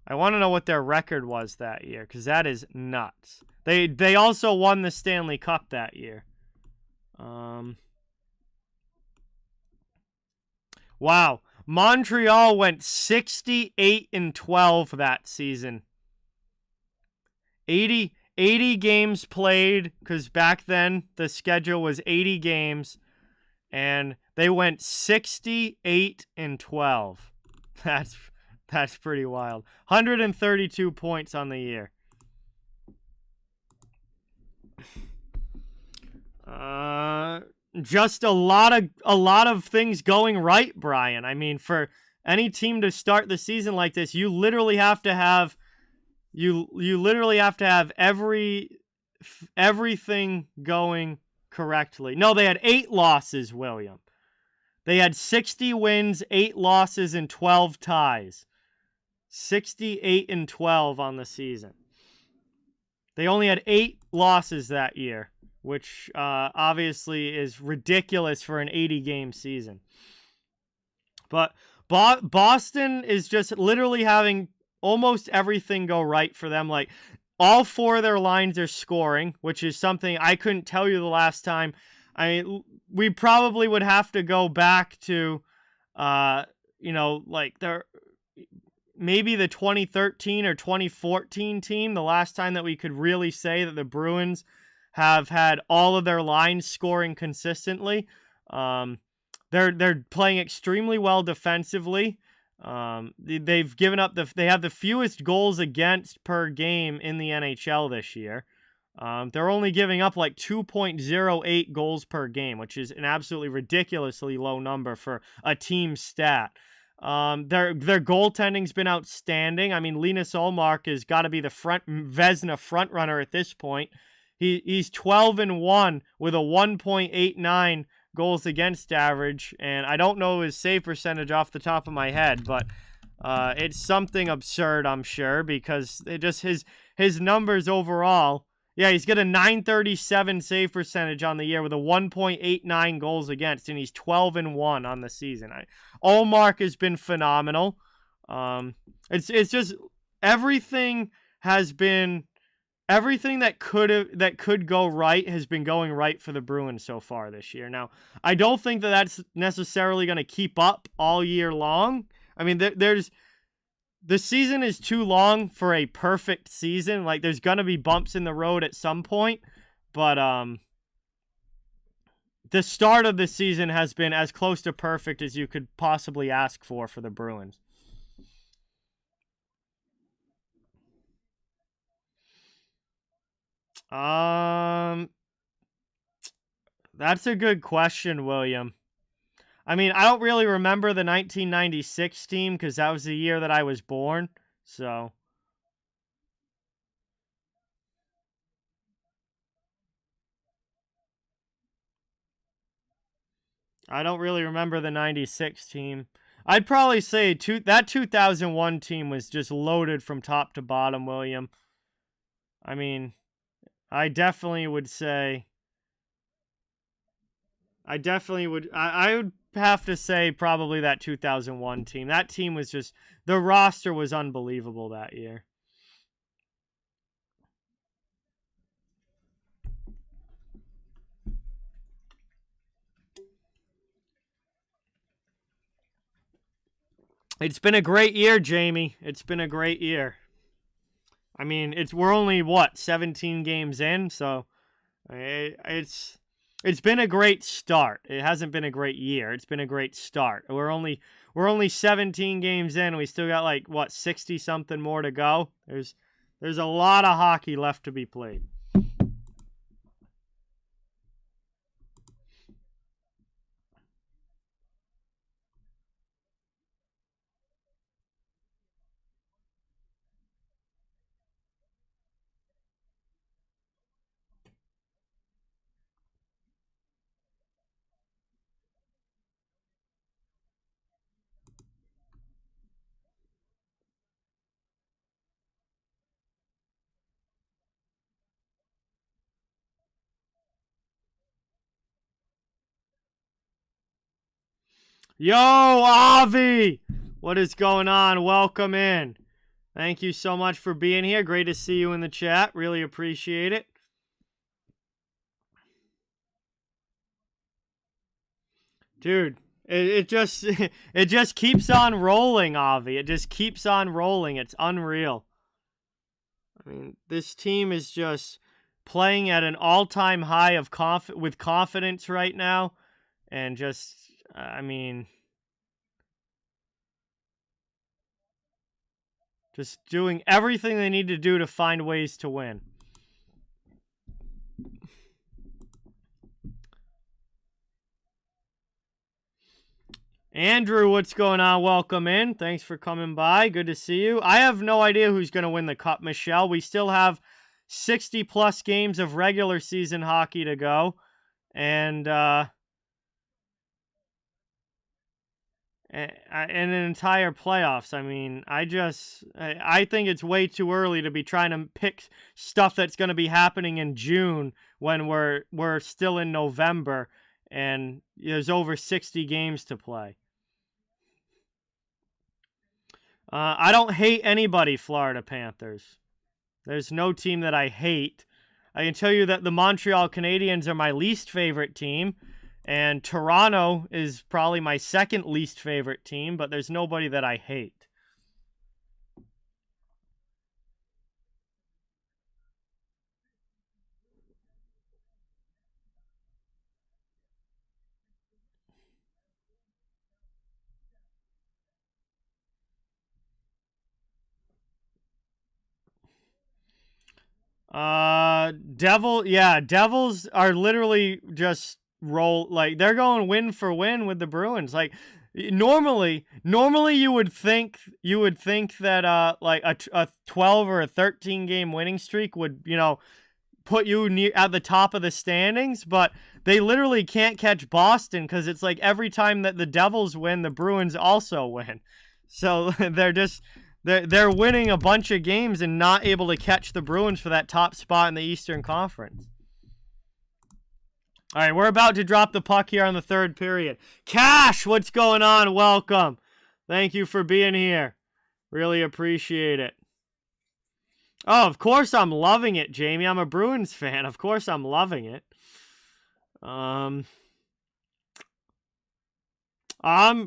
I want to know what their record was that year, because that is nuts. They also won the Stanley Cup that year. Wow. Montreal went 68-12 that season. 80 games played, because back then the schedule was 80 games, and they went 68-12. That's that's pretty wild. 132 points on the year. Just a lot of things going right, Brian. I mean, for any team to start the season like this, you literally have to have everything going correctly. No, they had 8 losses, William. They had 60 wins, 8 losses, and 12 ties. 68-12 on the season. They only had 8 losses that year, which obviously is ridiculous for an 80-game season. But Boston is just literally having almost everything go right for them. Like, all 4 of their lines are scoring, which is something I couldn't tell you the last time. We probably would have to go back to, like maybe the 2013 or 2014 team, the last time that we could really say that the Bruins have had all of their lines scoring consistently. They're playing extremely well defensively. They've given up they have the fewest goals against per game in the NHL this year. They're only giving up like 2.08 goals per game, which is an absolutely ridiculously low number for a team stat. Their goaltending's been outstanding. I mean, Linus Ullmark has got to be the Vezina front runner at this point. He's 12-1 with a 1.89 goals against average, and I don't know his save percentage off the top of my head, but it's something absurd, I'm sure, because it just his numbers overall. Yeah, he's got a .937 save percentage on the year with a 1.89 goals against, and he's 12-1 on the season. Ullmark has been phenomenal. It's just everything that could go right has been going right for the Bruins so far this year. Now, I don't think that that's necessarily going to keep up all year long. I mean, the season is too long for a perfect season. Like, there's going to be bumps in the road at some point, but the start of the season has been as close to perfect as you could possibly ask for the Bruins. That's a good question, William. I mean, I don't really remember the 1996 team because that was the year that I was born, so. I don't really remember the 96 team. I'd probably say that 2001 team was just loaded from top to bottom, William. I mean, I definitely would say... I would have to say probably that 2001 team. That team was just... The roster was unbelievable that year. It's been a great year, Jamie. It's been a great year. I mean, we're only, 17 games in, so it's been a great start. It hasn't been a great year. It's been a great start. We're only 17 games in. We still got 60 something more to go. There's a lot of hockey left to be played. Yo, Avi! What is going on? Welcome in. Thank you so much for being here. Great to see you in the chat. Really appreciate it. Dude, it just keeps on rolling, Avi. It just keeps on rolling. It's unreal. I mean, this team is just playing at an all-time high of with confidence right now, and just, I mean, Just doing everything they need to do to find ways to win. Andrew, what's going on? Welcome in. Thanks for coming by. Good to see you. I have no idea who's going to win the Cup, Michelle. We still have 60-plus games of regular season hockey to go. And an entire playoffs. I mean, I think it's way too early to be trying to pick stuff that's going to be happening in June when we're still in November and there's over 60 games to play. I don't hate anybody, Florida Panthers. There's no team that I hate. I can tell you that the Montreal Canadiens are my least favorite team, and Toronto is probably my second least favorite team, but there's nobody that I hate. Devils are literally just they're going win for win with the Bruins. Like normally you would think that like a 12 or a 13 game winning streak would, put you at the top of the standings, but they literally can't catch Boston because it's like every time that the Devils win, the Bruins also win. So they're winning a bunch of games and not able to catch the Bruins for that top spot in the Eastern Conference. All right, we're about to drop the puck here on the third period. Cash, what's going on? Welcome. Thank you for being here. Really appreciate it. Oh, of course I'm loving it, Jamie. I'm a Bruins fan. Of course I'm loving it. I'm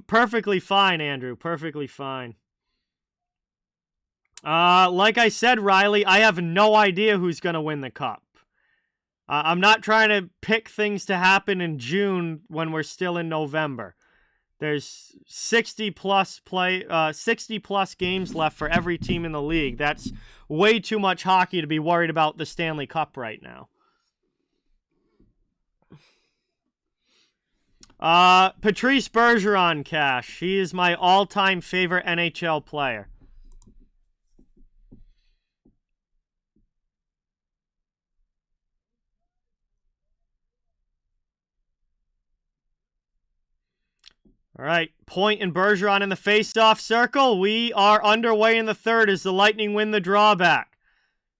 perfectly fine, Andrew. Perfectly fine. Like I said, Riley, I have no idea who's going to win the Cup. I'm not trying to pick things to happen in June when we're still in November. There's 60-plus games left for every team in the league. That's way too much hockey to be worried about the Stanley Cup right now. Patrice Bergeron, Cash. He is my all-time favorite NHL player. All right, Point and Bergeron in the face-off circle. We are underway in the third as the Lightning win the drawback.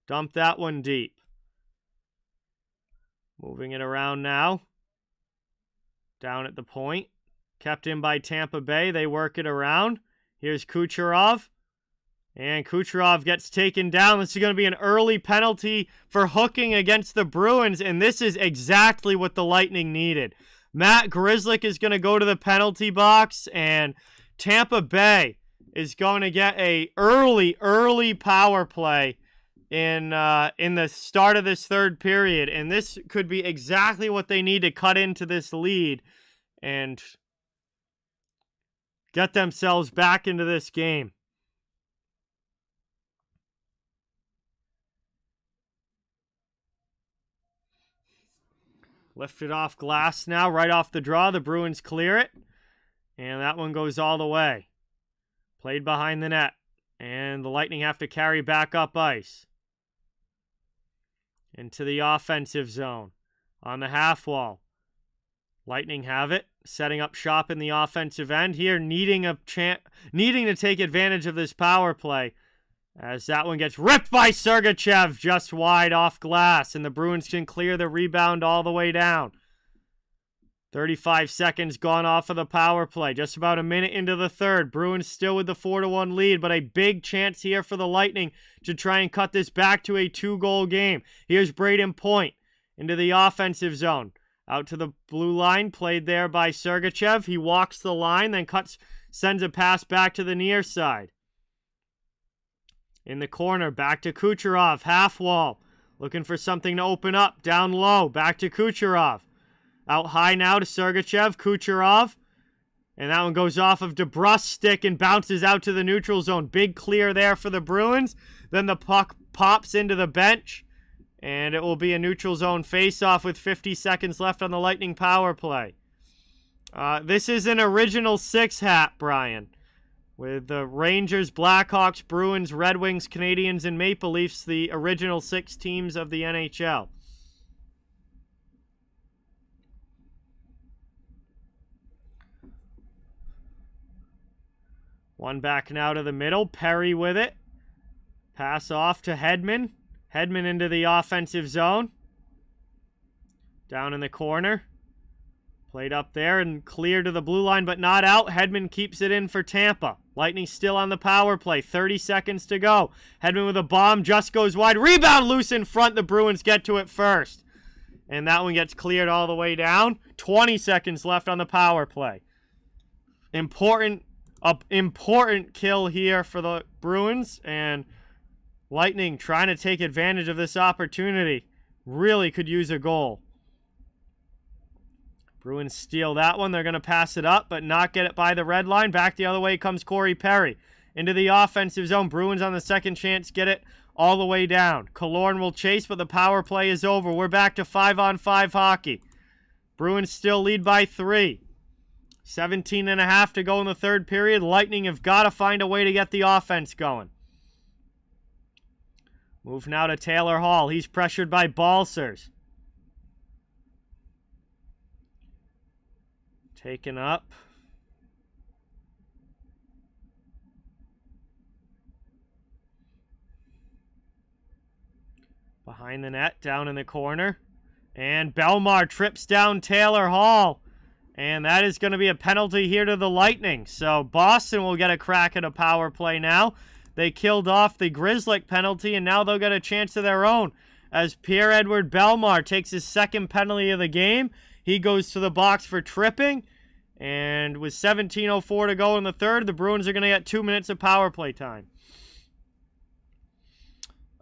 Dump that one deep. Moving it around now. Down at the point. Kept in by Tampa Bay. They work it around. Here's Kucherov. And Kucherov gets taken down. This is going to be an early penalty for hooking against the Bruins, and this is exactly what the Lightning needed. Matt Grzelcyk is going to go to the penalty box, and Tampa Bay is going to get a early power play in the start of this third period, and this could be exactly what they need to cut into this lead and get themselves back into this game. Lifted off glass now, right off the draw. The Bruins clear it. And that one goes all the way. Played behind the net. And the Lightning have to carry back up ice. Into the offensive zone. On the half wall. Lightning have it. Setting up shop in the offensive end here. Needing to take advantage of this power play. As that one gets ripped by Sergachev just wide off glass. And the Bruins can clear the rebound all the way down. 35 seconds gone off of the power play. Just about a minute into the third. Bruins still with the 4-1 lead. But a big chance here for the Lightning to try and cut this back to a 2-goal game. Here's Brayden Point into the offensive zone. Out to the blue line. Played there by Sergachev. He walks the line. Then sends a pass back to the near side. In the corner, back to Kucherov, half wall. Looking for something to open up, down low, back to Kucherov. Out high now to Sergachev, Kucherov. And that one goes off of DeBrusk's stick and bounces out to the neutral zone. Big clear there for the Bruins. Then the puck pops into the bench. And it will be a neutral zone face-off with 50 seconds left on the Lightning power play. This is an original six hat, Brian. With the Rangers, Blackhawks, Bruins, Red Wings, Canadiens, and Maple Leafs, the original 6 teams of the NHL. One back now to the middle. Perry with it. Pass off to Hedman. Hedman into the offensive zone. Down in the corner. Played up there and clear to the blue line, but not out. Hedman keeps it in for Tampa. Lightning still on the power play. 30 seconds to go. Hedman with a bomb. Just goes wide. Rebound loose in front. The Bruins get to it first. And that one gets cleared all the way down. 20 seconds left on the power play. Important kill here for the Bruins. And Lightning trying to take advantage of this opportunity. Really could use a goal. Bruins steal that one. They're going to pass it up, but not get it by the red line. Back the other way comes Corey Perry. Into the offensive zone. Bruins on the second chance get it all the way down. Killorn will chase, but the power play is over. We're back to 5-on-5 hockey. Bruins still lead by 3. 17.5 to go in the third period. Lightning have got to find a way to get the offense going. Move now to Taylor Hall. He's pressured by Balcers. Taken up. Behind the net, down in the corner. And Belmar trips down Taylor Hall. And that is going to be a penalty here to the Lightning. So Boston will get a crack at a power play now. They killed off the Grzelcyk penalty, and now they'll get a chance of their own. As Pierre-Edouard Bellemare takes his second penalty of the game. He goes to the box for tripping. And with 17:04 to go in the third, the Bruins are going to get 2 minutes of power play time.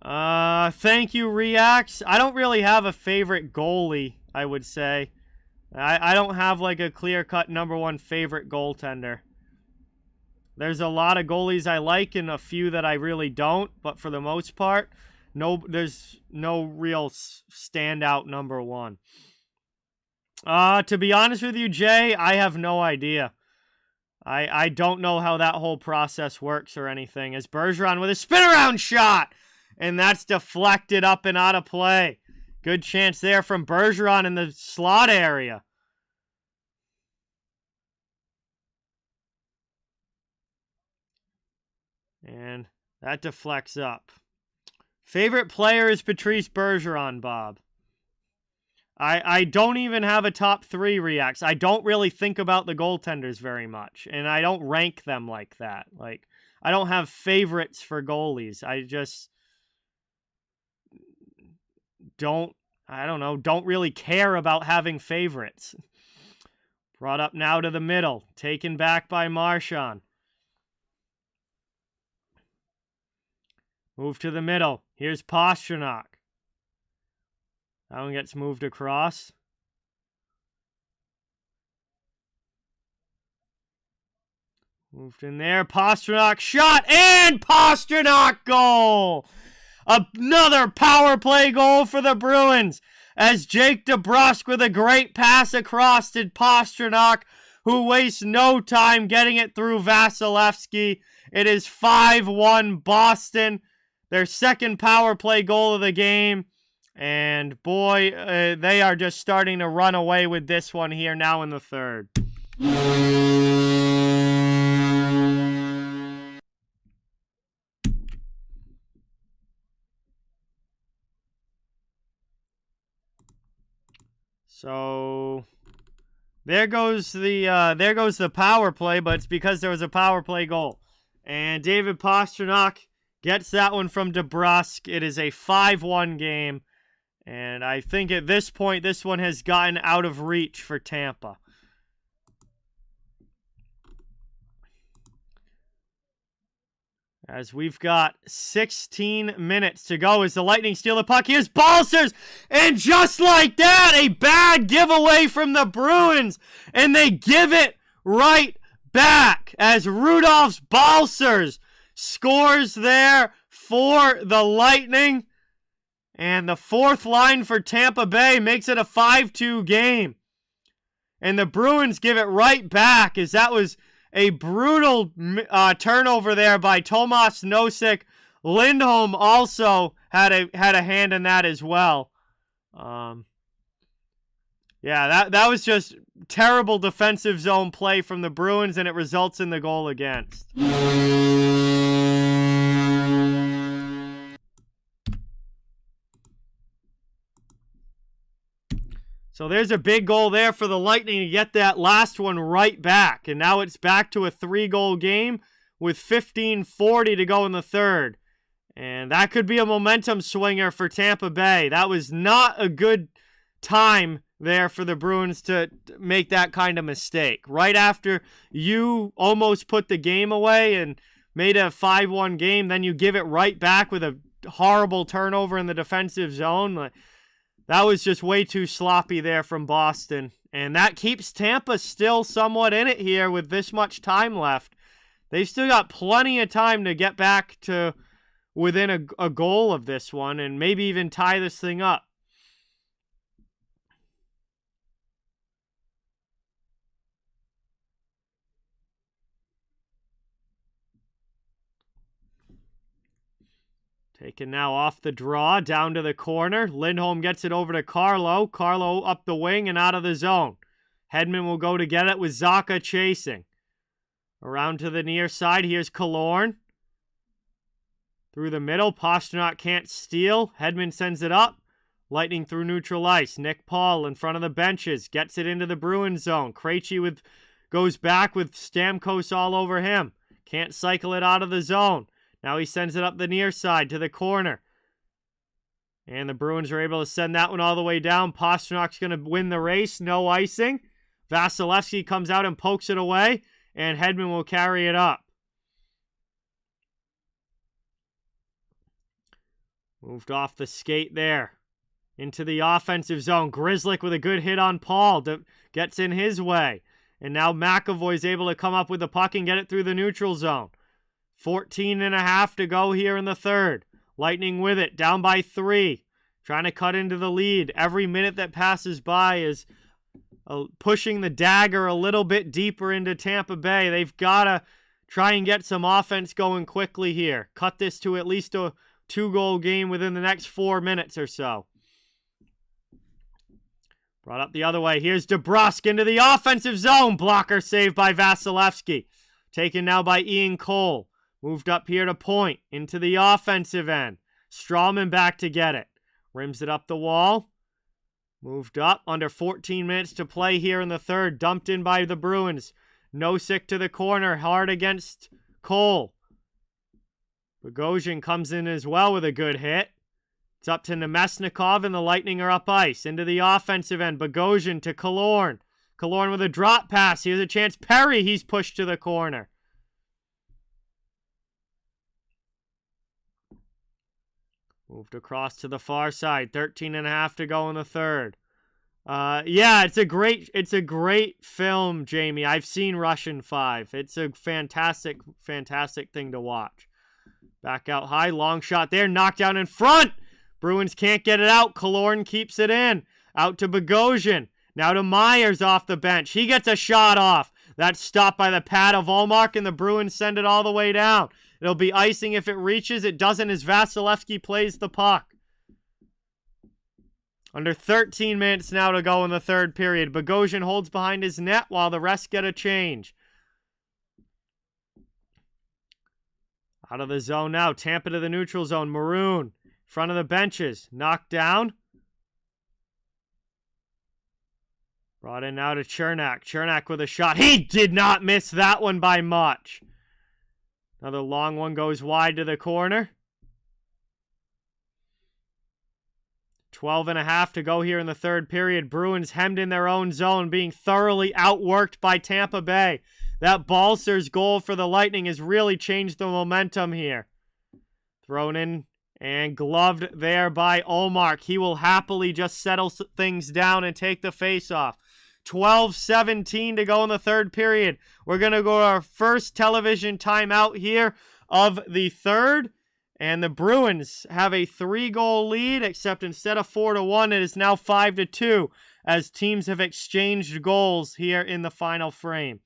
Thank you, Reacts. I don't really have a favorite goalie, I would say. I don't have like a clear-cut number one favorite goaltender. There's a lot of goalies I like and a few that I really don't, but for the most part, there's no real standout number one. To be honest with you, Jay, I have no idea. I don't know how that whole process works or anything. As Bergeron with a spin-around shot, and that's deflected up and out of play. Good chance there from Bergeron in the slot area. And that deflects up. Favorite player is Patrice Bergeron, Bob. I don't even have a top 3 Reacts. I don't really think about the goaltenders very much. And I don't rank them like that. Like, I don't have favorites for goalies. I just don't really care about having favorites. Brought up now to the middle. Taken back by Marchand. Move to the middle. Here's Pastrnak. That one gets moved across. Moved in there. Pastrnak shot and Pastrnak goal! Another power play goal for the Bruins as Jake DeBrusk with a great pass across to Pastrnak, who wastes no time getting it through Vasilevsky. It is 5-1 Boston, their second power play goal of the game. And boy, they are just starting to run away with this one here now in the third. So there goes the power play, but it's because there was a power play goal. And David Pastrnak gets that one from DeBrusk. It is a 5-1 game. And I think at this point, this one has gotten out of reach for Tampa. As we've got 16 minutes to go as the Lightning steal the puck. Here's Balcers! And just like that, a bad giveaway from the Bruins. And they give it right back as Rudolph's Balcers scores there for the Lightning. And the fourth line for Tampa Bay makes it a 5-2 game. And the Bruins give it right back, as that was a brutal turnover there by Tomas Nosek. Lindholm also had a hand in that as well. Yeah, that was just terrible defensive zone play from the Bruins, and it results in the goal against. So there's a big goal there for the Lightning to get that last one right back. And now it's back to a 3-goal game with 15:40 to go in the third. And that could be a momentum swinger for Tampa Bay. That was not a good time there for the Bruins to make that kind of mistake. Right after you almost put the game away and made a 5-1 game, then you give it right back with a horrible turnover in the defensive zone. That was just way too sloppy there from Boston. And that keeps Tampa still somewhat in it here with this much time left. They've still got plenty of time to get back to within a goal of this one and maybe even tie this thing up. Taken now off the draw, down to the corner. Lindholm gets it over to Carlo. Carlo up the wing and out of the zone. Hedman will go to get it with Zacha chasing. Around to the near side, here's Killorn. Through the middle, Pastrnak can't steal. Hedman sends it up. Lightning through neutral ice. Nick Paul in front of the benches. Gets it into the Bruins zone. Krejci goes back with Stamkos all over him. Can't cycle it out of the zone. Now he sends it up the near side to the corner. And the Bruins are able to send that one all the way down. Pasternak's going to win the race. No icing. Vasilevsky comes out and pokes it away. And Hedman will carry it up. Moved off the skate there. Into the offensive zone. Grzelcyk with a good hit on Paul. Gets in his way. And now McAvoy's able to come up with the puck and get it through the neutral zone. 14.5 to go here in the third. Lightning with it, down by 3. Trying to cut into the lead. Every minute that passes by is pushing the dagger a little bit deeper into Tampa Bay. They've got to try and get some offense going quickly here. Cut this to at least a 2-goal game within the next 4 minutes or so. Brought up the other way. Here's DeBrusk into the offensive zone. Blocker saved by Vasilevsky. Taken now by Ian Cole. Moved up here to point, into the offensive end. Strawman back to get it. Rims it up the wall. Moved up, under 14 minutes to play here in the third. Dumped in by the Bruins. Nosek to the corner, hard against Cole. Bogosian comes in as well with a good hit. It's up to Nemesnikov, and the Lightning are up ice. Into the offensive end, Bogosian to Killorn. Killorn with a drop pass. Here's a chance. Perry, he's pushed to the corner. Moved across to the far side. 13.5 to go in the third. Yeah, it's a great film, Jamie. I've seen Russian 5. It's a fantastic thing to watch. Back out high, long shot there, knocked down in front. Bruins can't get it out. Killorn keeps it in. Out to Bogosian. Now to Myers off the bench. He gets a shot off. That's stopped by the pad of Ullmark, and the Bruins send it all the way down. It'll be icing if it reaches. It doesn't as Vasilevsky plays the puck. Under 13 minutes now to go in the third period. Bogosian holds behind his net while the rest get a change. Out of the zone now. Tampa to the neutral zone. Maroon. In front of the benches. Knocked down. Brought in now to Chernak. Chernak with a shot. He did not miss that one by much. Another long one goes wide to the corner. 12.5 to go here in the third period. Bruins hemmed in their own zone, being thoroughly outworked by Tampa Bay. That Balcers goal for the Lightning has really changed the momentum here. Thrown in and gloved there by Ullmark. He will happily just settle things down and take the face-off. 12:17 to go in the third period. We're going to go to our first television timeout here of the third. And the Bruins have a 3-goal lead, except instead of 4-1, it is now 5-2, as teams have exchanged goals here in the final frame.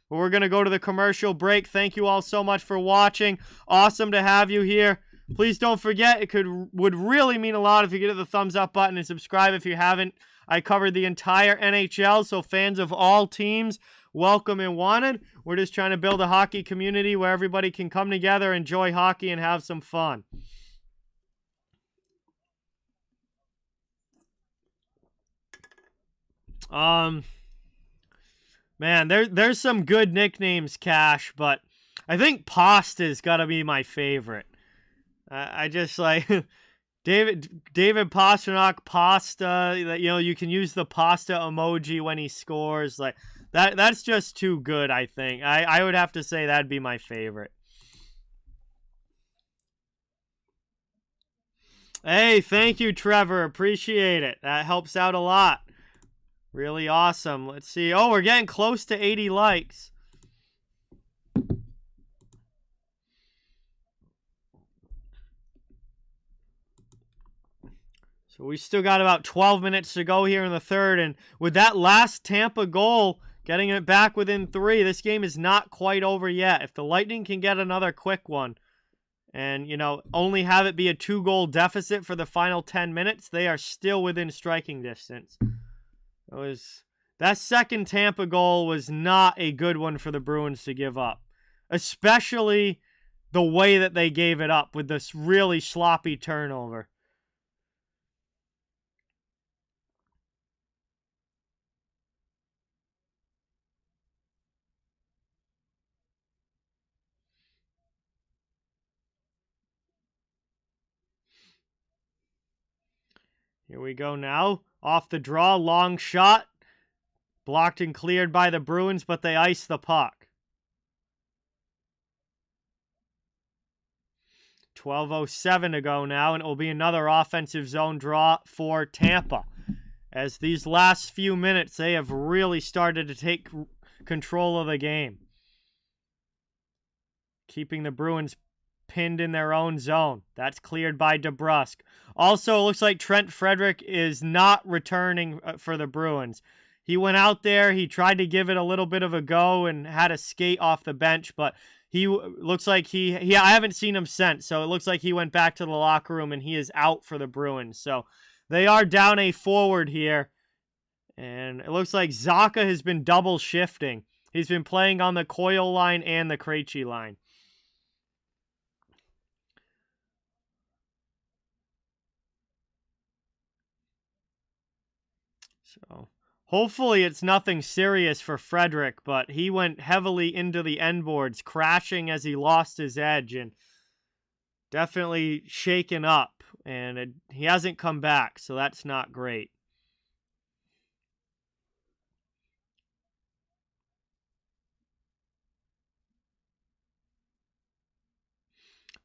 But we're going to go to the commercial break. Thank you all so much for watching. Awesome to have you here. Please don't forget, it would really mean a lot if you hit the thumbs up button and subscribe if you haven't. I covered the entire NHL, so fans of all teams, welcome and wanted. We're just trying to build a hockey community where everybody can come together, enjoy hockey, and have some fun. Man, there's some good nicknames, Cash, but I think Pasta's got to be my favorite. I just like David Pastrnak, Pasta. You know, you can use the pasta emoji when he scores. Like that's just too good. I think I would have to say that'd be my favorite. Hey, thank you, Trevor. Appreciate it. That helps out a lot. Really awesome. Let's see. Oh, we're getting close to 80 likes. So we still got about 12 minutes to go here in the third. And with that last Tampa goal, getting it back within 3, this game is not quite over yet. If the Lightning can get another quick one and, you know, only have it be a 2-goal deficit for the final 10 minutes, they are still within striking distance. That second Tampa goal was not a good one for the Bruins to give up, especially the way that they gave it up with this really sloppy turnover. Here we go now. Off the draw, long shot. Blocked and cleared by the Bruins, but they ice the puck. 12:07 to go now, and it will be another offensive zone draw for Tampa. As these last few minutes, they have really started to take control of the game, keeping the Bruins pinned in their own zone. That's cleared by DeBrusk. Also, it looks like Trent Frederic is not returning for the Bruins. He went out there, he tried to give it a little bit of a go and had a skate off the bench, but he looks like I haven't seen him since, so it looks like he went back to the locker room and he is out for the Bruins. So they are down a forward here, and it looks like Zacha has been double shifting. He's been playing on the Coyle line and the Krejci line. So hopefully it's nothing serious for Frederic, but he went heavily into the end boards, crashing as he lost his edge and definitely shaken up. And he hasn't come back, so that's not great.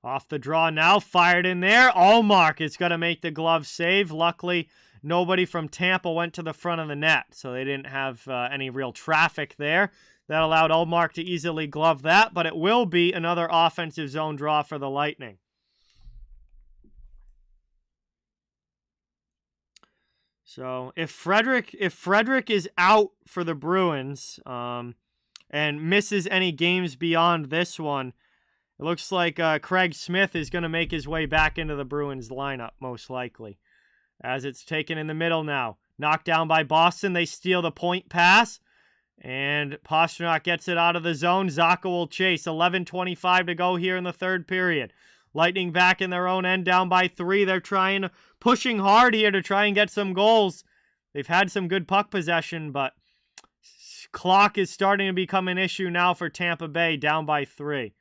Off the draw now, fired in there. Allmark is going to make the glove save. Luckily, nobody from Tampa went to the front of the net, so they didn't have any real traffic there. That allowed Allmark to easily glove that, but it will be another offensive zone draw for the Lightning. So if Frederic is out for the Bruins and misses any games beyond this one, it looks like Craig Smith is going to make his way back into the Bruins lineup, most likely. As it's taken in the middle now. Knocked down by Boston. They steal the point pass. And Pastrnak gets it out of the zone. Zacha will chase. 11:25 to go here in the third period. Lightning back in their own end, down by 3. They're pushing hard here to try and get some goals. They've had some good puck possession, but clock is starting to become an issue now for Tampa Bay, down by 3.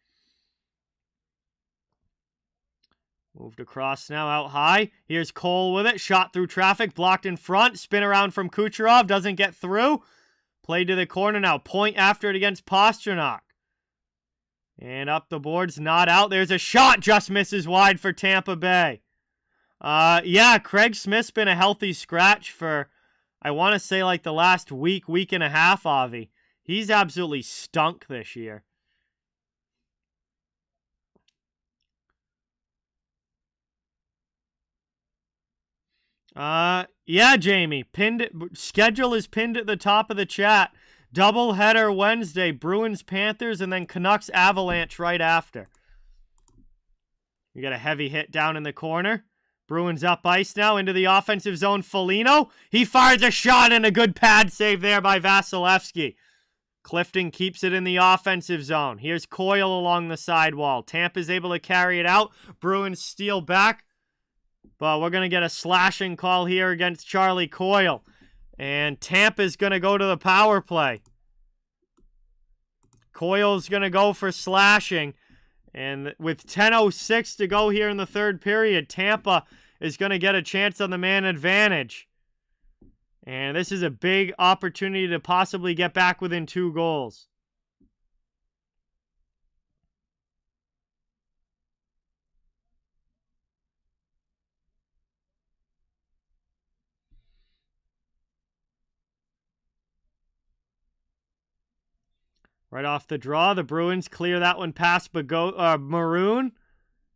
Moved across now, out high. Here's Cole with it. Shot through traffic, blocked in front. Spin around from Kucherov, doesn't get through. Played to the corner now. Point after it against Pastrnak. And up the boards, not out. There's a shot, just misses wide for Tampa Bay. Yeah, Craig Smith's been a healthy scratch for I want to say like the last week and a half, Avi. He's absolutely stunk this year. Yeah, Jamie. Schedule is pinned at the top of the chat. Doubleheader Wednesday, Bruins Panthers, and then Canucks Avalanche right after. We got a heavy hit down in the corner. Bruins up ice now into the offensive zone. Foligno. He fires a shot and a good pad save there by Vasilevsky. Clifton keeps it in the offensive zone. Here's Coyle along the sidewall. Tampa's able to carry it out. Bruins steal back. But we're going to get a slashing call here against Charlie Coyle. And Tampa's going to go to the power play. Coyle's going to go for slashing. And with 10:06 to go here in the third period, Tampa is going to get a chance on the man advantage. And this is a big opportunity to possibly get back within 2 goals. Right off the draw, the Bruins clear that one past Maroon,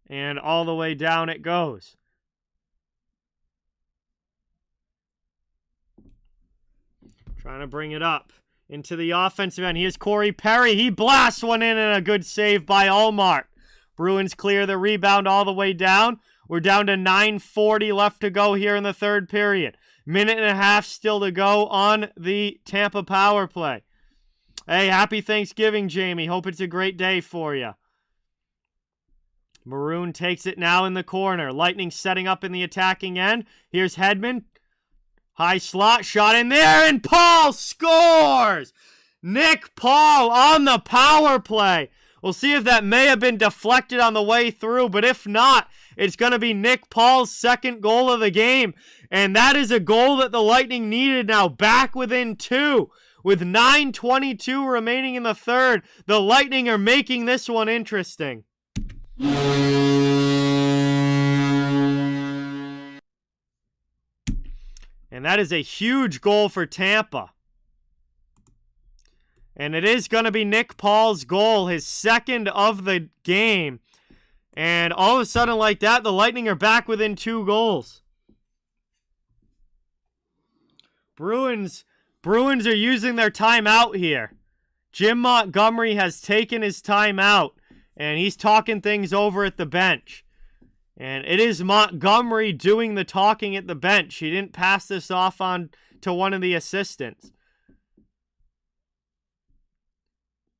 and all the way down it goes. Trying to bring it up into the offensive end. Here's Corey Perry. He blasts one in and a good save by Allmark. Bruins clear the rebound all the way down. We're down to 9:40 left to go here in the third period. Minute and a half still to go on the Tampa power play. Hey, happy Thanksgiving, Jamie. Hope it's a great day for you. Maroon takes it now in the corner. Lightning setting up in the attacking end. Here's Hedman. High slot shot in there, and Paul scores! Nick Paul on the power play. We'll see if that may have been deflected on the way through, but if not, it's going to be Nick Paul's second goal of the game. And that is a goal that the Lightning needed now, back within 2. With 9:22 remaining in the third, the Lightning are making this one interesting. And that is a huge goal for Tampa. And it is going to be Nick Paul's goal, his second of the game. And all of a sudden like that, the Lightning are back within 2 goals. Bruins are using their timeout here. Jim Montgomery has taken his timeout, and he's talking things over at the bench. And it is Montgomery doing the talking at the bench. He didn't pass this off on to one of the assistants.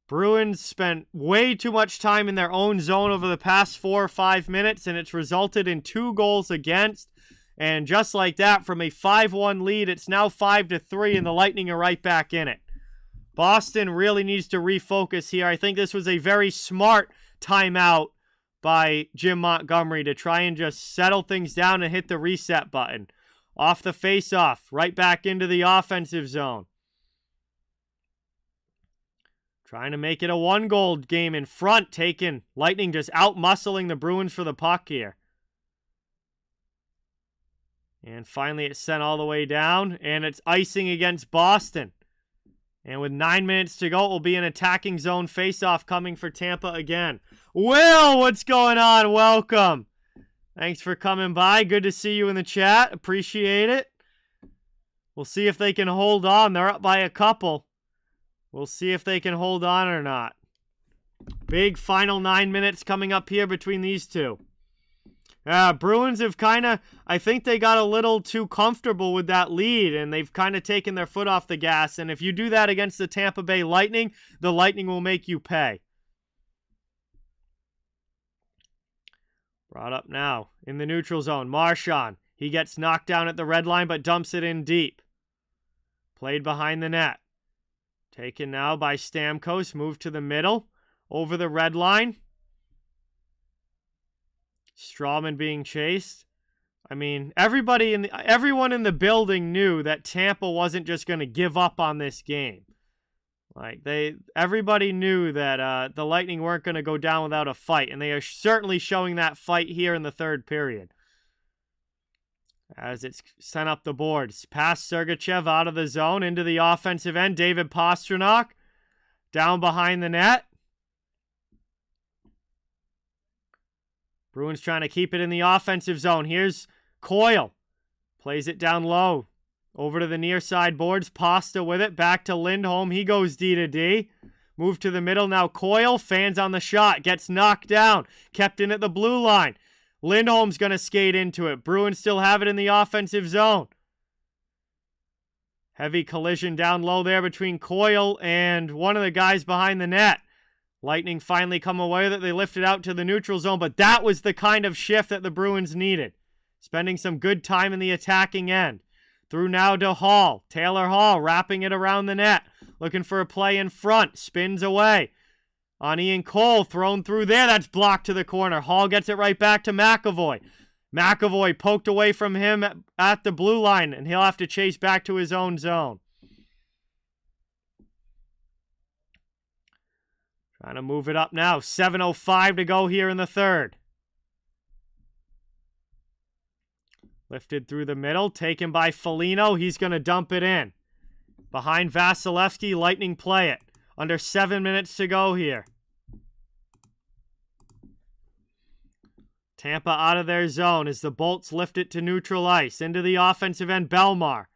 Bruins spent way too much time in their own zone over the past 4 or 5 minutes, and it's resulted in 2 goals against. And just like that, from a 5-1 lead, it's now 5-3, and the Lightning are right back in it. Boston really needs to refocus here. I think this was a very smart timeout by Jim Montgomery to try and just settle things down and hit the reset button. Off the face-off, right back into the offensive zone. Trying to make it a 1-goal game in front, taking Lightning just out-muscling the Bruins for the puck here. And finally, it's sent all the way down, and it's icing against Boston. And with 9 minutes to go, it will be an attacking zone face-off coming for Tampa again. Will, what's going on? Welcome. Thanks for coming by. Good to see you in the chat. Appreciate it. We'll see if they can hold on. They're up by a couple. We'll see if they can hold on or not. Big final 9 minutes coming up here between these two. Bruins have I think they got a little too comfortable with that lead, and they've kind of taken their foot off the gas. And if you do that against the Tampa Bay Lightning, the Lightning will make you pay. Brought up now in the neutral zone. Marchand. He gets knocked down at the red line, but dumps it in deep. Played behind the net. Taken now by Stamkos. Moved to the middle. Over the red line. Strawman being chased. I mean, everyone in the building knew that Tampa wasn't just going to give up on this game. Everybody knew that the Lightning weren't going to go down without a fight, and they are certainly showing that fight here in the third period. as it's sent up the boards. Past Sergachev out of the zone into the offensive end. David Pastrnak down behind the net. Bruins trying to keep it in the offensive zone. Here's Coyle. Plays it down low. Over to the near side boards. Pasta with it. Back to Lindholm. He goes D to D. Move to the middle. Now Coyle. Fans on the shot. Gets knocked down. Kept in at the blue line. Lindholm's going to skate into it. Bruins still have it in the offensive zone. Heavy collision down low there between Coyle and one of the guys behind the net. Lightning finally come away with it. They lift it out to the neutral zone, but that was the kind of shift that the Bruins needed. Spending some good time in the attacking end. Through now to Hall. Taylor Hall wrapping it around the net. Looking for a play in front. Spins away. On Ian Cole. Thrown through there. That's blocked to the corner. Hall gets it right back to McAvoy. McAvoy poked away from him at the blue line, and he'll have to chase back to his own zone. Trying to move it up now. 7:05 to go here in the third. Lifted through the middle. Taken by Foligno. He's going to dump it in. Behind Vasilevsky. Lightning play it. Under 7 minutes to go here. Tampa out of their zone as the Bolts lift it to neutral ice. Into the offensive end. Belmar.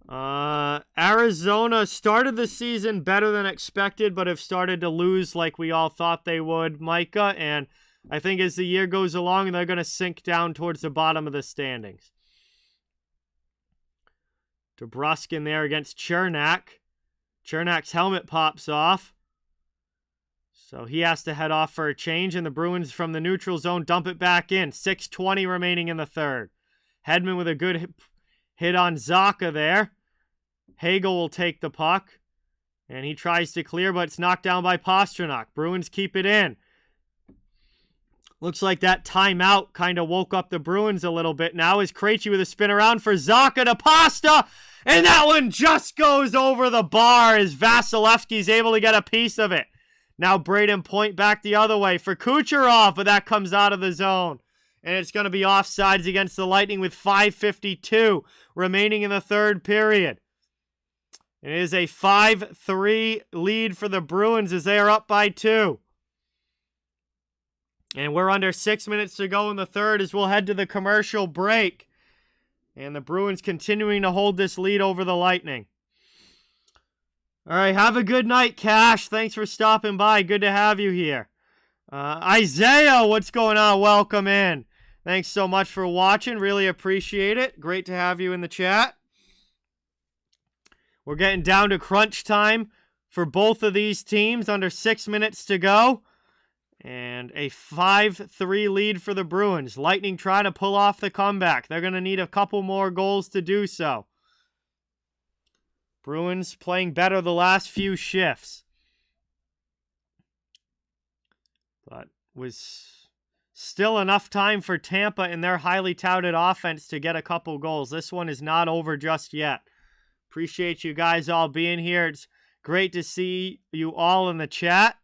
Arizona started the season better than expected, but have started to lose like we all thought they would, Micah. And I think as the year goes along, they're going to sink down towards the bottom of the standings. DeBrusk in there against Chernak. Chernak's helmet pops off. So he has to head off for a change, and the Bruins from the neutral zone dump it back in. 6:20 remaining in the third. Hedman with a good hit on Zacha there. Hagel will take the puck, and he tries to clear, but it's knocked down by Pastrnak. Bruins keep it in. Looks like that timeout kind of woke up the Bruins a little bit now as Krejci with a spin around for Zacha to Pasta, and that one just goes over the bar as Vasilevsky's able to get a piece of it. Now Braden Point back the other way for Kucherov, but that comes out of the zone. And it's going to be offsides against the Lightning with 5:52 remaining in the third period. It is a 5-3 lead for the Bruins as they are up by 2. And we're under 6 minutes to go in the third as we'll head to the commercial break. And the Bruins continuing to hold this lead over the Lightning. All right, have a good night, Cash. Thanks for stopping by. Good to have you here. Isaiah, what's going on? Welcome in. Thanks so much for watching. Really appreciate it. Great to have you in the chat. We're getting down to crunch time for both of these teams. Under 6 minutes to go. And a 5-3 lead for the Bruins. Lightning trying to pull off the comeback. They're going to need a couple more goals to do so. Bruins playing better the last few shifts. But was still enough time for Tampa and their highly touted offense to get a couple goals. This one is not over just yet. Appreciate you guys all being here. It's great to see you all in the chat.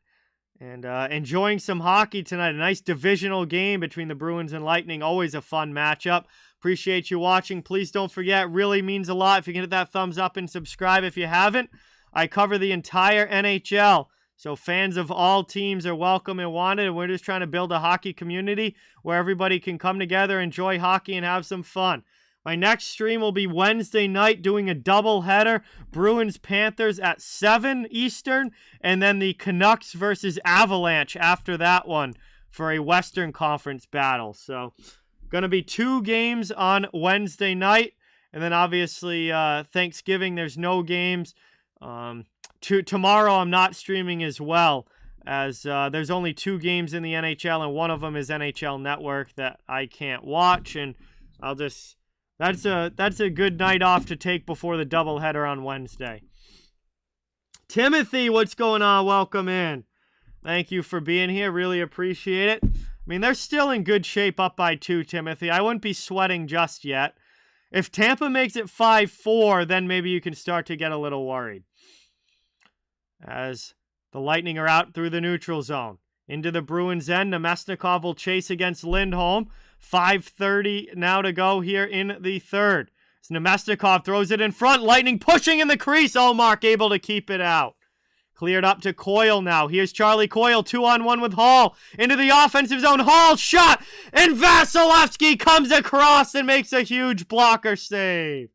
And enjoying some hockey tonight. A nice divisional game between the Bruins and Lightning. Always a fun matchup. Appreciate you watching. Please don't forget, it really means a lot if you can hit that thumbs up and subscribe if you haven't. I cover the entire NHL. So fans of all teams are welcome and wanted. And we're just trying to build a hockey community where everybody can come together, enjoy hockey, and have some fun. My next stream will be Wednesday night doing a doubleheader. Bruins-Panthers at 7 Eastern. And then the Canucks versus Avalanche after that one for a Western Conference battle. So going to be 2 games on Wednesday night. And then obviously Thanksgiving, there's no games. Tomorrow I'm not streaming as well, as there's only 2 games in the NHL, and one of them is NHL Network that I can't watch. And I'll just... That's a good night off to take before the doubleheader on Wednesday. Timothy, what's going on? Welcome in. Thank you for being here. Really appreciate it. I mean, they're still in good shape up by 2, Timothy. I wouldn't be sweating just yet. If Tampa makes it 5-4, then maybe you can start to get a little worried. As the Lightning are out through the neutral zone. Into the Bruins' end. Nemesnikov will chase against Lindholm. 5:30 now to go here in the third. As Nemesnikov throws it in front. Lightning pushing in the crease. Ullmark able to keep it out. Cleared up to Coyle now. Here's Charlie Coyle, 2-on-1 with Hall. Into the offensive zone. Hall shot. And Vasilevsky comes across and makes a huge blocker save.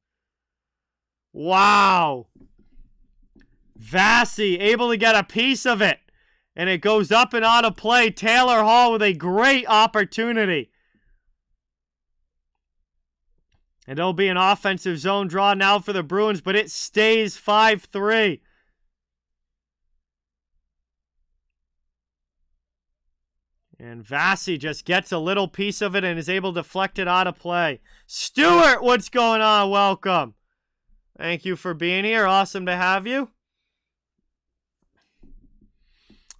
Wow. Vasi able to get a piece of it. And it goes up and out of play. Taylor Hall with a great opportunity. And it'll be an offensive zone draw now for the Bruins, but it stays 5-3. And Vasi just gets a little piece of it and is able to deflect it out of play. Stewart, what's going on? Welcome. Thank you for being here. Awesome to have you.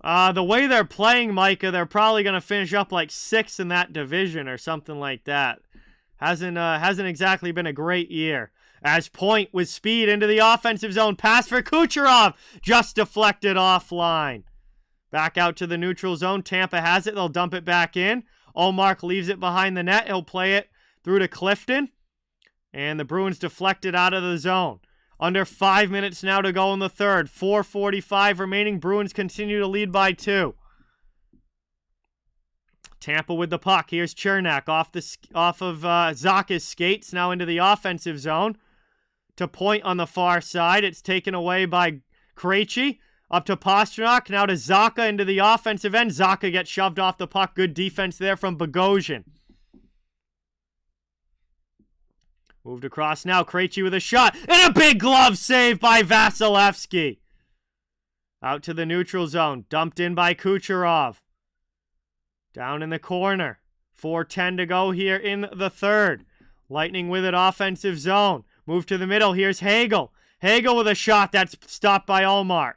The way they're playing, Micah, they're probably going to finish up like 6th in that division or something like that. Hasn't exactly been a great year. As Point with speed into the offensive zone. Pass for Kucherov. Just deflected offline. Back out to the neutral zone. Tampa has it. They'll dump it back in. Ullmark leaves it behind the net. He'll play it through to Clifton. And the Bruins deflected out of the zone. Under 5 minutes now to go in the third. 4:45 remaining. Bruins continue to lead by 2. Tampa with the puck. Here's Chernak off of Zacha's skates. Now into the offensive zone. To Point on the far side. It's taken away by Krejci. Up to Pastrnak. Now to Zacha into the offensive end. Zacha gets shoved off the puck. Good defense there from Bogosian. Moved across now. Krejci with a shot. And a big glove save by Vasilevsky. Out to the neutral zone. Dumped in by Kucherov. Down in the corner. 4:10 to go here in the third. Lightning with it. Offensive zone. Move to the middle. Here's Hagel. Hagel with a shot that's stopped by Ullmark.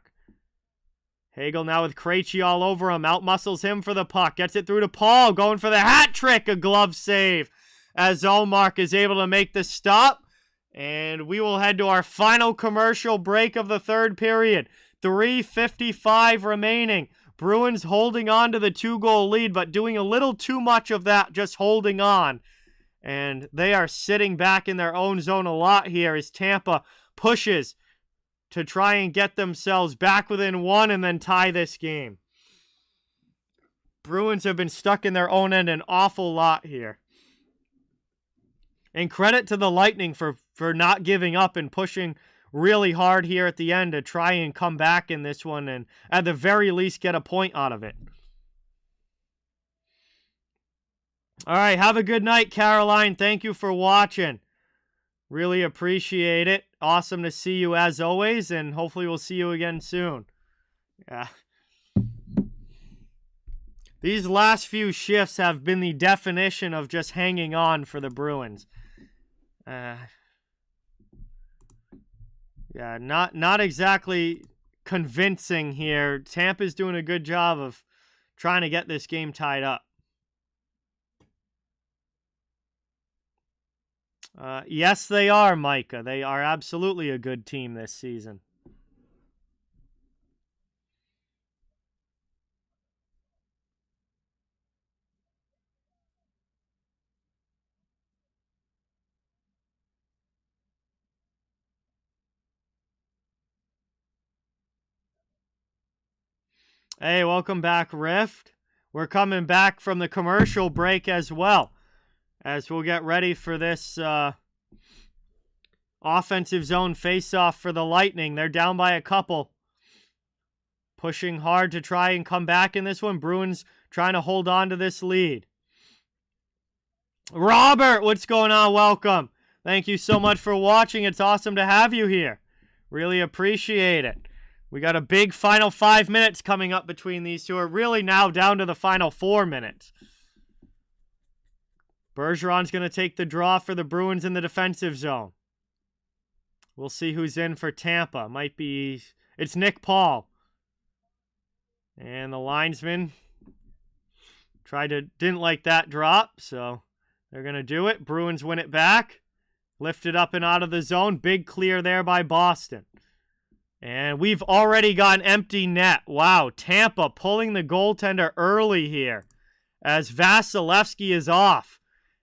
Hagel now with Krejci all over him. Outmuscles him for the puck. Gets it through to Paul. Going for the hat trick. A glove save. As Ullmark is able to make the stop. And we will head to our final commercial break of the third period. 3:55 remaining. Bruins holding on to the 2-goal lead, but doing a little too much of that, just holding on. And they are sitting back in their own zone a lot here as Tampa pushes to try and get themselves back within 1 and then tie this game. Bruins have been stuck in their own end an awful lot here. And credit to the Lightning for not giving up and pushing really hard here at the end to try and come back in this one and at the very least get a point out of it. All right, have a good night, Caroline. Thank you for watching. Really appreciate it. Awesome to see you as always, and hopefully we'll see you again soon. Yeah. These last few shifts have been the definition of just hanging on for the Bruins. Yeah, not exactly convincing here. Tampa's doing a good job of trying to get this game tied up. Yes, they are, Micah. They are absolutely a good team this season. Hey, welcome back, Rift. We're coming back from the commercial break as well, as we'll get ready for this offensive zone face-off for the Lightning. They're down by a couple. Pushing hard to try and come back in this one. Bruins trying to hold on to this lead. Robert, what's going on? Welcome. Thank you so much for watching. It's awesome to have you here. Really appreciate it. We got a big final 5 minutes coming up between these two. We're really now down to the final 4 minutes. Bergeron's going to take the draw for the Bruins in the defensive zone. We'll see who's in for Tampa. Might be... It's Nick Paul. And the linesman didn't like that drop, so they're going to do it. Bruins win it back. Lifted up and out of the zone. Big clear there by Boston. And we've already got an empty net. Wow, Tampa pulling the goaltender early here as Vasilevsky is off.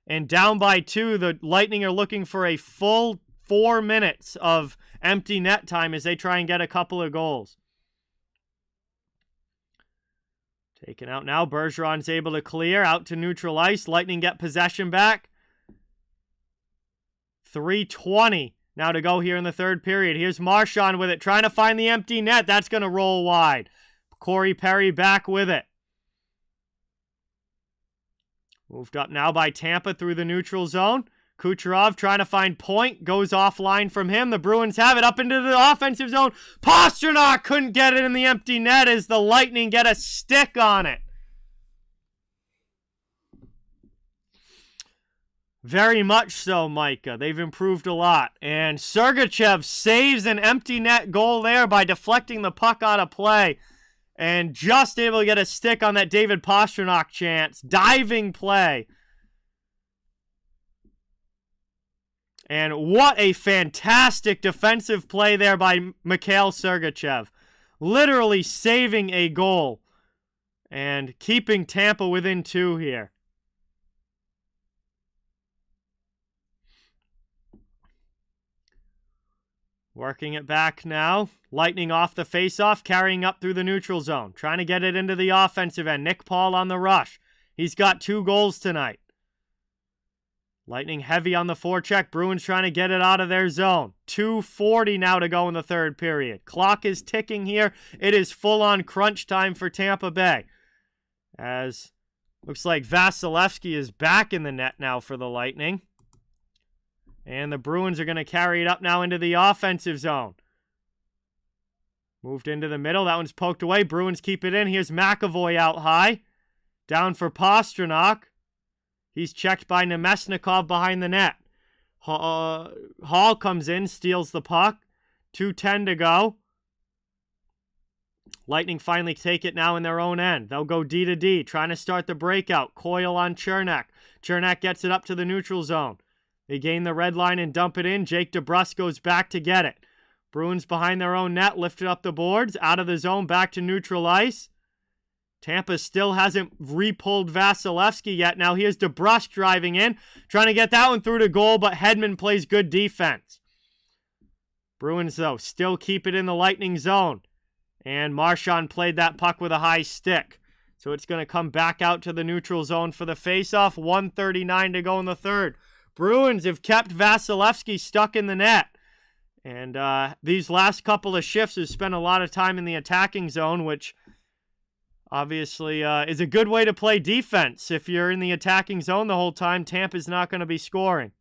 And down by 2, the Lightning are looking for a full 4 minutes of empty net time as they try and get a couple of goals. Taken out now. Bergeron's able to clear out to neutral ice. Lightning get possession back. 3:20 now to go here in the third period. Here's Marchand with it, trying to find the empty net. That's going to roll wide. Corey Perry back with it. Moved up now by Tampa through the neutral zone. Kucherov trying to find point. Goes offline from him. The Bruins have it up into the offensive zone. Pastrnak couldn't get it in the empty net as the Lightning get a stick on it. Very much so, Micah. They've improved a lot. And Sergachev saves an empty net goal there by deflecting the puck out of play. And just able to get a stick on that David Pastrnak chance. Diving play. And what a fantastic defensive play there by Mikhail Sergachev. Literally saving a goal. And keeping Tampa within 2 here. Working it back now. Lightning off the faceoff, carrying up through the neutral zone. Trying to get it into the offensive end. Nick Paul on the rush. He's got 2 goals tonight. Lightning heavy on the forecheck. Bruins trying to get it out of their zone. 2:40 now to go in the third period. Clock is ticking here. It is full-on crunch time for Tampa Bay. As looks like Vasilevsky is back in the net now for the Lightning. And the Bruins are going to carry it up now into the offensive zone. Moved into the middle. That one's poked away. Bruins keep it in. Here's McAvoy out high. Down for Pastrnak. He's checked by Nemesnikov behind the net. Hall comes in, steals the puck. 2:10 to go. Lightning finally take it now in their own end. They'll go D to D, trying to start the breakout. Coyle on Chernak. Chernak gets it up to the neutral zone. They gain the red line and dump it in. Jake DeBrusk goes back to get it. Bruins behind their own net, lifted up the boards. Out of the zone, back to neutral ice. Tampa still hasn't re-pulled Vasilevsky yet. Now here's DeBrusk driving in. Trying to get that one through to goal, but Hedman plays good defense. Bruins, though, still keep it in the Lightning zone. And Marchand played that puck with a high stick. So it's going to come back out to the neutral zone for the faceoff. 1:39 to go in the third. Bruins have kept Vasilevsky stuck in the net. And these last couple of shifts have spent a lot of time in the attacking zone, which obviously is a good way to play defense. If you're in the attacking zone the whole time, Tampa's not going to be scoring.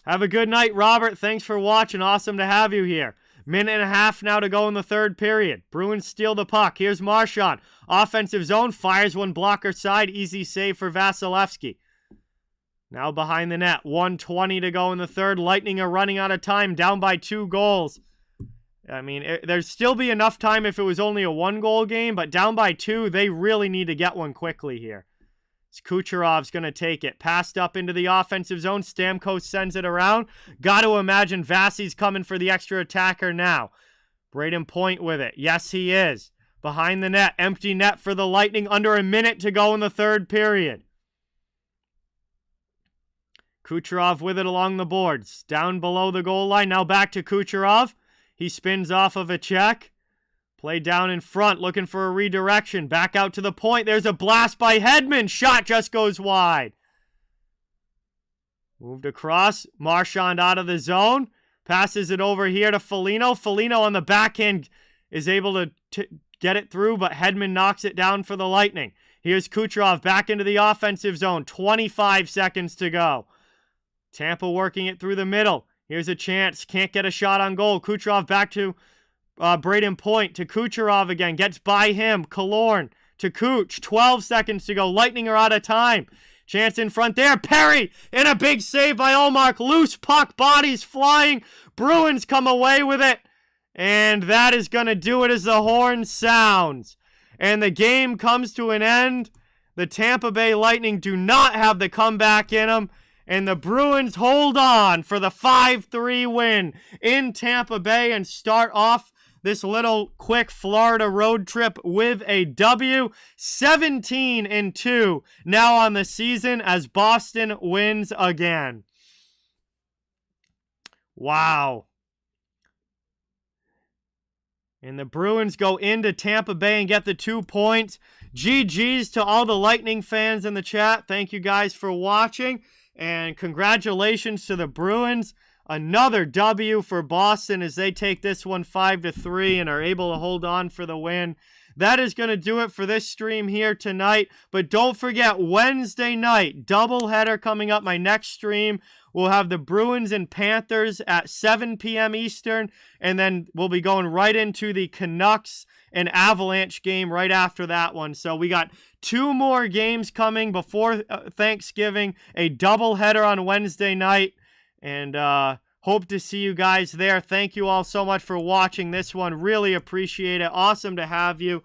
Have a good night, Robert. Thanks for watching. Awesome to have you here. Minute and a half now to go in the third period. Bruins steal the puck. Here's Marchand. Offensive zone. Fires one blocker side. Easy save for Vasilevsky. Now behind the net. 1:20 to go in the third. Lightning are running out of time. Down by 2 goals. I mean, there'd still be enough time if it was only a 1-goal game. But down by 2, they really need to get one quickly here. Kucherov's going to take it. Passed up into the offensive zone. Stamkos sends it around. Got to imagine Vasi's coming for the extra attacker now. Braden Point with it. Yes, he is. Behind the net. Empty net for the Lightning. Under a minute to go in the third period. Kucherov with it along the boards. Down below the goal line. Now back to Kucherov. He spins off of a check. Play down in front, looking for a redirection. Back out to the point. There's a blast by Hedman. Shot just goes wide. Moved across. Marchand out of the zone. Passes it over here to Foligno. Foligno on the backhand is able to get it through, but Hedman knocks it down for the Lightning. Here's Kucherov back into the offensive zone. 25 seconds to go. Tampa working it through the middle. Here's a chance. Can't get a shot on goal. Kucherov back to Braden Point to Kucherov again. Gets by him. Killorn to Kuch. 12 seconds to go. Lightning are out of time. Chance in front there. Perry in a big save by Ullmark. Loose puck. Bodies flying. Bruins come away with it. And that is going to do it as the horn sounds. And the game comes to an end. The Tampa Bay Lightning do not have the comeback in them. And the Bruins hold on for the 5-3 win in Tampa Bay and start off this little quick Florida road trip with a W. 17-2 now on the season as Boston wins again. Wow. And the Bruins go into Tampa Bay and get the 2 points. GG's to all the Lightning fans in the chat. Thank you guys for watching. And congratulations to the Bruins. Another W for Boston as they take this one 5-3 and are able to hold on for the win. That is going to do it for this stream here tonight. But don't forget, Wednesday night, doubleheader coming up. My next stream, we'll have the Bruins and Panthers at 7 p.m. Eastern. And then we'll be going right into the Canucks and Avalanche game right after that one. So we got 2 more games coming before Thanksgiving. A doubleheader on Wednesday night. And hope to see you guys there. Thank you all so much for watching this one. Really appreciate it. Awesome to have you.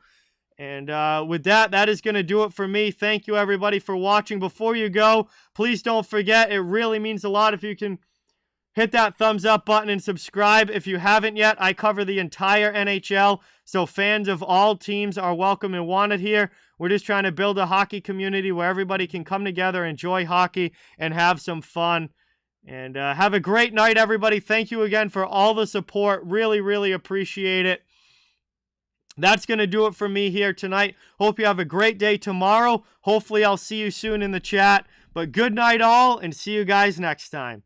And with that, that is going to do it for me. Thank you, everybody, for watching. Before you go, please don't forget, it really means a lot if you can hit that thumbs up button and subscribe. If you haven't yet, I cover the entire NHL, so fans of all teams are welcome and wanted here. We're just trying to build a hockey community where everybody can come together, enjoy hockey, and have some fun. And have a great night, everybody. Thank you again for all the support. Really, really appreciate it. That's going to do it for me here tonight. Hope you have a great day tomorrow. Hopefully, I'll see you soon in the chat. But good night, all, and see you guys next time.